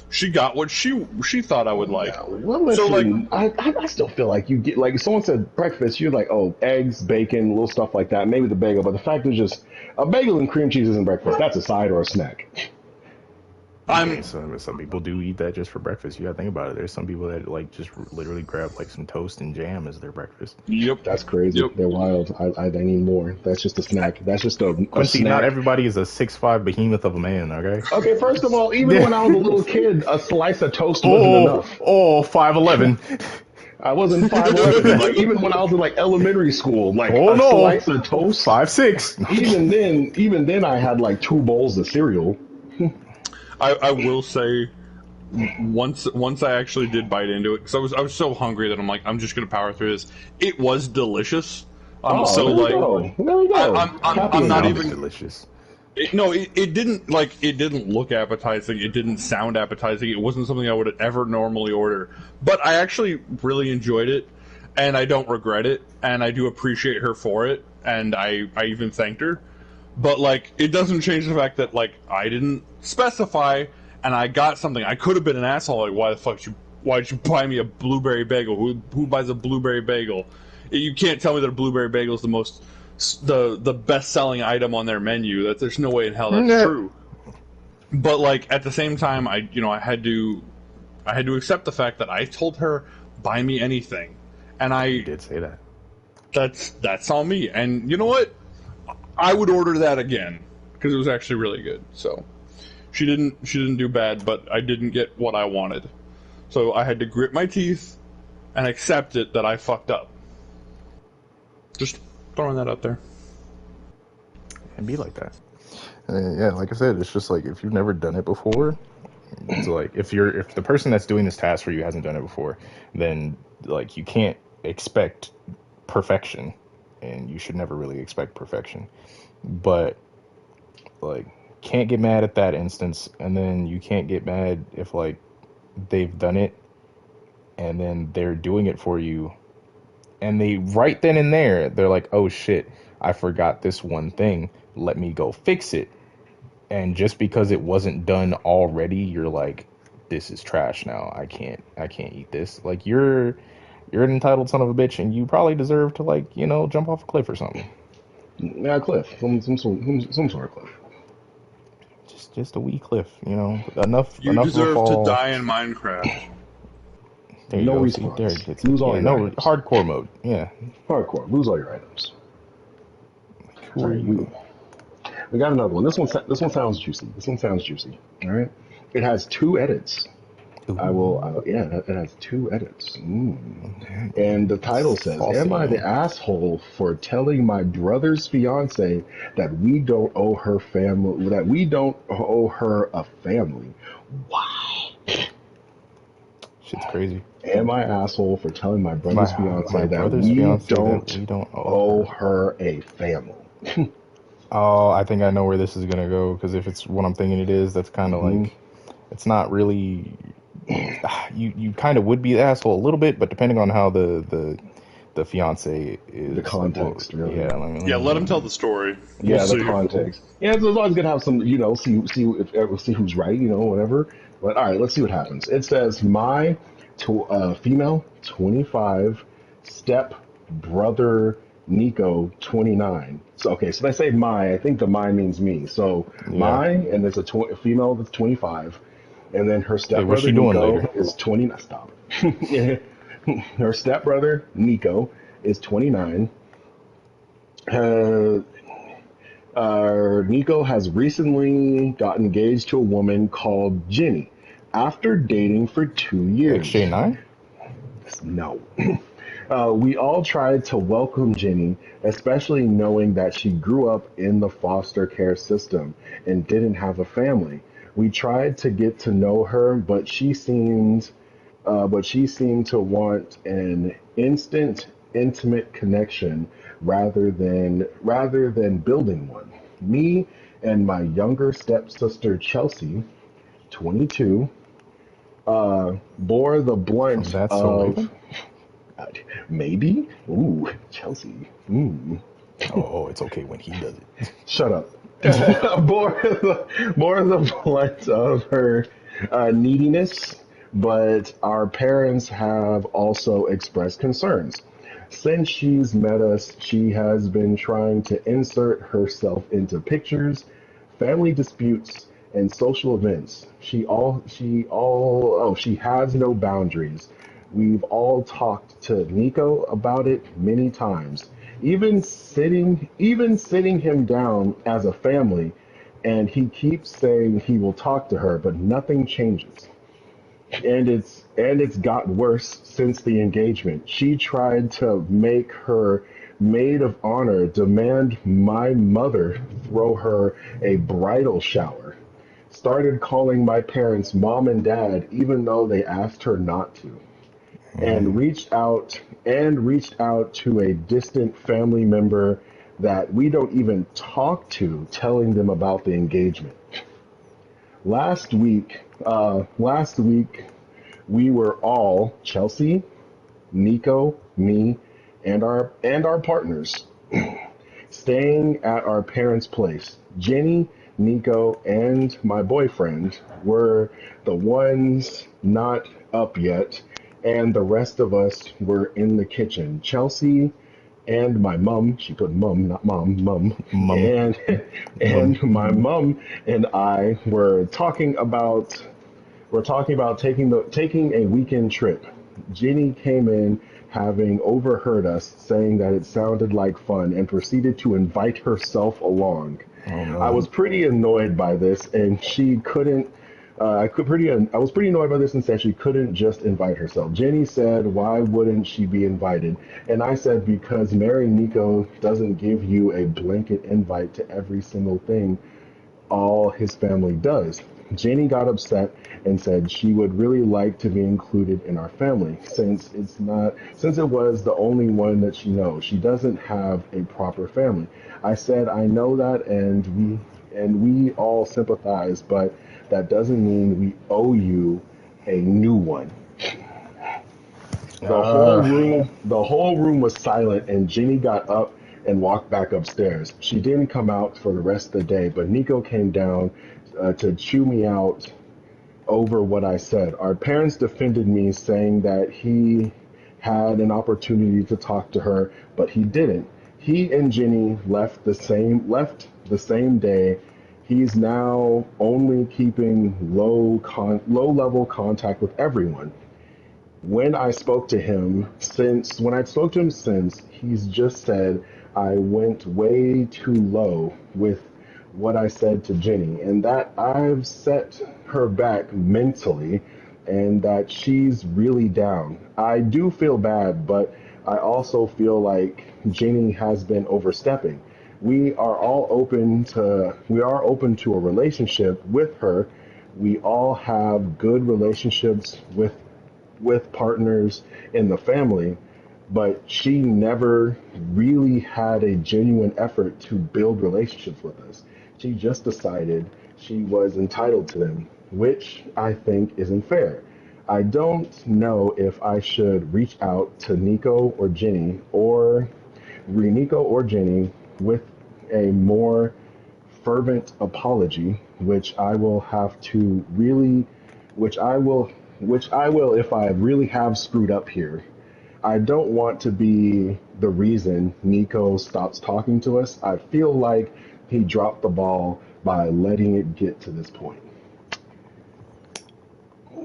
She got what she thought I would like. Well, So like listen, I still feel like you get like if someone said breakfast, you're like, oh, eggs, bacon, little stuff like that. Maybe the bagel, but the fact is just a bagel and cream cheese isn't breakfast. That's a side or a snack. I I'm mean, some people do eat that just for breakfast. You gotta think about it. There's some people that like just literally grab like some toast and jam as their breakfast. yep. That's crazy. Yep. They're wild. I need more. That's just a snack. That's just a Quincy, not snack. everybody is a 6'5" behemoth of a man. Okay. Okay, first of all, even when I was a little kid, a slice of toast wasn't Oh, enough. oh, 5'11". I wasn't 5'11". Like even when I was in like elementary school, like Oh a no, slice of toast. 5'6". Even then, I had like two bowls of cereal. I will say once I actually did bite into it because I was so hungry that I'm like I'm just gonna power through this. It was delicious. Oh, So there we like go. There we go. Happy I'm not enough. even. delicious. It didn't like it didn't look appetizing. It didn't sound appetizing. It wasn't something I would ever normally order. But I actually really enjoyed it, and I don't regret it. And I do appreciate her for it. And I even thanked her. But like, it doesn't change the fact that like I didn't specify, and I got something. I could have been an asshole. Like, why'd you buy me a blueberry bagel? Who buys a blueberry bagel? You can't tell me that a blueberry bagel is the best selling item on their menu. That there's no way in hell that's true. But like at the same time, I had to accept the fact that I told her buy me anything, and You did say that. that's on me. And you know what? I would order that again because it was actually really good. So she didn't do bad, but I didn't get what I wanted. So I had to grit my teeth and accept it that I fucked up. Just throwing that out there. And be like that. Yeah, like I said, it's just like if you've never done it before, it's like if the person that's doing this task for you hasn't done it before, then like you can't expect perfection, and you should never really expect perfection. But like can't get mad at that instance, and then you can't get mad if like they've done it and then they're doing it for you, and they right then and there they're like, oh shit, I forgot this one thing, let me go fix it. And just because it wasn't done already, you're like, this is trash now. I can't eat this. Like you're an entitled son of a bitch, and you probably deserve to like jump off a cliff or something. Yeah, cliff, some sort of cliff. Just a wee cliff, You enough of a deserve to fall. die in Minecraft. There you No go. See, there response. it's Lose all yeah, your no items. hardcore mode. Yeah, Hardcore. Lose all your items. like, who All are right, you? we got another one. This one sounds juicy. This one sounds juicy. All right. It has 2 edits. Ooh, Yeah, it has 2 edits. And the title says, "Am I the saucy. asshole for telling my brother's fiance that we don't owe her family, that we don't owe her a family? Why? Shit's crazy. Am I asshole for telling my brother's My fiance that brother's we fiance that don't we don't owe owe her. her a family?" Oh, I think I know where this is gonna go because if it's what I'm thinking it is, that's kind of Hmm. like it's not really. You kind of would be the asshole a little bit, but depending on how the fiance The is like, well, context, really. yeah. Let Yeah, me let him tell the story. We'll Yeah, the see. context. Yeah, it's always gonna have some, see who's right, whatever. But all right, let's see what happens. It says my female 25 step brother Nico 29. So okay, so they say my. I think the my means me. So yeah. my, and there's a female that's 25, and then her Hey, what's stepbrother she doing later? Nico is 20. Stop. Her stepbrother Nico is 29. Uh, Nico has recently got engaged to a woman called Jenny after dating for 2 years. XJ9? No. We all tried to welcome Jenny, especially knowing that she grew up in the foster care system and didn't have a family. We tried to get to know her, but she seemed to want an instant, intimate connection rather than building one. Me and my younger stepsister Chelsea, 22, bore the From blunt That's So of Raven? maybe. Ooh, Chelsea. Oh, it's okay when he does it. Shut up. Bore the blunt of her neediness, but our parents have also expressed concerns. Since she's met us, she has been trying to insert herself into pictures, family disputes, and social events. She has no boundaries. We've all talked to Nico about it many times, even sitting him down as a family, and he keeps saying he will talk to her, but nothing changes. And it's got worse since the engagement. She tried to make her maid of honor demand my mother throw her a bridal shower. Started calling my parents mom and dad even though they asked her not to. And Mm. reached out to a distant family member that we don't even talk to, telling them about the engagement. Last week we were all Chelsea, Nico, me, and our partners staying at our parents' place. Jenny, Nico, and my boyfriend were the ones not up yet, and the rest of us were in the kitchen. Chelsea and my mom, she put mum, not mom, mum, Mum. and Mum. and my mom and I were talking about taking a weekend trip. Jenny came in, having overheard us, saying that it sounded like fun, and proceeded to invite herself along. Oh I no. was pretty annoyed by this, and she couldn't. I was pretty annoyed by this and said she couldn't just invite herself. Jenny said, "Why wouldn't she be invited?" And I said, "Because marrying Nico doesn't give you a blanket invite to every single thing all his family does." Janie got upset and said she would really like to be included in our family since it was the only one that she knows. She doesn't have a proper family. I said I know that, and we all sympathize, but that doesn't mean we owe you a new one. Uh, The whole room was silent, and Jenny got up and walked back upstairs. She didn't come out for the rest of the day, but Nico came down to chew me out over what I said. Our parents defended me, saying that he had an opportunity to talk to her, but he didn't. He and Jenny left the same day. He's now only keeping low level contact with everyone. When I spoke to him since, he's just said I went way too low with what I said to Jenny, and that I've set her back mentally, and that she's really down. I do feel bad, but I also feel like Jenny has been overstepping. We are open to a relationship with her. We all have good relationships with partners in the family, but she never really had a genuine effort to build relationships with us. She just decided she was entitled to them, which I think isn't fair. I don't know if I should reach out to Nico or Jenny with a more fervent apology, which I will, which I will if I really have screwed up here. I don't want to be the reason Nico stops talking to us. I feel like he dropped the ball by letting it get to this point.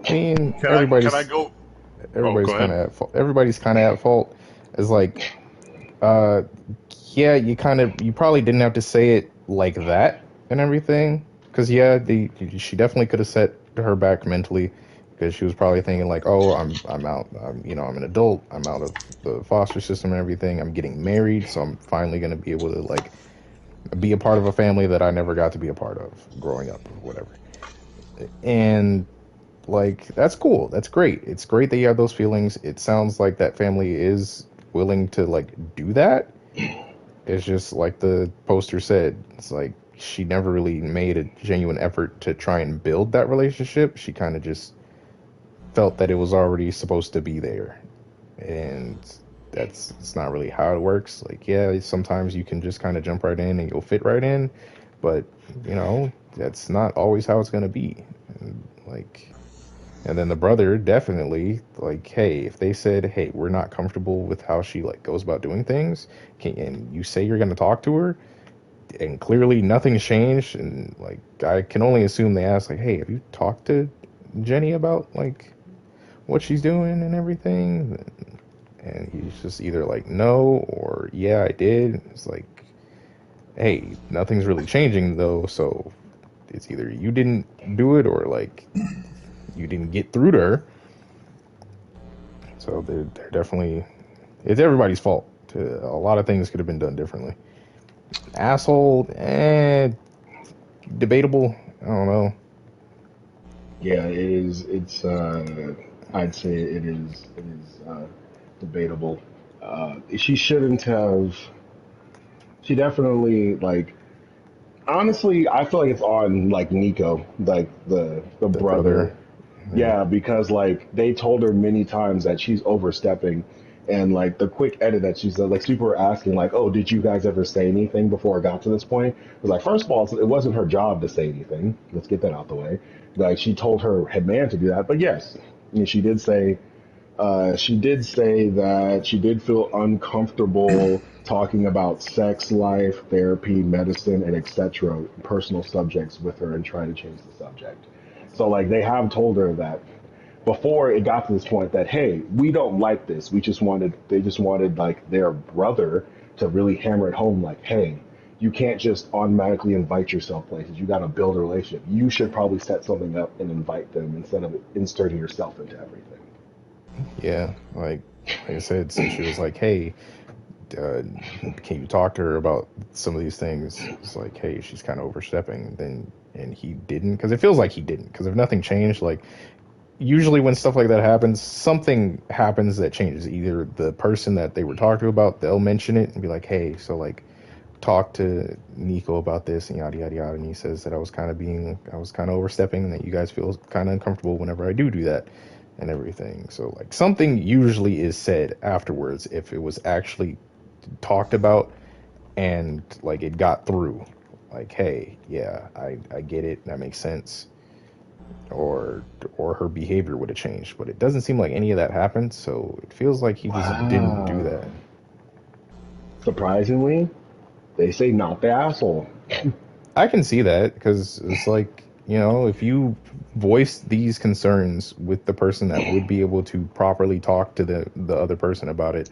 I mean, Can I go? Oh, go everybody's kind ahead. of at fault. Everybody's kind of at fault. It's like, uh, yeah, you probably didn't have to say it like that and everything, because yeah, she definitely could have set her back mentally, because she was probably thinking like, oh, I'm out, I'm an adult, I'm out of the foster system and everything, I'm getting married, so I'm finally gonna be able to like be a part of a family that I never got to be a part of growing up or whatever. And like that's cool. That's great. It's great that you have those feelings. It sounds like that family is willing to like do that. It's just like the poster said. It's like she never really made a genuine effort to try and build that relationship. She kind of just felt that it was already supposed to be there. And it's not really how it works. Like yeah, sometimes you can just kind of jump right in and you'll fit right in, but that's not always how it's going to be. And, like and then the brother definitely like, hey, if they said, hey, we're not comfortable with how she like goes about doing things, and you say you're going to talk to her, and clearly nothing's changed, and like I can only assume they asked like, hey, have you talked to Jenny about like what she's doing and everything? And he's just either like no or yeah, I did. It's like, hey, nothing's really changing though, so it's either you didn't do it or like you didn't get through to her. So they're definitely, it's everybody's fault. A lot of things could have been done differently. Asshole, debatable. I don't know. Yeah, it is. I'd say it is debatable. She shouldn't have. She definitely like. Honestly, I feel like it's on like Nico, like the The brother, brother. yeah, Yeah, because like they told her many times that she's overstepping, and like the quick edit that she said, like people were asking like, "Oh, did you guys ever say anything before it got to this point?" It was like, first of all, it wasn't her job to say anything. Let's get that out the way. Like she told her head man to do that, but yes, I mean, she did say that she did feel uncomfortable talking about sex life, therapy, medicine, and etc. personal subjects with her and trying to change the subject. So like they have told her that before it got to this point that hey, we don't like this. They just wanted like their brother to really hammer it home like hey, you can't just automatically invite yourself places. You got to build a relationship. You should probably set something up and invite them instead of inserting yourself into everything. yeah. Like I said, so she was like, hey, uh, can you talk to her about some of these things? It's like, hey, she's kind of overstepping. Then and he didn't, because it feels like he didn't. Because if nothing changed, like usually when stuff like that happens, something happens that changes. Either the person that they were talking to about, they'll mention it and be like, hey, so like talk to Nico about this and yada yada yada. And he says that I was kind of overstepping, and that you guys feel kind of uncomfortable whenever I do that and everything. So like something usually is said afterwards if it was actually talked about and like it got through. Like, hey, yeah, I get it. That makes sense. or her behavior would have changed. But it doesn't seem like any of that happened, so it feels like he just didn't do Wow. that. Surprisingly, they say not the asshole. I can see that because it's like, if you voice these concerns with the person that would be able to properly talk to the other person about it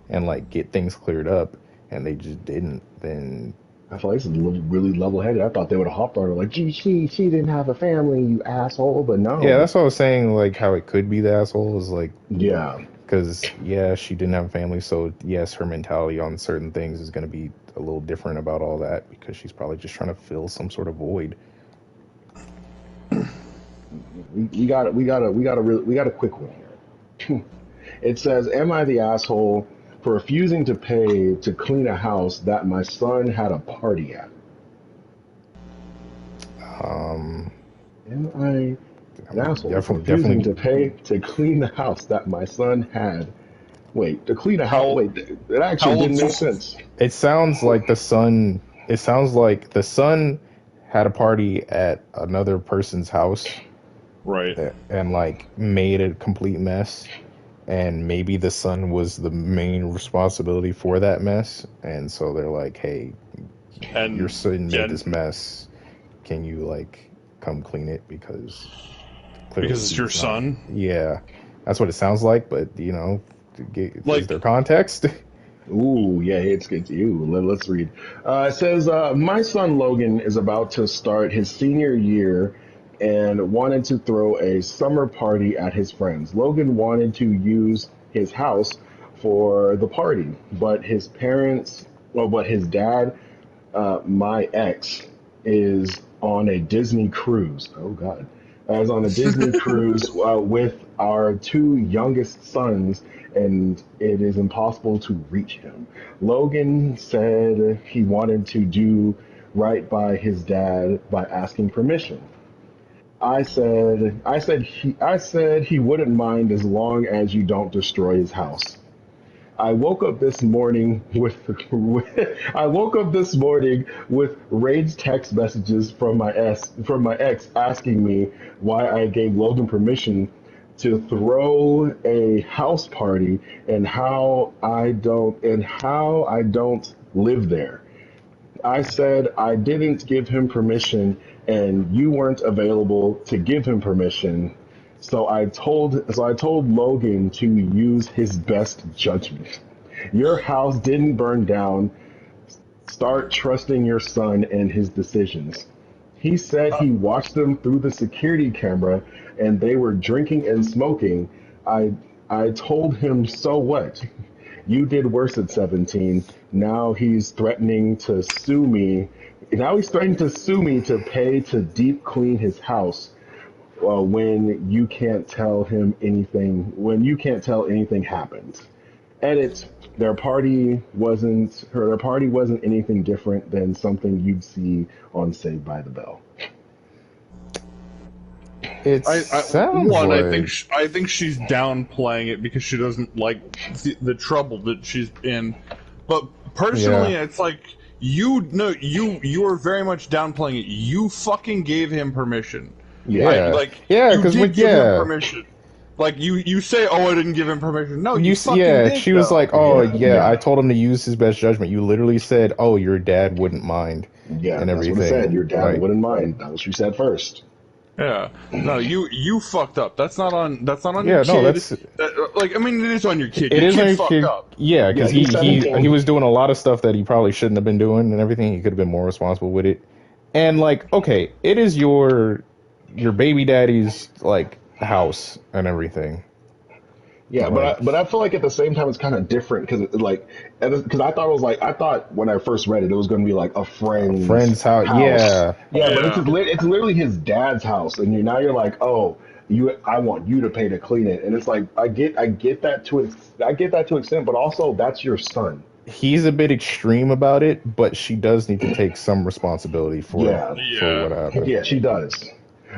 and like get things cleared up, and they just didn't, then I feel like this is really level headed. I thought they would have hopped on her like, gee, she didn't have a family, you asshole. But yeah, no. that's what I was saying. Like how it could be the asshole is like Yeah. because yeah, she didn't have a family, so yes, her mentality on certain things is going to be a little different about all that because she's probably just trying to fill some sort of void. We got a quick one here. It says, "Am I the asshole for refusing to pay to clean a house that my son had a party at? Um, Am I I an mean, asshole for refusing definitely. to pay to clean the house that my son had? Wait, to clean a house? How Wait, that how actually didn't old's make sense. It sounds like the son. It sounds like the son had a party at another person's house right? and like made a complete mess, and maybe the son was the main responsibility for that mess, and so they're like, "Hey, your And son yeah, made this mess. Can you like come clean it because clearly because it's he your was not." son. Yeah, that's what it sounds like. But is there Like context? Ooh, yeah, it's good to you. Let's read. It says, my son Logan is about to start his senior year and wanted to throw a summer party at his friends. Logan wanted to use his house for the party, but his parents, well, but his dad, my ex, is on a Disney cruise. Oh, God. Is on a Disney cruise with our two youngest sons, and it is impossible to reach him. Logan said he wanted to do right by his dad by asking permission. I said he wouldn't mind as long as you don't destroy his house. I woke up this morning with, I woke up this morning with rage text messages from my ex asking me why I gave Logan permission to throw a house party and how I don't live there. I said I didn't give him permission and you weren't available to give him permission. So I told Logan to use his best judgment. Your house didn't burn down. Start trusting your son and his decisions. He said he watched them through the security camera and they were drinking and smoking. I I told him, so what? You did worse at 17. Now he's threatening to sue me. Now he's threatening to sue me to pay to deep clean his house when you can't tell him anything, when you can't tell anything happened. Edit. Their party wasn't anything different than something you'd see on Saved by the Bell. It I sounds one, like I think she's downplaying it because she doesn't like the trouble that she's in. But personally, yeah, it's like you are very much downplaying it. You fucking gave him permission. Yeah. yeah, Like yeah. you Because did give him permission. Like you say, oh, I didn't give him permission. No, you fucking yeah, did she was like, though. "Oh, Yeah. yeah, I Yeah. told him to use his best judgment." You literally said, "Oh, your dad wouldn't mind," Yeah. and That's what it said. everything. Your dad Like, wouldn't mind. That's what you said first. Yeah. No, you fucked up. That's not on your yeah, no, kid. that's Like I mean, it is on your kid. it Your is on kid your fucked kid. up. Yeah, Yeah. because He's he 17. was doing a lot of stuff that he probably shouldn't have been doing and everything. He could have been more responsible with it. And like, okay, it is your baby daddy's like house and everything. Yeah, Like, but I feel like at the same time it's kind of different because I thought when I first read it was going to be like a a friend's friend's house. house. Yeah, Yeah, but Yeah. it's literally his dad's house, and you're like, oh, you I want you to pay to clean it, and it's like I get that I get that to an extent, but also that's your son. he's a bit extreme about it, but she does need to take some responsibility Yeah, for Yeah. what happened. yeah, she does.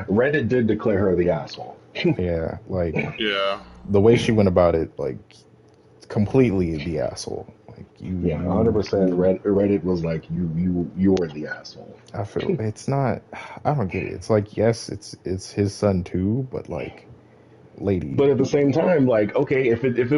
Reddit did declare her the asshole. Yeah, like Yeah. the way she went about it, like completely the asshole. Like Yeah, you 100%. Reddit was like you were the asshole. I feel it's not. I don't get it. It's like yes, it's his son too, but like, lady, But at the same time, like, okay, if it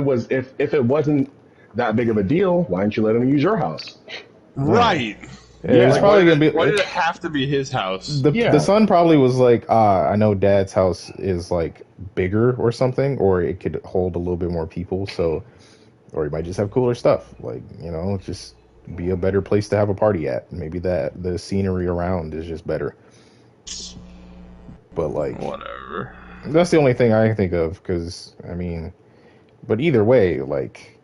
wasn't that big of a deal, why didn't you let him use your house? yeah, Right. it's Yeah, Like, probably gonna be why did it have to be his house? the yeah, son probably was like, I know dad's house is like bigger or something, or it could hold a little bit more people, so or he might just have cooler stuff, like just be a better place to have a party at. Maybe that the scenery around is just better, but like Whatever. that's the only thing I can think of because I mean, but either way, like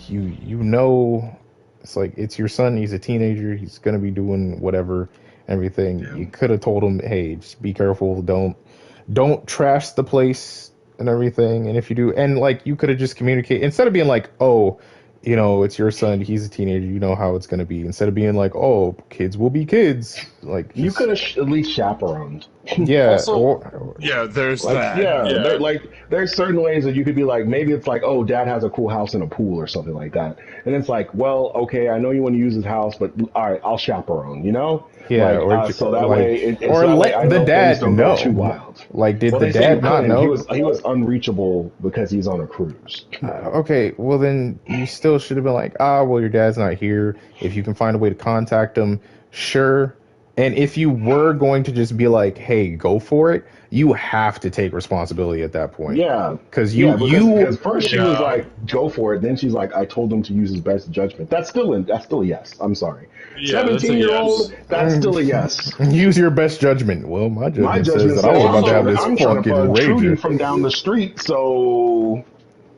you know it's like it's your son, he's a teenager, he's gonna be doing whatever, everything. yeah. You could have told him, hey, just be careful, don't trash the place and everything, and if you do, and like you could have just communicated instead of being like, oh, it's your son, he's a teenager, you know how it's gonna be, instead of being like, oh, kids will be kids, like You just could have at least chaperoned. yeah, Also, or yeah, there's Like, that. yeah, Yeah. there's certain ways that you could be like, maybe it's like, oh, dad has a cool house and a pool or something like that, and it's like, well, okay, I know you want to use his house, but all right, I'll chaperone, yeah, or so that way, like so or that way let I the know things dad don't go too know. wild. Like, did Well, the they say you dad not couldn't. know? He was unreachable because he's on a cruise. Okay, well then you still should have been like, well, your dad's not here. If you can find a way to contact him, sure. And if you were going to just be like, hey, go for it, you have to take responsibility at that point. Yeah, Cause yeah, because you first she was Yeah. like, "Go for it." Then she's like, "I told him to use his best judgment." That's still a yes. I'm sorry, Yeah, that's a 17-year old. yes. That's still a yes. use your best judgment. Well, my My judgment says judgment that I says was about to have this I'm trying to fucking find Trudy rager. from down the street. So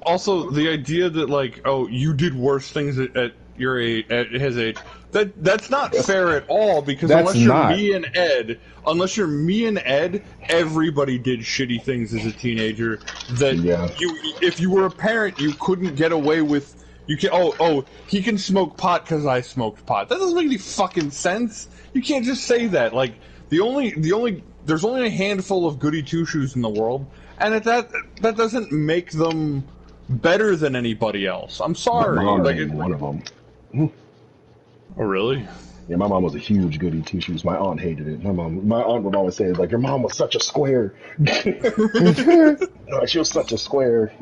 Also, the idea that like, oh, you did worse things at your age, at his age, that's not yes, fair at all. Because That's not. unless you're me and Ed, everybody did shitty things as a teenager. That yeah, if you were a parent, you couldn't get away with. You can he can smoke pot because I smoked pot. That doesn't make any fucking sense. You can't just say that. Like there's only a handful of goody two shoes in the world, and that doesn't make them better than anybody else. I'm my sorry. mom Like, ain't one of them. oh really? Yeah, my mom was a huge goody two shoes. My aunt hated it. My aunt would always say like, "Your mom was such a square." Like, she was such a square.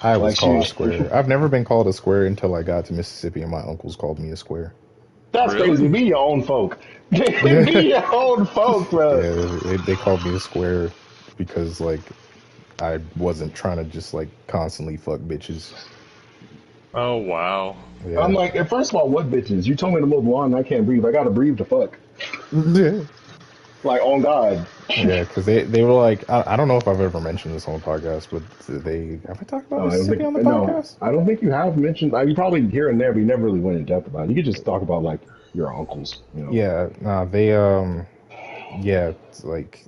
I was Like called a she, square. I've never been called a square until I got to Mississippi and my uncles called me a square. that's crazy. Really? Be your own folk. Be Yeah, your own folk, bro. they called me a square because like I wasn't trying to just like constantly fuck bitches. Oh wow. I'm Yeah. like, and first of all, what bitches? You told me to mow the lawn and I can't breathe. I gotta breathe to fuck. Yeah, Like, on God. yeah, because they were like, I don't know if I've ever mentioned this on the podcast, but they have I talked about I don't Mississippi think, on the no, podcast? I don't think you have mentioned, you probably here and there, but you never really went in depth about it. You could just talk about, like, your uncles. Yeah, nah, they yeah, it's like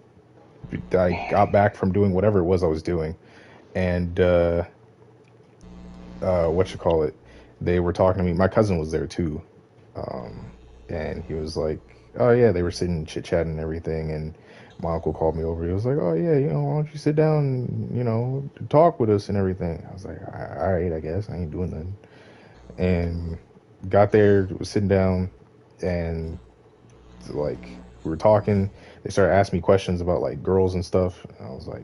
I got back from doing whatever it was I was doing, and what you call it? They were talking to me. My cousin was there too, um, and he was like, "Oh yeah," they were sitting chit chatting and everything, and my uncle called me over. He was like, "Oh yeah, why don't you sit down and talk with us and everything?" I was like, "All right, I guess I ain't doing nothing." And got there, was sitting down, and like we were talking. They started asking me questions about like girls and stuff. And I was like,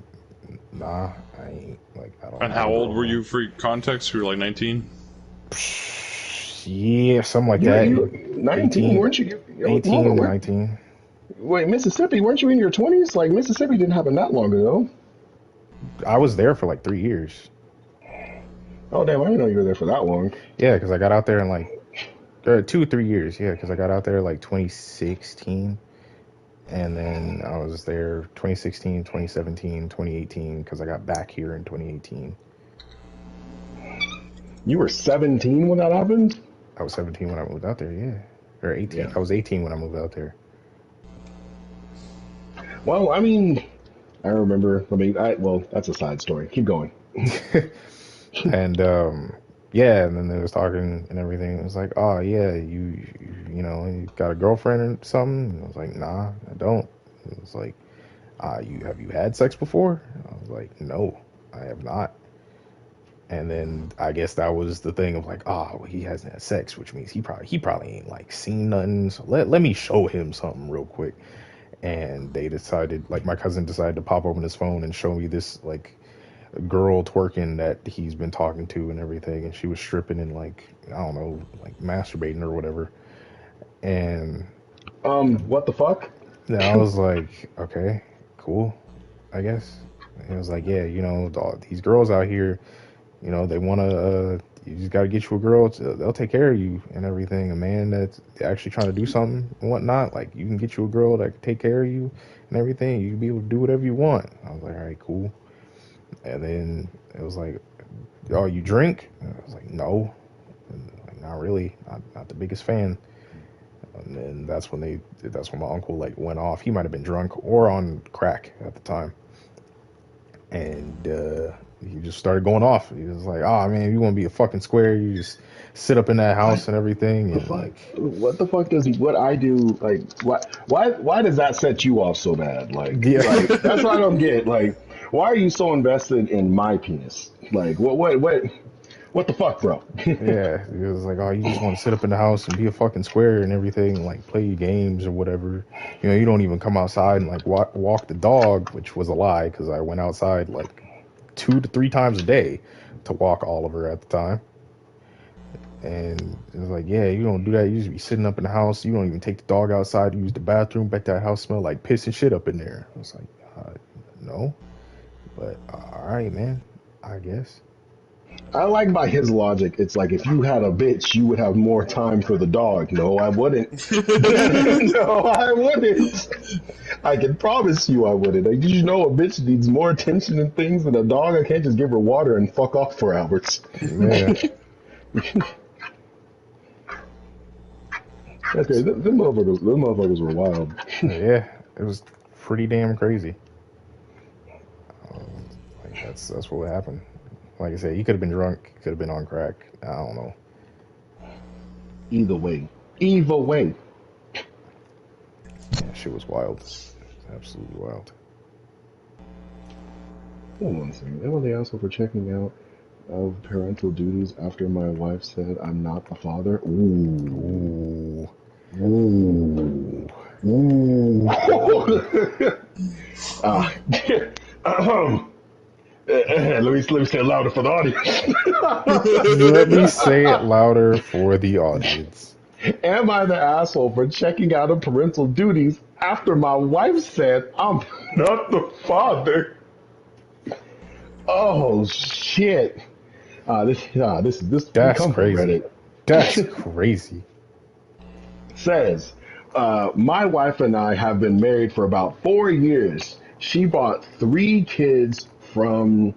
"Nah, I ain't like I don't And have how a old were girlfriend." you for context? You were like 19. Yeah, something like You, that. you 19, 18, weren't you? Hold on, 18, 19. wait, Mississippi, weren't you in your 20s? Like, Mississippi didn't happen that long ago. I was there for like 3 years. Oh, damn, I didn't know you were there for that long. Yeah, because I got out there in like 2 or 3 years. Yeah, because I got out there like 2016, and then I was there 2016, 2017, 2018. Because I got back here in 2018. You were 17 when that happened? I was 17 when I moved out there. Yeah, or 18. Yeah. I was 18 when I moved out there. Well, I mean, I remember. Well, that's a side story. Keep going. And yeah, and then they was talking and everything. It was like, oh yeah, you got a girlfriend or something? And I was like, nah, I don't. It was like, you have you had sex before? I was like, no, I have not. And then I guess that was the thing of like, oh, well, he hasn't had sex, which means he probably ain't like seen nothing. So let me show him something real quick. And they decided, like my cousin decided to pop open his phone and show me this like girl twerking that he's been talking to and everything, and she was stripping and like I don't know, like masturbating or whatever. And What the fuck? then I was like, okay, cool, I guess. And it was like, yeah, these girls out here, they want to. You just got to get you a girl. They'll take care of you and everything. A man that's actually trying to do something and whatnot, like you can get you a girl that can take care of you and everything. You can be able to do whatever you want. I was like, all right, cool. And then it was like, oh, you drink? And I was like, no, like, not really, not the biggest fan. And then that's when my uncle like went off. He might have been drunk or on crack at the time, and he just started going off. He was like, "Oh man, you want to be a fucking square? You just sit up in that What house and everything, the and fuck? like, What the fuck does what I do like? Why does that set you off so bad? yeah, Like that's what I don't get. Like, why are you so invested in my penis? Like, what the fuck, bro? yeah." He was like, "Oh, you just want to sit up in the house and be a fucking square and everything, and like play games or whatever. You don't even come outside and like walk the dog," which was a lie because I went outside like 2 to 3 times a day to walk Oliver at the time. And it was like, yeah, you don't do that. You just be sitting up in the house. You don't even take the dog outside to use the bathroom. Bet that house smell like piss and shit up in there. I was like, no, but all right, man. I guess. I like by his logic. It's like if you had a bitch, you would have more time for the dog. No, I wouldn't. No, I wouldn't. I can promise you I wouldn't. Like, did you know a bitch needs more attention and things than a dog? I can't just give her water and fuck off for hours. Yeah, Okay, them motherfuckers were wild. yeah. It was pretty damn crazy. Um, like that's what happened. Like I said, he could have been drunk. Could have been on crack. I don't know. Either way, either way. Yeah, shit was wild. Absolutely wild. Hold on a second. Am I the asshole for checking out of parental duties after my wife said I'm not the father? Ooh, Ooh, ooh, ooh. ooh. Ah, ahem. Let me say it louder for the Let me audience. say it louder for the audience. Am I the asshole for checking out of parental duties after my wife said I'm not the father? Oh shit! This we That's come from crazy. Reddit. That's crazy. Says, my wife and I have been married for about 4 years. She brought 3 kids from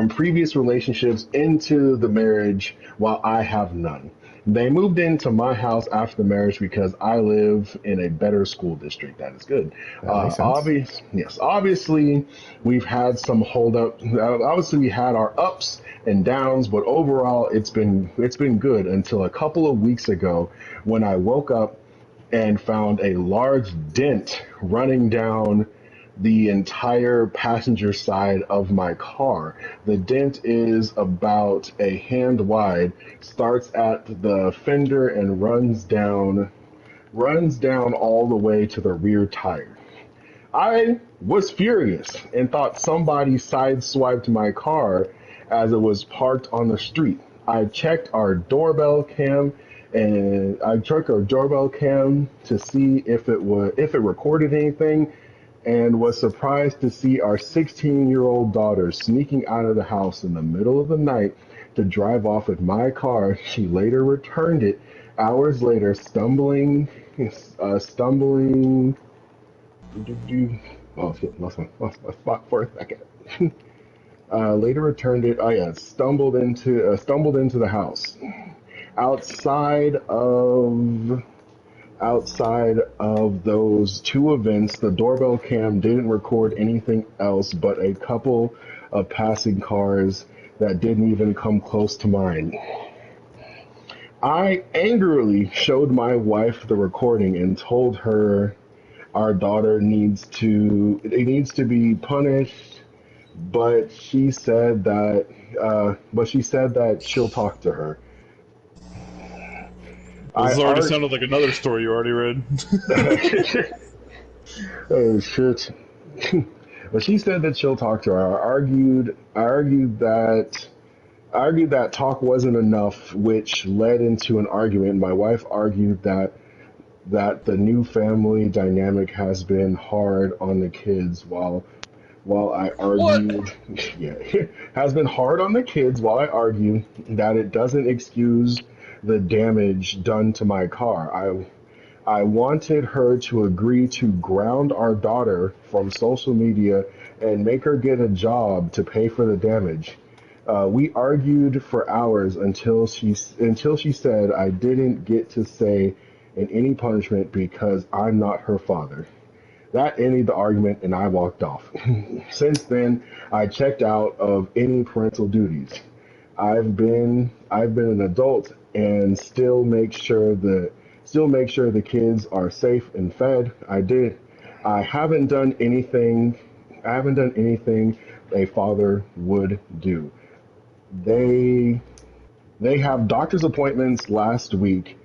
previous relationships into the marriage while I have none. They moved into my house after the marriage because I live in a better school district. That is good. That makes sense. Yes, obviously we've had some hold up. Obviously we had our ups and downs, but overall it's been good until a couple of weeks ago when I woke up and found a large dent running down the entire passenger side of my car. The dent is about a hand wide, starts at the fender and runs down all the way to the rear tire. I was furious and thought somebody sideswiped my car as it was parked on the street. I checked our doorbell cam to see if it recorded anything, and was surprised to see our 16-year-old daughter sneaking out of the house in the middle of the night to drive off with my car. She later returned it hours later, stumbling. Oh shit! Lost my spot for a second. Later returned it. Oh yeah, stumbled into the house. Outside of outside of those two events, the doorbell cam didn't record anything else but a couple of passing cars that didn't even come close to mine. I angrily showed my wife the recording and told her our daughter needs to be punished but she said that she'll talk to her. This I has already are sounded like another story you already read. oh shit. But she said that she'll talk to her. I argued that talk wasn't enough, which led into an argument. My wife argued that the new family dynamic has been hard on the kids while I What? argued yeah, has been hard on the kids while I argue that it doesn't excuse the damage done to my car. I wanted her to agree to ground our daughter from social media and make her get a job to pay for the damage. We argued for hours until she said I didn't get to say in any punishment because I'm not her father. That ended the argument and I walked off. Since then, I checked out of any parental duties. I've been an adult and still make sure the kids are safe and fed. I haven't done anything I haven't done anything a father would do. They they have doctor's appointments last week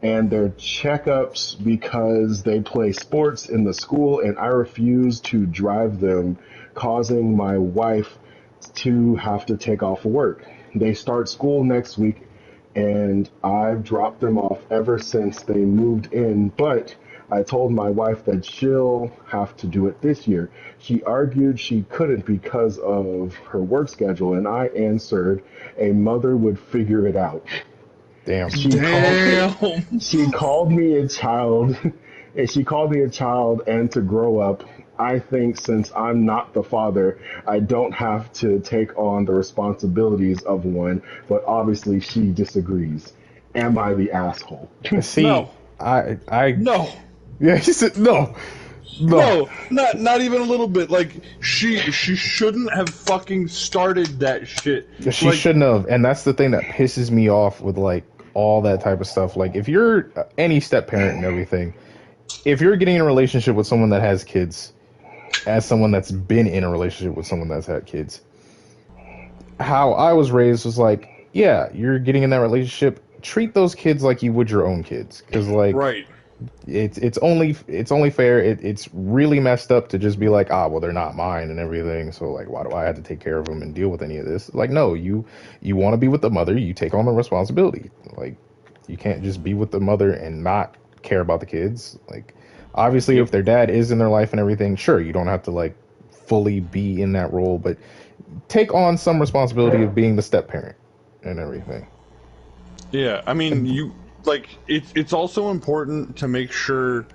and their checkups because they play sports in the school and I refuse to drive them, causing my wife to have to take off work. They start school next week and I've dropped them off ever since they moved in, but I told my wife that she'll have to do it this year. She argued she couldn't because of her work schedule, and I answered a mother would figure it out. Damn. She called Damn. she called me a child and she called me a child and to grow up. I think since I'm not the father, I don't have to take on the responsibilities of one, but obviously she disagrees. Am I the asshole? No. See, I, No. yeah, he said no, no. No, not even a little bit. Like she shouldn't have fucking started that shit. She Like shouldn't have, and that's the thing that pisses me off with like all that type of stuff. Like, if you're any step parent and everything, if you're getting in a relationship with someone that has kids, as someone that's been in a relationship with someone that's had kids, how I was raised was like, yeah, you're getting in that relationship. Treat those kids like you would your own kids, because like right. it's only fair. It's really messed up to just be like, ah, well, they're not mine and everything. So like, why do I have to take care of them and deal with any of this? Like, no, you want to be with the mother, you take on the responsibility. Like, you can't just be with the mother and not care about the kids. Like, obviously, Yep. if their dad is in their life and everything, sure, you don't have to like fully be in that role, but take on some responsibility of being the step parent and everything. Yeah, I mean, you like it's also important to make sure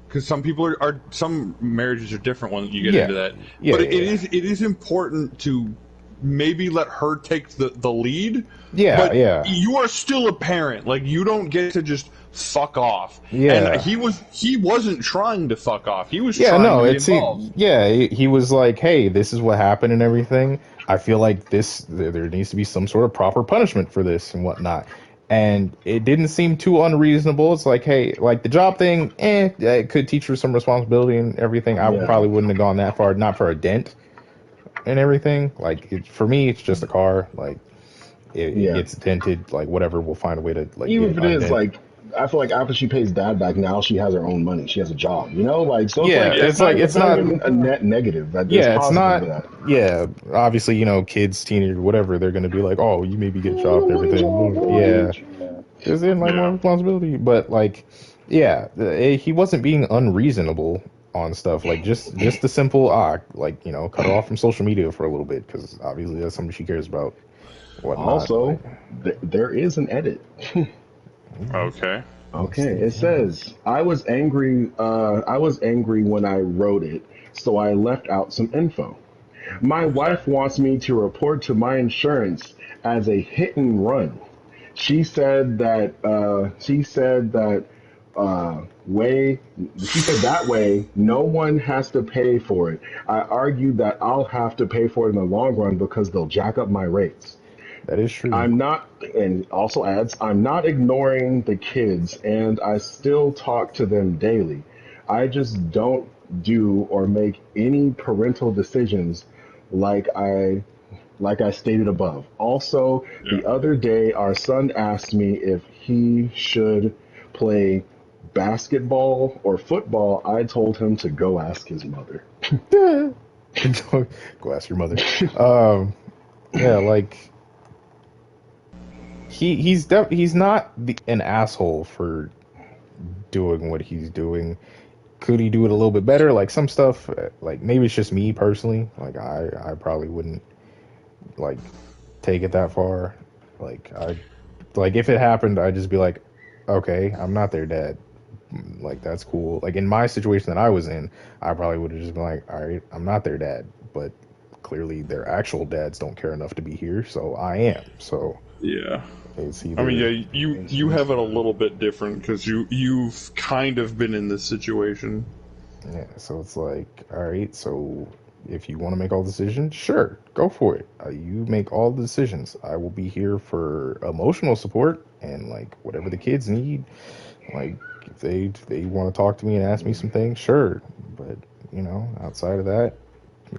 because some people are some marriages are different when you get Yeah, into that. yeah, But yeah, yeah. it is important to maybe let her take the lead. Yeah, But yeah. you are still a parent. Like you don't get to just fuck off. And Yeah. he wasn't trying to fuck off. He was Yeah, trying no, to be it's involved. yeah, he was like, "Hey, this is what happened and everything. I feel like there needs to be some sort of proper punishment for this and whatnot." And it didn't seem too unreasonable. It's like, hey, like the job thing, it could teach her some responsibility and everything. I Yeah. probably wouldn't have gone that far, not for a dent and everything. Like, for me, it's just a car. Like, it Yeah. gets dented, like whatever, we'll find a way to like Even get if it it is undent. like, I feel like after she pays dad back, now she has her own money. She has a job, Like, so it's Yeah, like, Yeah. it's like it's it's not not. even a net negative. That there's Yeah, it's positive to not. that. Yeah, obviously, kids, teenagers, whatever, they're gonna be like, "Oh, you maybe get a job and everything." Yeah, because they like more Yeah. responsibility. But like, yeah, he wasn't being unreasonable on stuff. Like, just the simple, like, cut her off from social media for a little bit, because obviously that's something she cares about, whatnot. Also, Like, there is an edit. Okay. let's Okay, see. it says I was angry. I was angry when I wrote it, so I left out some info. My wife wants me to report to my insurance as a hit and run. She said that. Way. She said that way no one has to pay for it. I argued that I'll have to pay for it in the long run because they'll jack up my rates. That is true. I'm not, and also adds, I'm not ignoring the kids and I still talk to them daily. I just don't. do or make any parental decisions like I stated above. Also, Yeah. the other day, our son asked me if he should play basketball or football. I told him to go ask his mother. Go ask your mother. Um, yeah, like he's not an asshole for doing what he's doing. Could he do it a little bit better? Like some stuff, like maybe it's just me personally. Like I probably wouldn't like take it that far. Like like if it happened, I'd just be like, okay, I'm not their dad. Like that's cool. Like in my situation that I was in, I probably would have just been like, all right, I'm not their dad, but clearly their actual dads don't care enough to be here, so I am. So Yeah. it's I mean, either yeah, you have it a little bit different because you've kind of been in this situation. yeah. So it's like, all right, so if you want to make all the decisions, sure, go for it. You make all the decisions. I will be here for emotional support and like whatever the kids need. Like if they want to talk to me and ask me some things, sure. But outside of that,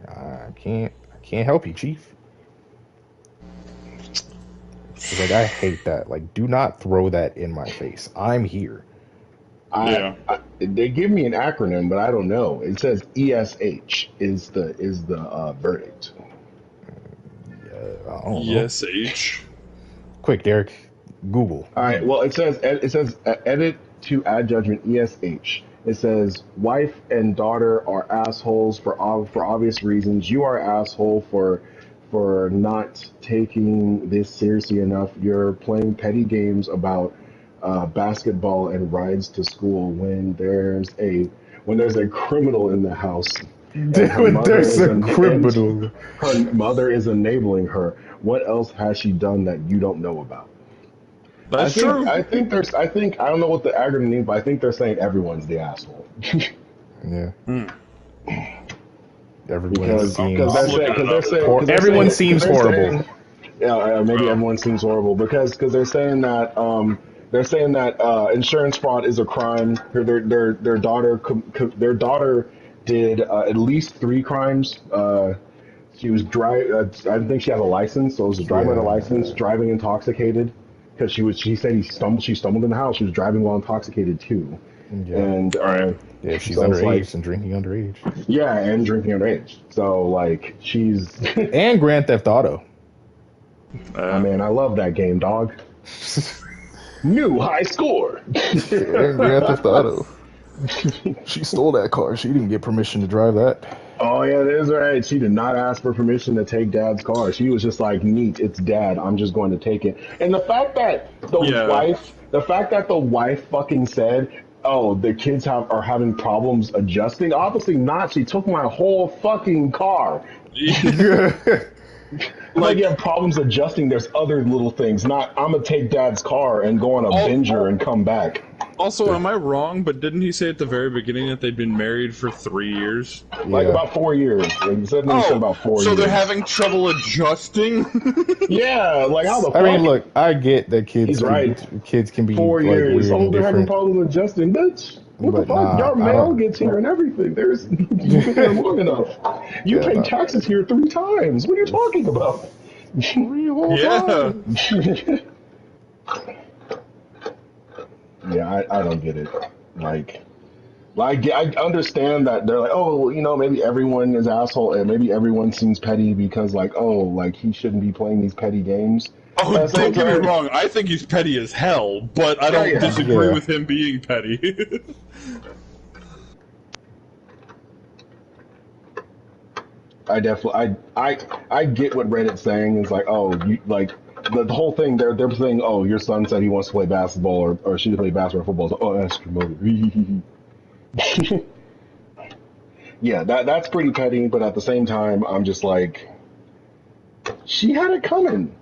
I can't help you, Chief. It's like I hate that. Like, do not throw that in my face. I'm here. Yeah. They give me an acronym, but I don't know. It says ESH is the verdict. I don't know. ESH. Quick, Derek, Google. All right. Well, it says edit to add judgment ESH. It says wife and daughter are assholes for obvious reasons. You are asshole for not taking this seriously enough. You're playing petty games about basketball and rides to school when there's a criminal in the house and her When mother there's is a an, and criminal. her mother is enabling her. What else has she done that you don't know about? I That's think true. I think there's I think I don't know what the acronym means, but I think they're saying everyone's the asshole. Yeah, Hmm. everyone because I'm, because seems they're I'm saying looking because it they're up. saying because they're everyone saying because seems they're horrible. saying yeah, maybe Oh. everyone seems horrible because they're saying that insurance fraud is a crime. Their daughter did at least 3 crimes. She was I think she had a license, so it was a driving without a license, Yeah, driving intoxicated. Because she said she stumbled in the house. She was driving while intoxicated too, yeah. and All right. If she's so it's like underage and drinking underage, yeah, and drinking underage. So like she's and Grand Theft Auto. oh man, I love that game, dog. New high score. And Grand Theft Auto. She stole that car. She didn't get permission to drive that. Oh yeah, that is right. She did not ask for permission to take dad's car. She was just like, "Neat, it's dad. I'm just going to take it." And Yeah. the fact that the wife fucking said, "Oh, the kids are having problems adjusting." Obviously not. She took my whole fucking car. It's like Like, you have problems adjusting. There's other little things. Not, I'm gonna take dad's car and go on a all, binger and come back. also, am I wrong? But didn't he say at the very beginning that they'd been married for 3 years? Like Yeah. about 4 years. Like he said Oh, about four so they're years. having trouble adjusting? Yeah, like how the I mean, fuck? look, I get that He's right. kids can be four like years. weird Oh, and they're having different, problems adjusting, bitch. What the but fuck? nah, Your I mail don't. gets here and everything. You've been here long enough. You Yeah, paid not taxes here 3 times. What are you talking about? 3 whole Yeah. times. Yeah, I don't get it. Like, I understand that they're like, oh, well, maybe everyone is asshole, and maybe everyone seems petty because, like, oh, like he shouldn't be playing these petty games. Oh, But at the same don't get me time, wrong. I think he's petty as hell, but I yeah, don't yeah, disagree Yeah, with him being petty. I definitely, I get what Reddit's saying. Is like, oh, you like the whole thing. They're saying, oh, your son said he wants to play basketball or she to play basketball or football. So, oh, that's your mother. Yeah, that's pretty petty. But at the same time, I'm just like, she had it coming.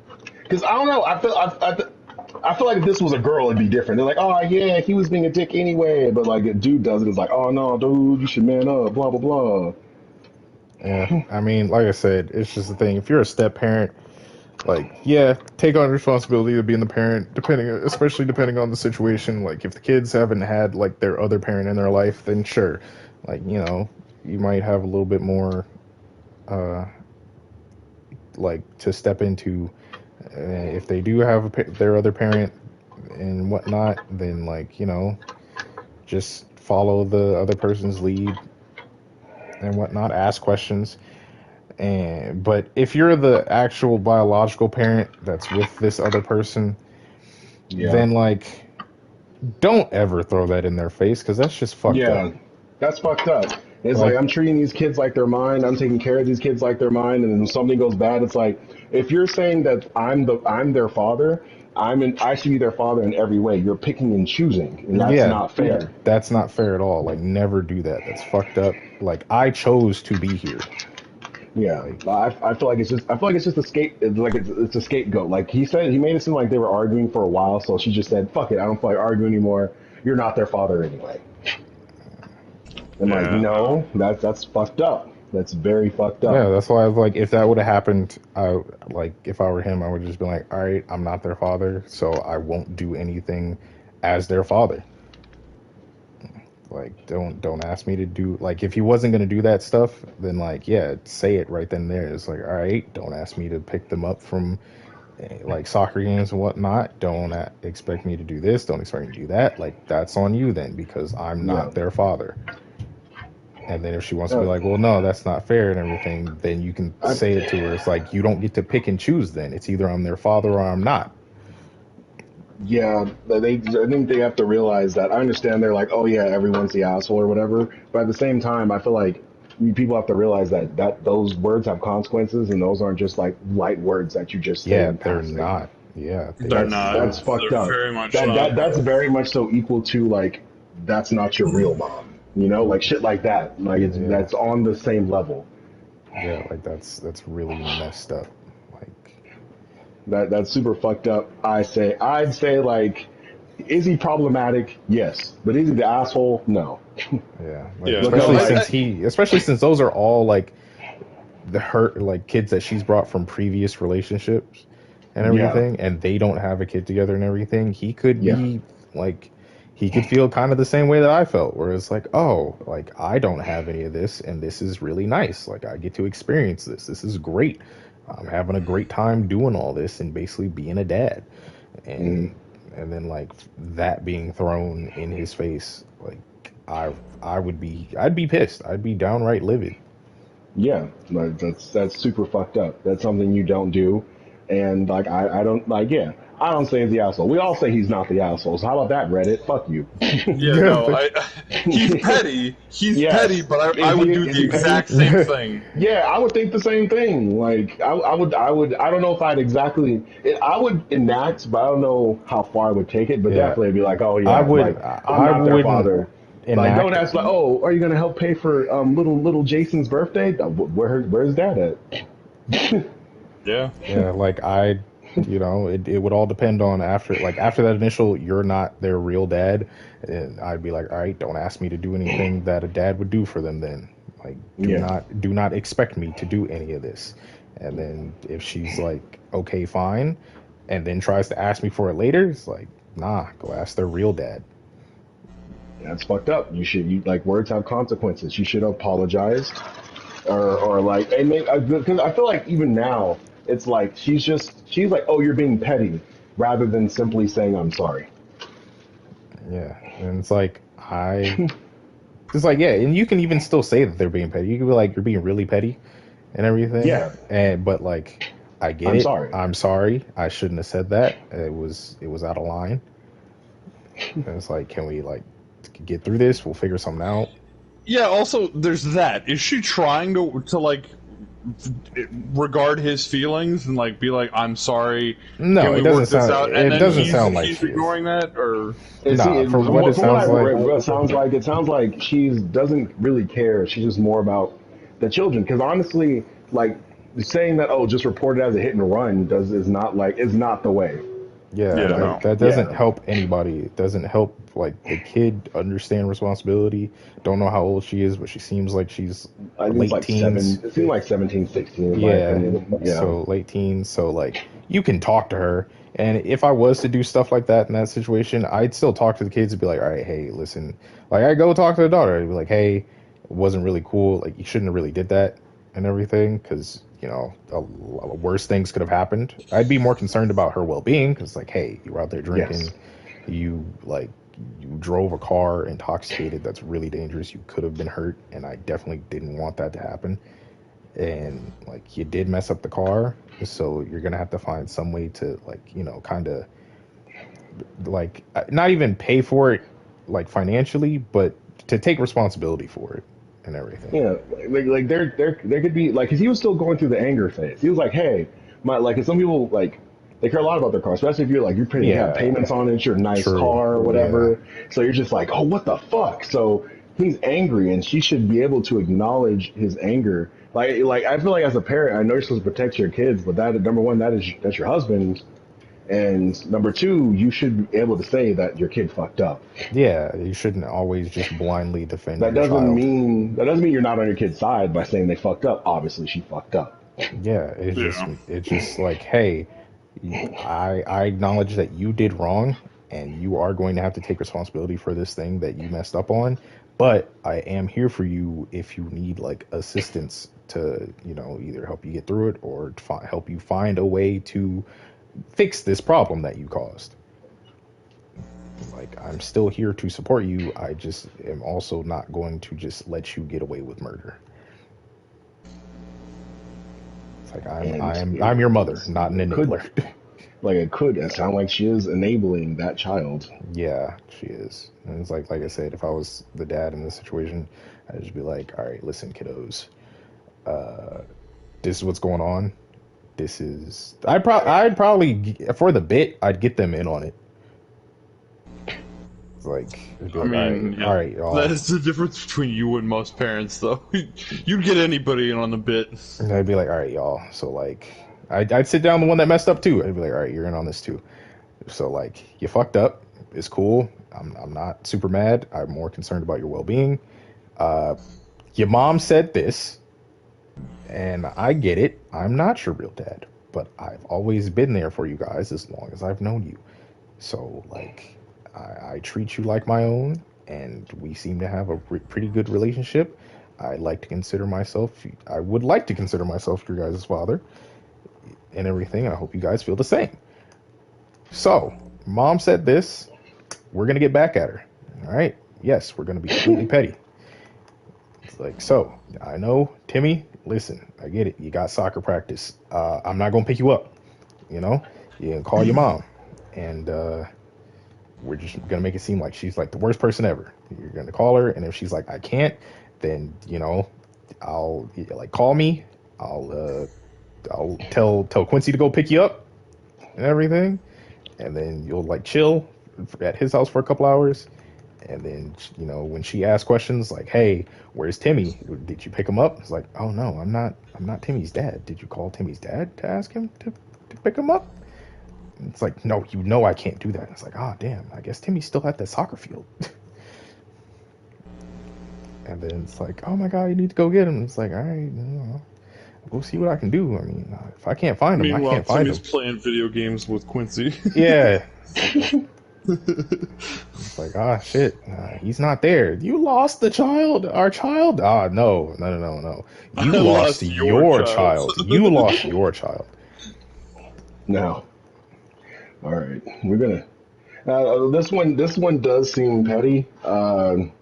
Because I don't know. I feel like if this was a girl, it'd be different. They're like, oh yeah, he was being a dick anyway. But like a dude does it, it's like, oh no, dude, you should man up. Blah blah blah. yeah. I mean, like I said, it's just the thing. If you're a step parent, Like, yeah, take on responsibility of being the parent, especially depending on the situation. Like, if the kids haven't had like their other parent in their life, then sure, like you might have a little bit more, uh, like to step into. If they do have their other parent and whatnot, then like just follow the other person's lead and whatnot. Ask questions. But if you're the actual biological parent that's with this other person, Yeah. then like don't ever throw that in their face because that's just fucked up. Yeah, that's fucked up. It's like Like, I'm treating these kids like they're mine. I'm taking care of these kids like they're mine. And then when something goes bad, it's like if you're saying that I'm their father, I should be their father in every way. You're picking and choosing, and that's yeah, not fair. that's not fair at all. Like, never do that. That's fucked up. Like, I chose to be here. Yeah, Like, I feel like it's just a it's a scapegoat. Like he said, he made it seem like they were arguing for a while, so she just said, "Fuck it, I don't feel like arguing anymore. You're not their father anyway." I'm like, Yeah. no, that's fucked up. That's very fucked yeah, up. that's why I was like, if that would have happened, if I were him, I would just be like, all right, I'm not their father, so I won't do anything as their father. Like, don't ask me to do, like, if he wasn't gonna do that stuff, then like, yeah, say it right then and there. It's like, all right, don't ask me to pick them up from like soccer games and whatnot. Don't expect me to do this. Don't expect me to do that. Like, that's on you then, because I'm Yeah. not their father. And then if she wants to be Uh, like, well, no, that's not fair and everything, then you can I, say it to her. It's like, you don't get to pick and choose then. It's either I'm their father or I'm not. yeah, I think they have to realize that. I understand they're like, oh yeah, everyone's the asshole or whatever, but at the same time, I feel like people have to realize that those words have consequences, and those aren't just like light words that you just say Yeah, in they're passing. not. Yeah, They're not. That's fucked They're up. very much not. That's very much so equal to like that's not your real mom. You know, like shit like that. Like it's yeah, that's on the same level. yeah. Like, that's really messed up. Like, That's super fucked up. I'd say like, is he problematic? Yes, but is he the asshole? No. yeah, like Yeah. No. Because like especially since those are all like like kids that she's brought from previous relationships and yeah, everything, and they don't have a kid together and everything. He could yeah, be like, he could feel kind of the same way that I felt, where it's like, oh, like I don't have any of this, and this is really nice. Like, I get to experience this. This is great. I'm having a great time doing all this and basically being a dad. mm, And then like that being thrown in his face, like I'd be pissed. I'd be downright livid. yeah. Like, that's super fucked up. That's something you don't do, and like I don't like yeah. I don't say he's the asshole. We all say he's not the asshole. So how about that, Reddit? Fuck you. Yeah. No. He's petty. He's petty, Yes. but I would do Is the he exact petty? same thing. Yeah, I would think the same thing. Like, I would, I don't know if I'd exactly, I would enact, but I don't know how far I would take it. But Yeah, definitely, I'd be like, oh I yeah, would. like I'm I not their wouldn't father. Like, don't enact. ask like, oh, are you gonna help pay for little Jason's birthday? Where's dad at? Yeah. Yeah, like it would all depend on after that initial you're not their real dad, and I'd be like, all right, don't ask me to do anything that a dad would do for them then. Like, Yeah, do not expect me to do any of this. And then if she's like, okay, fine, and then tries to ask me for it later, it's like, nah, go ask their real dad. that's fucked up. You like words have consequences. You should apologize or like, and because I feel like even now it's like she's like, oh, you're being petty, rather than simply saying I'm sorry. Yeah. And it's like it's like, yeah, and you can even still say that they're being petty. You can be like, you're being really petty and everything. Yeah, And but like, I get I'm it. sorry. I'm sorry. I shouldn't have said that. It was out of line. And it's like, can we like get through this? We'll figure something out. Yeah. Also, there's that. Is she trying to like regard his feelings and like be like, I'm sorry. No, Can it we doesn't work this sound. out? And It then doesn't sound like he's she is. ignoring that, or Nah, from what it From what sounds I've like, read, it sounds like she doesn't really care. She's just more about the children. Because honestly, like saying that, oh, just report it as a hit and run is not the way. Yeah, Yeah, no. that doesn't Yeah. help anybody. It doesn't help like the kid understand responsibility. Don't know how old she is, but she seems like she's I think it's late like teens. it seemed like 17, 16 in my Yeah, opinion. Yeah. so late teens. So like you can talk to her, and if I was to do stuff like that in that situation, I'd still talk to the kids and be like, all right, hey, listen, like I go talk to the daughter. I'd be like, hey, it wasn't really cool. Like you shouldn't have really did that and everything, because worse things could have happened. I'd be more concerned about her well being, because like, hey, you were out there drinking, Yes. you like you drove a car intoxicated. That's really dangerous. You could have been hurt, and I definitely didn't want that to happen. And like you did mess up the car, so you're gonna have to find some way to like kind of like not even pay for it like financially, but to take responsibility for it and everything. Yeah, like there could be like, cause he was still going through the anger phase. He was like, hey, my like, 'cause some people like they care a lot about their car, especially if you're like you have Yeah, payments on it, it's your nice true. car or Yeah, whatever. So you're just like, oh, what the fuck? So he's angry, and she should be able to acknowledge his anger. Like I feel like as a parent, I know you're supposed to protect your kids, but that number one, that's your husband, and number two, you should be able to say that your kid fucked up. yeah. You shouldn't always just blindly defend your child. That doesn't mean you're not on your kid's side by saying they fucked up. Obviously, she fucked up. Yeah, Yeah. it's just like, hey, I acknowledge that you did wrong, and you are going to have to take responsibility for this thing that you messed up on. But I am here for you if you need like assistance to either help you get through it or to help you find a way to fix this problem that you caused. Like I'm still here to support you. I just am also not going to just let you get away with murder. It's like And I'm your mother, not an it could, enabler. it sound like she is enabling that child. Yeah, she is. And it's like I said, if I was the dad in this situation, I'd just be like, all right, listen, kiddos, uh, this is what's going on. This is I'd probably for the bit I'd get them in on it. It's like it'd be I like, mean, all yeah. right, That y'all. is the difference between you and most parents, though. You'd get anybody in on the bit. And I'd be like, all right, y'all. So like, I'd sit down the one that messed up too. I'd be like, all right, you're in on this too. So like, you fucked up. It's cool. I'm not super mad. I'm more concerned about your well being. Uh, your mom said this, and I get it. I'm not your real dad, but I've always been there for you guys as long as I've known you. So like, I treat you like my own, and we seem to have a pretty good relationship. I would like to consider myself your guys' father and everything. I hope you guys feel the same. So, mom said this. We're gonna get back at her. All right. Yes, we're gonna be completely petty. It's like, so I know, Timmy. Listen, I get it. You got soccer practice. I'm not gonna pick you up. You know, you can call your mom, and we're just gonna make it seem like she's like the worst person ever. You're gonna call her, and if she's like, I can't, then I'll like call me. I'll tell Quincy to go pick you up and everything, and then you'll like chill at his house for a couple hours. And then when she asks questions like, "Hey, where's Timmy? Did you pick him up?" It's like, "Oh no, I'm not Timmy's dad. Did you call Timmy's dad to ask him to pick him up?" And it's like, "No, I can't do that." It's like, "Ah, oh, damn. I guess Timmy's still at the soccer field." And then it's like, "Oh my god, you need to go get him." It's like, "All right, we'll see what I can do. I mean, if I can't find him, I Meanwhile, can't find Timmy's him." playing video games with Quincy. Yeah. It's like, ah, shit, he's not there. You lost the child, our child. Ah, no, no, no, no, no. You I lost lost your your child. child. You lost your child. Now, all right, we're gonna. This one does seem petty, and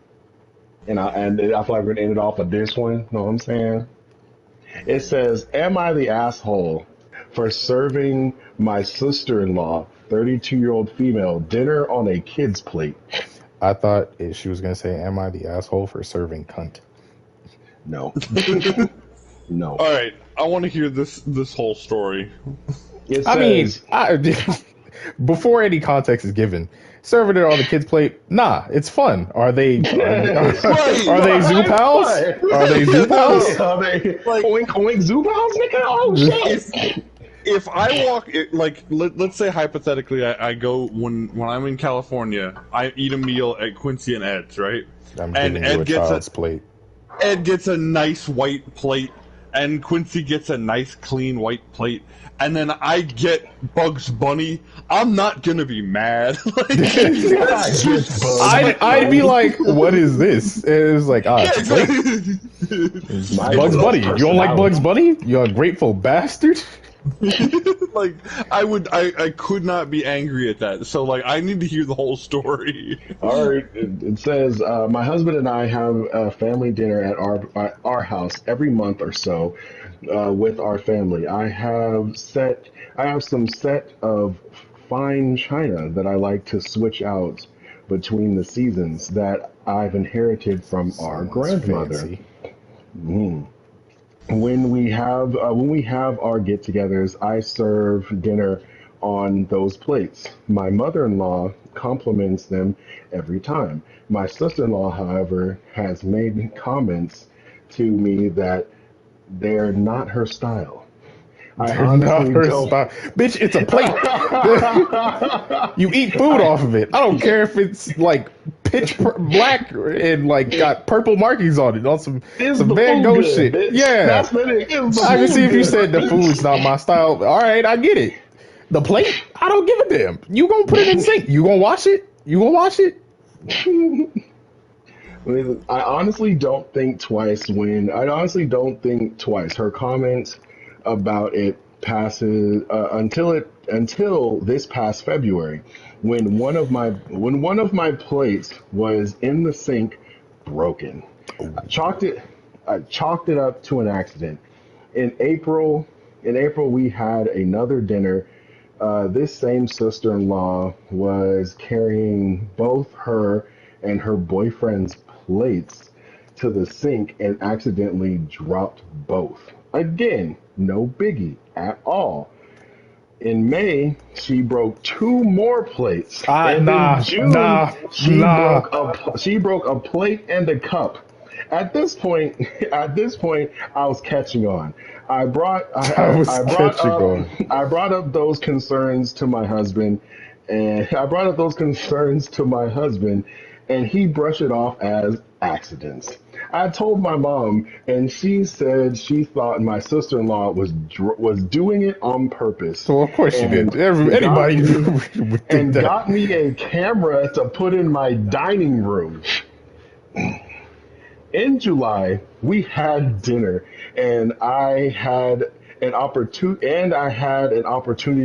I feel like we're gonna end it off with this one. You know what I'm saying? It says, "Am I the asshole for serving my sister-in-law, 32-year-old female, dinner on a kid's plate?" I thought she was gonna say, "Am I the asshole for serving cunt?" No, no. All right, I want to hear this whole story. It I mean, says, before any context is given, serving it on the kids' plate. Nah, it's fun. Are they Right, are they zoo it's pals? fun. Are they zoo no, pals? Are they like oink oink zoo pals, nigga? Oh it's shit! if I walk, like, let's say hypothetically, I go when I'm in California, I eat a meal at Quincy and Ed's, right? I'm And giving you a child's plate. Ed gets a nice white plate, and Quincy gets a nice clean white plate, and then I get Bugs Bunny. I'm not gonna be mad. Like, that's just I'd be like, what is this? It's like, yeah, it's a plate. exactly. Bugs Bunny. You don't like Bugs Bunny? You ungrateful bastard. Like, I could not be angry at that. So, like, I need to hear the whole story. All right, it says my husband and I have a family dinner at our house every month or so with our family. I have some set of fine china that I like to switch out between the seasons that I've inherited from our Sounds grandmother. fancy. Mm. When we have our get-togethers, I serve dinner on those plates. My mother-in-law compliments them every time. My sister-in-law, however, has made comments to me that they're not her style. I They're not honestly her don't. style. Bitch, it's a plate. You eat food off of it. I don't care if it's like black and like got purple markings on it on Is some the Van food Gogh good, shit. bitch? Yeah, That's the thing. Is the I can see food if you good, said the food's not my style. All right, I get it. The plate, I don't give a damn. You gonna put it in the sink? You gonna wash it? You gonna wash it? bitch? I honestly don't think twice when I honestly don't think twice. Her comment about it passes until this past February when one of my plates was in the sink broken. I chalked it I chalked it up to an accident. In April in April we had another dinner. This same sister-in-law was carrying both her and her boyfriend's plates to the sink and accidentally dropped both. Again, no biggie at all. In May, she broke two more plates, and in Nah, June, nah, nah. she broke a plate and a cup. At this point, at this point, I was catching on. I was catching on. I brought up those concerns to my husband, and I brought up those concerns to my husband, and he brushed it off as accidents. I told my mom, and she said she thought my sister-in-law was doing it on purpose, So of course you did. and got Anybody me would think that. got me a camera to put in my dining room. In July, we had dinner, and I had an opportunity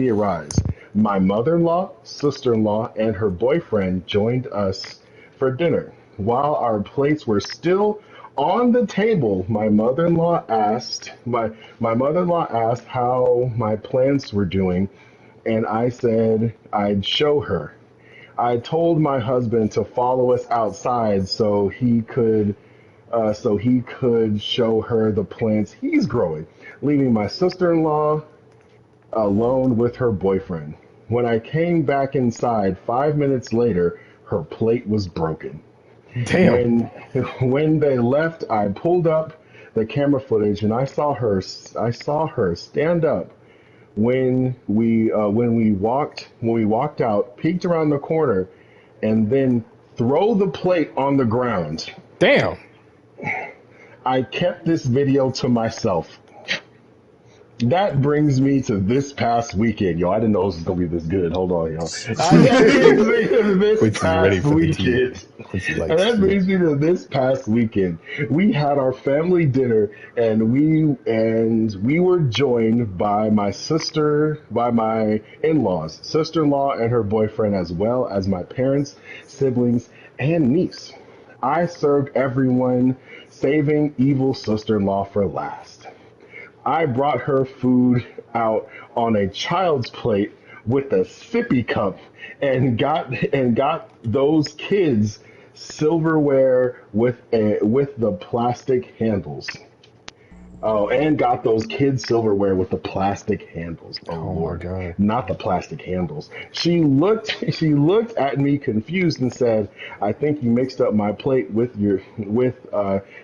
arise. My mother-in-law, sister-in-law, and her boyfriend joined us for dinner. While our plates were still on the table, my mother-in-law asked how my plants were doing, and I said I'd show her. I told my husband to follow us outside so he could show her the plants he's growing, leaving my sister-in-law alone with her boyfriend. When I came back inside 5 minutes later, her plate was broken. Damn. When when they left, I pulled up the camera footage and I saw her stand up when we walked out, peeked around the corner, and then throw the plate on the ground. Damn. I kept this video to myself. That brings me to this past weekend. Yo, I didn't know this was gonna be this good. Hold on, yo. That brings me to this Quincy's ready past for the tea. weekend. Quincy And likes that tea. brings me to this past weekend. We had our family dinner, and we were joined by by my in-laws, sister-in-law and her boyfriend, as well as my parents, siblings, and niece. I served everyone, saving evil sister-in-law for last. I brought her food out on a child's plate with a sippy cup and got those kids silverware with the plastic handles. Oh, and got those kids silverware with the plastic handles. Oh Oh my Lord, god. not the plastic handles. She looked at me confused and said, "I think you mixed up my plate with your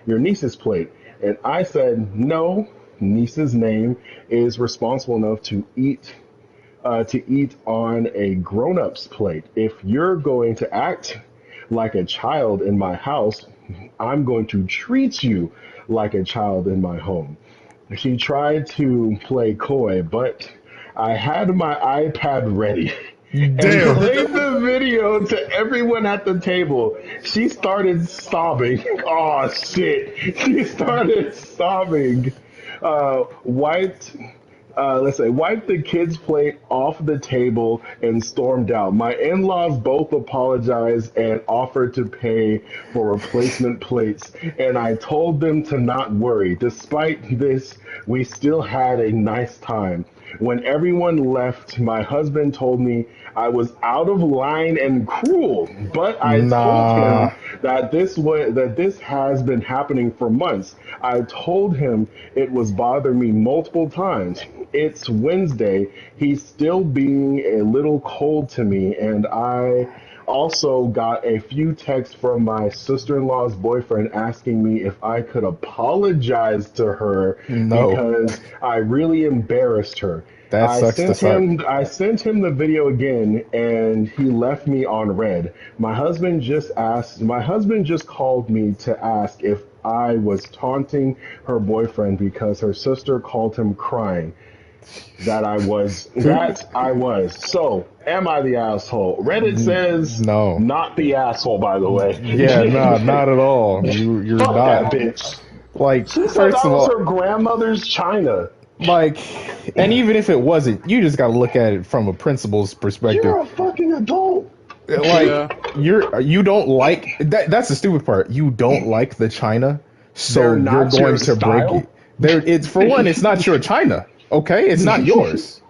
niece's plate." And I said, "No, niece's name is responsible enough to eat on a grown-up's plate. If you're going to act like a child in my house, I'm going to treat you like a child in my home. She tried to play coy, but I had my iPad ready and Damn. played the video to everyone at the table. She started sobbing. Oh shit. She started sobbing. Wiped let's say, wiped the kids' plate off the table and stormed out. My in-laws both apologized and offered to pay for replacement plates, and I told them to not worry. Despite this, we still had a nice time. When everyone left, my husband told me I was out of line and cruel, but I told Nah. him that this has been happening for months. I told him it was bothering me multiple times. It's Wednesday. He's still being a little cold to me, and I also got a few texts from my sister-in-law's boyfriend asking me if I could apologize to her No. because I really embarrassed her. That sucks to suck. I sent him the video again and he left me on red. My husband just called me to ask if I was taunting her boyfriend because her sister called him crying. That I was. So, am I the asshole? Reddit says No. not the asshole, by the way. Yeah, nah, not at all. You're Fuck that not. bitch. Like, She said first that of was all, her grandmother's china. like, and even if it wasn't, you just got to look at it from a principal's perspective. You're a fucking adult. Like, Yeah. you don't like that. That's the stupid part. You don't like the china, so They're you're not going your to break style? it. There, it's for one, it's not your china. Okay, it's not yours.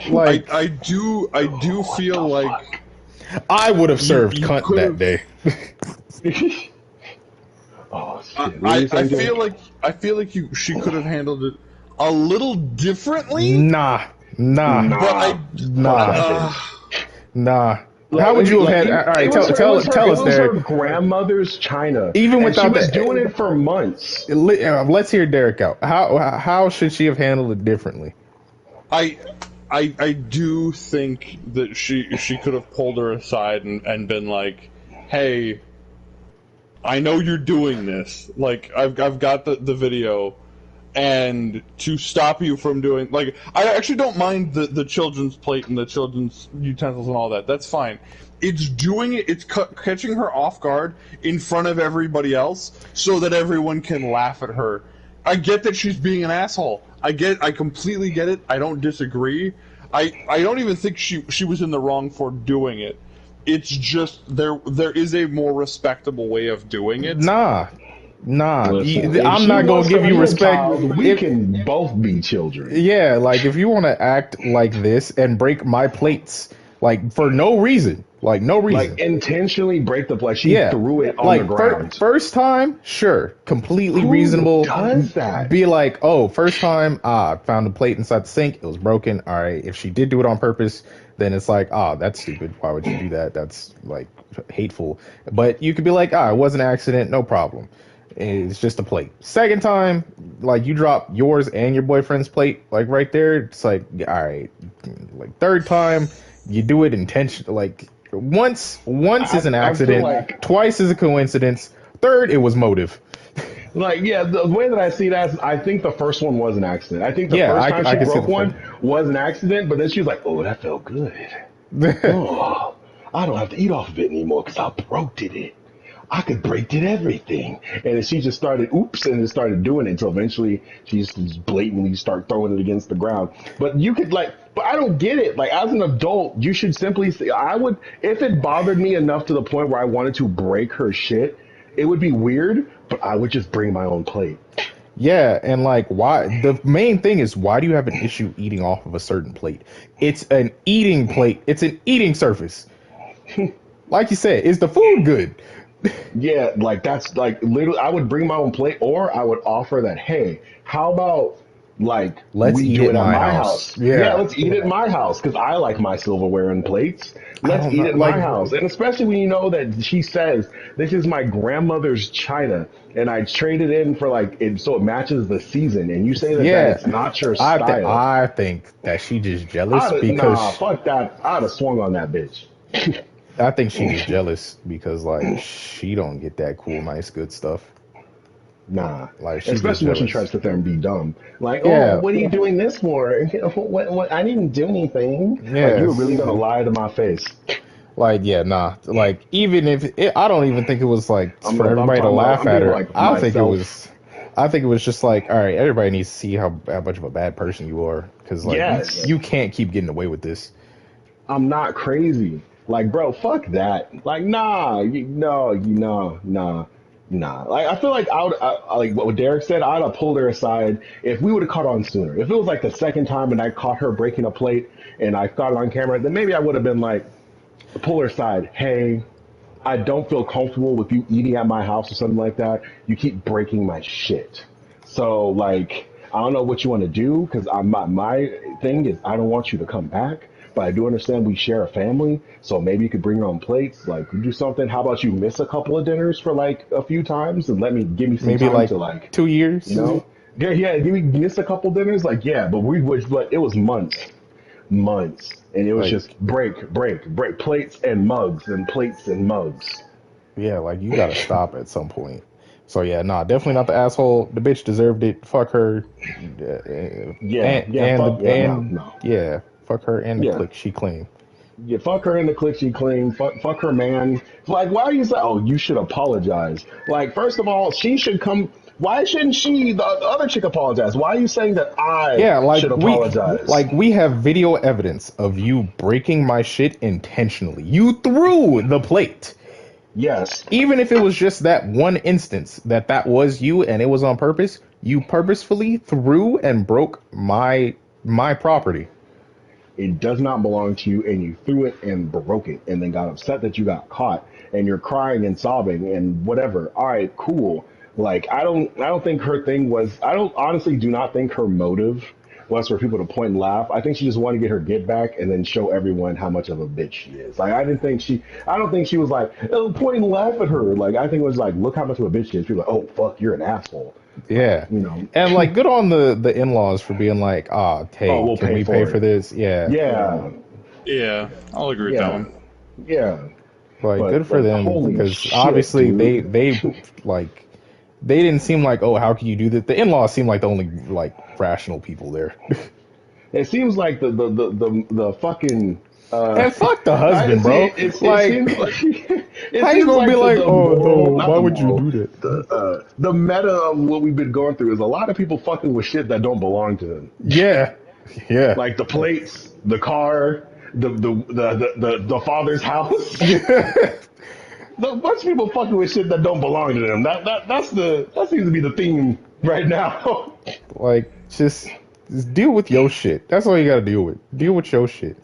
Like, I do feel like I would have served you cunt could've- that day. Oh shit! What were you I saying, feel Jay? like she could have handled it a little differently. Nah, nah, But I nah, uh, nah. How would you have had? All right, tell us, It was her Derek. grandmother's china, Even and without she was that- doing it for months. Let's hear Derek out. How should she have handled it differently? I do think that she could have pulled her aside and been like, "Hey, I know you're doing this. Like, I've got the video, and to stop you from doing, like, I actually don't mind the children's plate and the children's utensils and all that. That's fine. It's doing it. It's catching her off guard in front of everybody else so that everyone can laugh at her. I get that she's being an asshole. I completely get it. I don't disagree. I don't even think she was in the wrong for doing it. It's just there is a more respectable way of doing it. Nah. Listen, if I'm she not gonna wants give to you be a respect. child, we can both be children. Yeah, like if you want to act like this and break my plates, like for no reason, like no reason. Like intentionally break the plate. She threw it on like the ground. first time, sure, completely Who reasonable. does that? Be like, oh, first time, found a plate inside the sink. It was broken. All right, if she did do it on purpose, then it's like, that's stupid. Why would you do that? That's like hateful. But you could be like, it was an accident, no problem. It's just a plate. Second time, like you drop yours and your boyfriend's plate, like right there. It's like, all right. Like third time, you do it intentionally. Like once is an accident. like- Twice is a coincidence. Third, it was motive. Like, yeah, the way that I see that, I think the first one was an accident. I think the Yeah, first I time can she see broke the one was an accident, but then she was like, oh, that felt good. Oh, I don't have to eat off of it anymore because I broke it. I could break it everything. And then she just started, and just started doing it until eventually she just blatantly start throwing it against the ground. But you could but I don't get it. Like as an adult, you should simply say, if it bothered me enough to the point where I wanted to break her shit, it would be weird, but I would just bring my own plate. Yeah, and like why the main thing is why do you have an issue eating off of a certain plate? It's an eating plate. It's an eating surface. Like you said, is the food good? Yeah, like that's like literally I would bring my own plate or I would offer that, hey, how about Like, Let's we eat do it it in at my my house. house. Yeah, Yeah. let's eat it in my house because I like my silverware and plates. I Let's don't eat know. it in Like, my house. And especially when you know that she says, this is my grandmother's china and I traded in for like it so it matches the season. And you say that yeah. it's not your style. I think that she just jealous Nah, because fuck that. I'd have swung on that bitch. I think she just jealous because like she don't get that cool, nice, good stuff. Nah, Like she just especially when she tries jealous. to sit there and be dumb. Like, oh, Yeah. what are you doing this for? What? I didn't do anything. Like, you were Yes. really gonna lie to my face. Like yeah, nah. Like even if it, I don't even think it was like for I'm everybody to talking about. laugh I'm at being her. like myself. I think it was just like, all right, everybody needs to see how much of a bad person you are because like Yes, you can't keep getting away with this. I'm not crazy. Like, bro, fuck that. Like, nah, no, nah. Like, I feel like like what Derek said, I'd have pulled her aside if we would have caught on sooner. If it was like the second time and I caught her breaking a plate and I caught it on camera, then maybe I would have been like, pull her aside. Hey, I don't feel comfortable with you eating at my house or something like that. You keep breaking my shit. So like, I don't know what you want to do because my thing is I don't want you to come back, but I do understand we share a family. So maybe you could bring your own plates, like do something. How about you miss a couple of dinners for like a few times and give me some Maybe time like to like, 2 years. you know, yeah, give me miss a couple dinners, like yeah, but it was months, and it was Like just break plates and mugs and plates and mugs. yeah, like you gotta stop at some point. So yeah, nah, definitely not the asshole. The bitch deserved it. Fuck her, Yeah, fuck, yeah, no, and no, yeah, fuck her and the yeah, clique she claimed. yeah, fuck her in the clique she claimed. Fuck her, man. Like, why are you saying? Oh, you should apologize. Like, first of all, she should come. Why shouldn't the other chick, apologize? Why are you saying that I Yeah, should apologize? like we have video evidence of you breaking my shit intentionally. You threw the plate. Yes, Even if it was just that one instance that was you and it was on purpose, you purposefully threw and broke my property. it does not belong to you, and you threw it and broke it, and then got upset that you got caught, and you're crying and sobbing and whatever. All right, cool. Like, I don't think her thing was. I don't honestly do not think her motive was for people to point and laugh. I think she just wanted to get her get back and then show everyone how much of a bitch she is. Like, I don't think she was like, oh, point and laugh at her. Like, I think it was like, look how much of a bitch she is. People are like, oh fuck, you're an asshole. Like, Yeah. And like good on the in-laws for being like, "Ah, oh, hey, we'll can pay we pay for for it. this?" Yeah. Yeah, Yeah, I'll agree with that yeah, one. yeah. Like good But for like, them holy because shit, obviously dude. like they didn't seem like, "Oh, how can you do that?" The in-laws seem like the only like rational people there. It seems like the fucking And fuck the I husband, see bro. it Like seems like it how you seems going to be like like, the "Oh, moral, no, not why the would you moral, do that?" the meta of what we've been going through is a lot of people fucking with shit that don't belong to them. Yeah. Yeah. Like the plates, the car, the father's house. A bunch of people fucking with shit that don't belong to them. That seems to be the theme right now. Like just deal with your shit. That's all you got to deal with. Deal with your shit.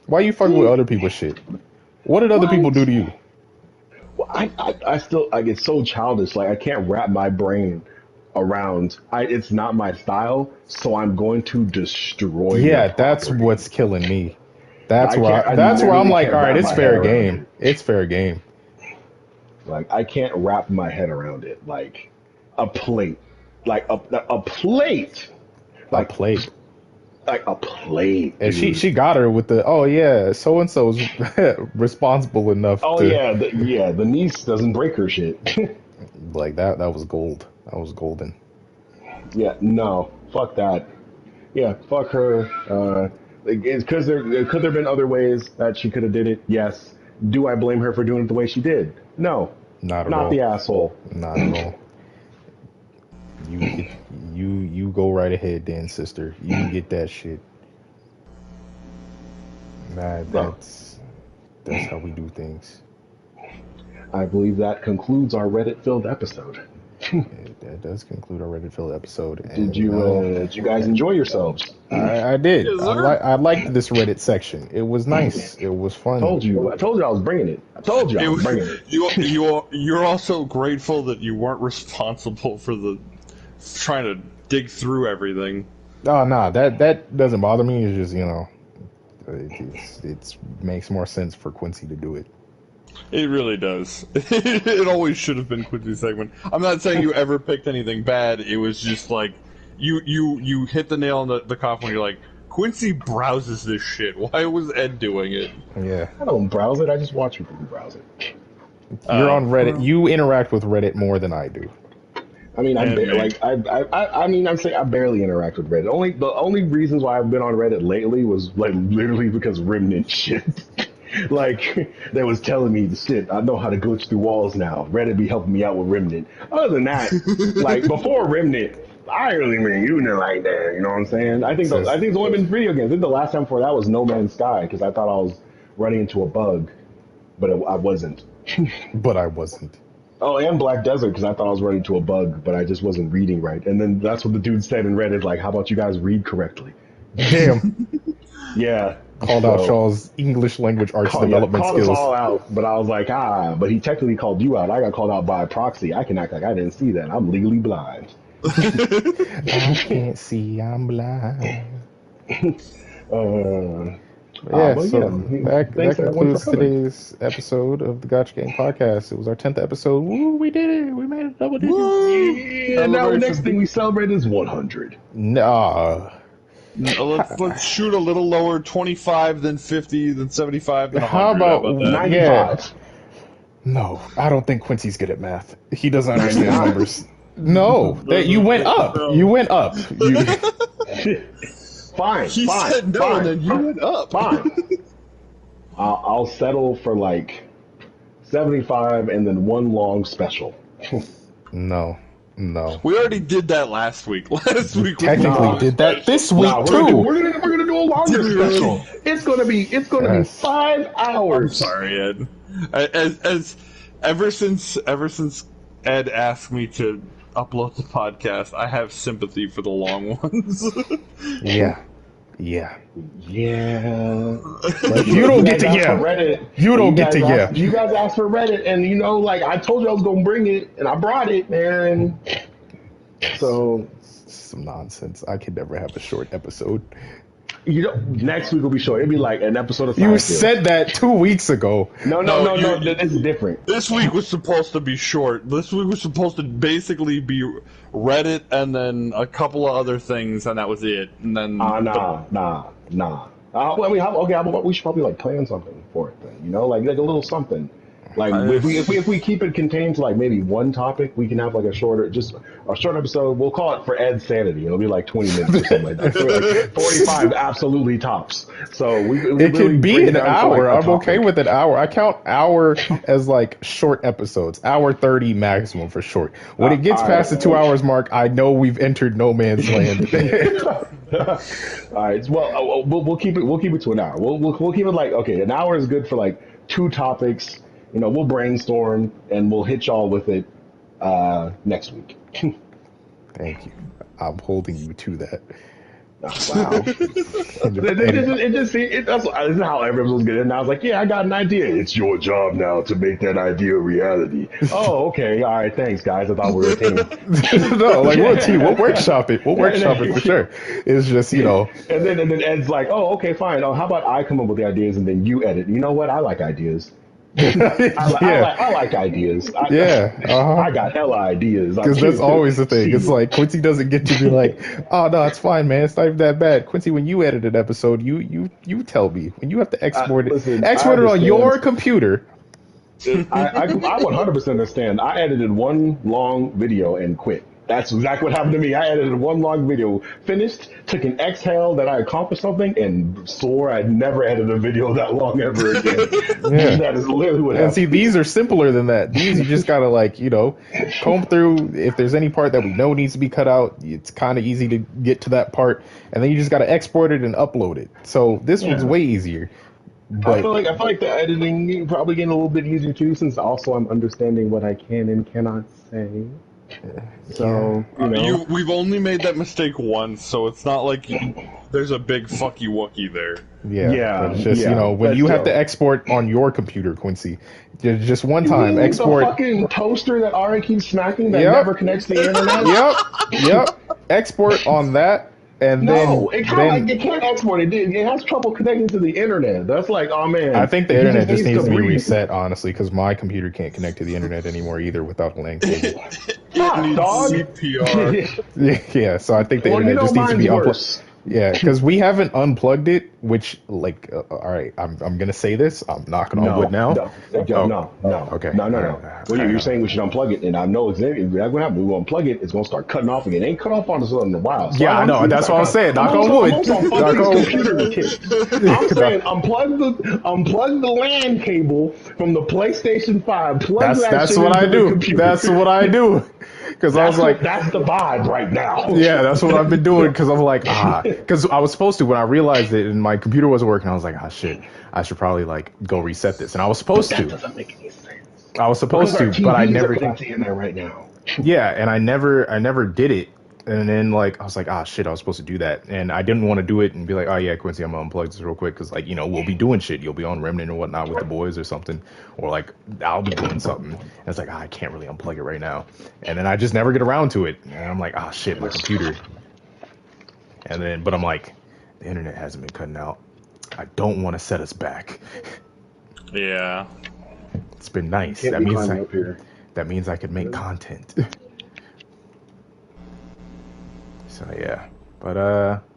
Why you fucking with other people's shit? What did other people do What? to you? Well, I still I get so childish. Like, I can't wrap my brain around. It's not my style, so I'm going to destroy your Yeah, that's property. what's killing me. I That's where I'm literally like, can't all right, wrap it's my head fair around game. it. It's fair game. Like, I can't wrap my head around it. Like a plate, like a plate, A like plate. a plate, And dude. she got her with the, oh yeah, so and so's responsible enough Oh to, yeah, the niece doesn't break her shit. like that was gold. That was golden. Yeah, no, fuck that. Yeah, fuck her. It's because there could there been other ways that she could have did it. Yes. Do I blame her for doing it the way she did? No, Not at not all. the asshole. Not at all. You get you go right ahead then, sister. You get that shit. Nah, No, that's how we do things. I believe that concludes our Reddit-filled episode. That does conclude our Reddit Phil episode. Did And you know, did you guys enjoy yourselves? I did. Yes, sir. I liked this Reddit section. It was nice. It was fun. I told you I was bringing it. I told you I It was was, bringing it. you're also grateful that you weren't responsible for the trying to dig through everything. Oh no, that doesn't bother me. It's just it's makes more sense for Quincy to do it. It really does. It always should have been Quincy's segment. I'm not saying you ever picked anything bad. It was just like you hit the nail on the coffin when you're like, Quincy browses this shit. Why was Ed doing it? Yeah, I don't browse it. I just watch people who browse it. you're on Reddit. You interact with Reddit more than I do. I mean, And me. I mean, I'm saying I barely interact with Reddit. The only reasons why I've been on Reddit lately was like literally because Remnant shit. Like they was telling me the shit. I know how to glitch through walls now. Reddit be helping me out with Remnant. Other than that, like before Remnant, I ain't really been using it like that. You know what I'm saying? I think it's only been video games. I think the last time before that was No Man's Sky because I thought I was running into a bug, but I wasn't. But I wasn't. Oh, and Black Desert because I thought I was running into a bug, but I just wasn't reading right. And then that's what the dude said in Reddit, like, "How about you guys read correctly?" Damn. Yeah, Called out Shaw's English language arts development called skills. us all out, but I was like, but he technically called you out. I got called out by proxy. I can act like I didn't see that. I'm legally blind. I can't see. I'm blind. But That thanks everyone concludes for coming. today's episode of the Gotcha Game Podcast. It was our 10th episode. Woo, we did it. We made it double digits. Yeah, now the next thing we celebrate is 100. Nah. Let's shoot a little lower, 25, then 50, then 75, then 100. How about that? 95. Yeah. No, I don't think Quincy's good at math. He doesn't understand numbers. No, that you went up. You went up. Fine. He fine, said no, fine, and then you went up. Fine. I'll settle for like 75 and then one long special. No. We already did that last week. Last week we Technically did that this week too. We're gonna do a longer special. It's gonna be 5 hours. I'm sorry, Ed. As ever since Ed asked me to upload the podcast, I have sympathy for the long ones. Yeah. Like, you don't get to Reddit. You don't get to You guys asked for Reddit, and like I told you I was gonna bring it, and I brought it, man. So some nonsense. I could never have a short episode. Next week will be short. It'll be like an episode of. You said that 2 weeks ago. No. It's different. This week was supposed to be short. This week was supposed to basically be Reddit and then a couple of other things, and that was it. And then nah. I mean, how about we should probably like plan something for it then? Like a little something. Like if we keep it contained to like maybe one topic, we can have like a short episode. We'll call it for Ed's sanity. It'll be like 20 minutes or something like that. So like 45 absolutely tops. So we it could be an hour. Like I'm okay with an hour. I count hour as like short episodes. Hour 30 maximum for short. When it gets past the 2 hours mark, I know we've entered no man's land. All right. Well, we'll keep it to an hour. We'll keep it like an hour is good for like 2 topics. We'll brainstorm and we'll hit y'all with it next week. Thank you. I'm holding you to that. Wow. This is how every episode's getting. And I was like, yeah, I got an idea. It's your job now to make that idea a reality. Oh, okay. All right. Thanks, guys. I thought we were a team. No, like we're a team. We'll workshop it. We'll workshop it for sure. It's just, And then Ed's like, oh, okay, fine. Oh, how about I come up with the ideas and then you edit? You know what? I like ideas. I like ideas. I got hella ideas. Because that's always the thing. It's like Quincy doesn't get to be like, oh no, it's fine, man. It's not even that bad. Quincy, when you edit an episode, you tell me when you have to export it on your computer. I 100% understand. I edited one long video and quit. That's exactly what happened to me. I edited one long video, finished, took an exhale that I accomplished something, and swore I'd never edit a video that long ever again. Yeah. That is literally what happened. And see, these are simpler than that. These you just gotta comb through. If there's any part that we know needs to be cut out, it's kind of easy to get to that part, and then you just gotta export it and upload it. So this one's way easier. But I feel like the editing probably getting a little bit easier too, since also I'm understanding what I can and cannot say. So we've only made that mistake once, so it's not like there's a big fucky wucky there. Yeah. It's just when you have to export on your computer, Quincy, just one time export the fucking toaster that Ari keeps smacking that never connects to the internet. Yep. Export on that. And No, it kind of like then they can't export it. It has trouble connecting to the internet. That's like, oh I man, think the he internet just just needs to needs to be read. reset, honestly, because my computer can't connect to the internet anymore either without a LAN cable. It Fuck, needs dog. CPR. Yeah, so I think the Well, you internet know just needs to mine's be unplugged. worse. Yeah, because we haven't unplugged it. Which, like, all right, I'm gonna say this. I'm knocking on wood No, now. no, no, Oh, no, no, okay. no, no, All right, no. Well, you're saying we should unplug it, and I know exactly that's what happened. We will unplug it. It's gonna start cutting off again. It ain't cut off on us in a while. So yeah, I know. That's what I'm saying. Knock on I'm wood. also on Knock Fuzzing's on. computer tips. I'm No, saying unplug the LAN cable from the PlayStation 5. Plug that that's shit what I into the do. computer. That's what I do. Because I was like, That's the vibe right now. yeah, that's what I've been doing. Because I'm like, because I was supposed to when I realized it and my computer wasn't working. I was like, shit, I should probably like go reset this. And I was But supposed that to. doesn't make any sense I was because supposed our to, but I TVs are never. plenty in there right now. Yeah, and I never did it. And then like I was like, shit, I was supposed to do that, and I didn't want to do it and be like, oh yeah, Quincy, I'm gonna unplug this real quick because like we'll be doing shit. You'll be on Remnant or whatnot with the boys or something, or like I'll be doing something. And it's like I can't really unplug it right now, and then I just never get around to it. And I'm like, shit, my computer. And then, but I'm like, the internet hasn't been cutting out. I don't want to set us back. Yeah. It's been nice. Can't be climbing up here. That means I could make content. So yeah. But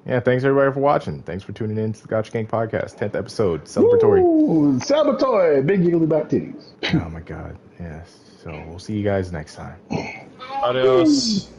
yeah, thanks everybody for watching. Thanks for tuning in to the Gotcha Gang podcast, 10th episode, celebratory. Ooh, Saboteur, big giggly back titties. Oh my god. Yes. So we'll see you guys next time. Adios.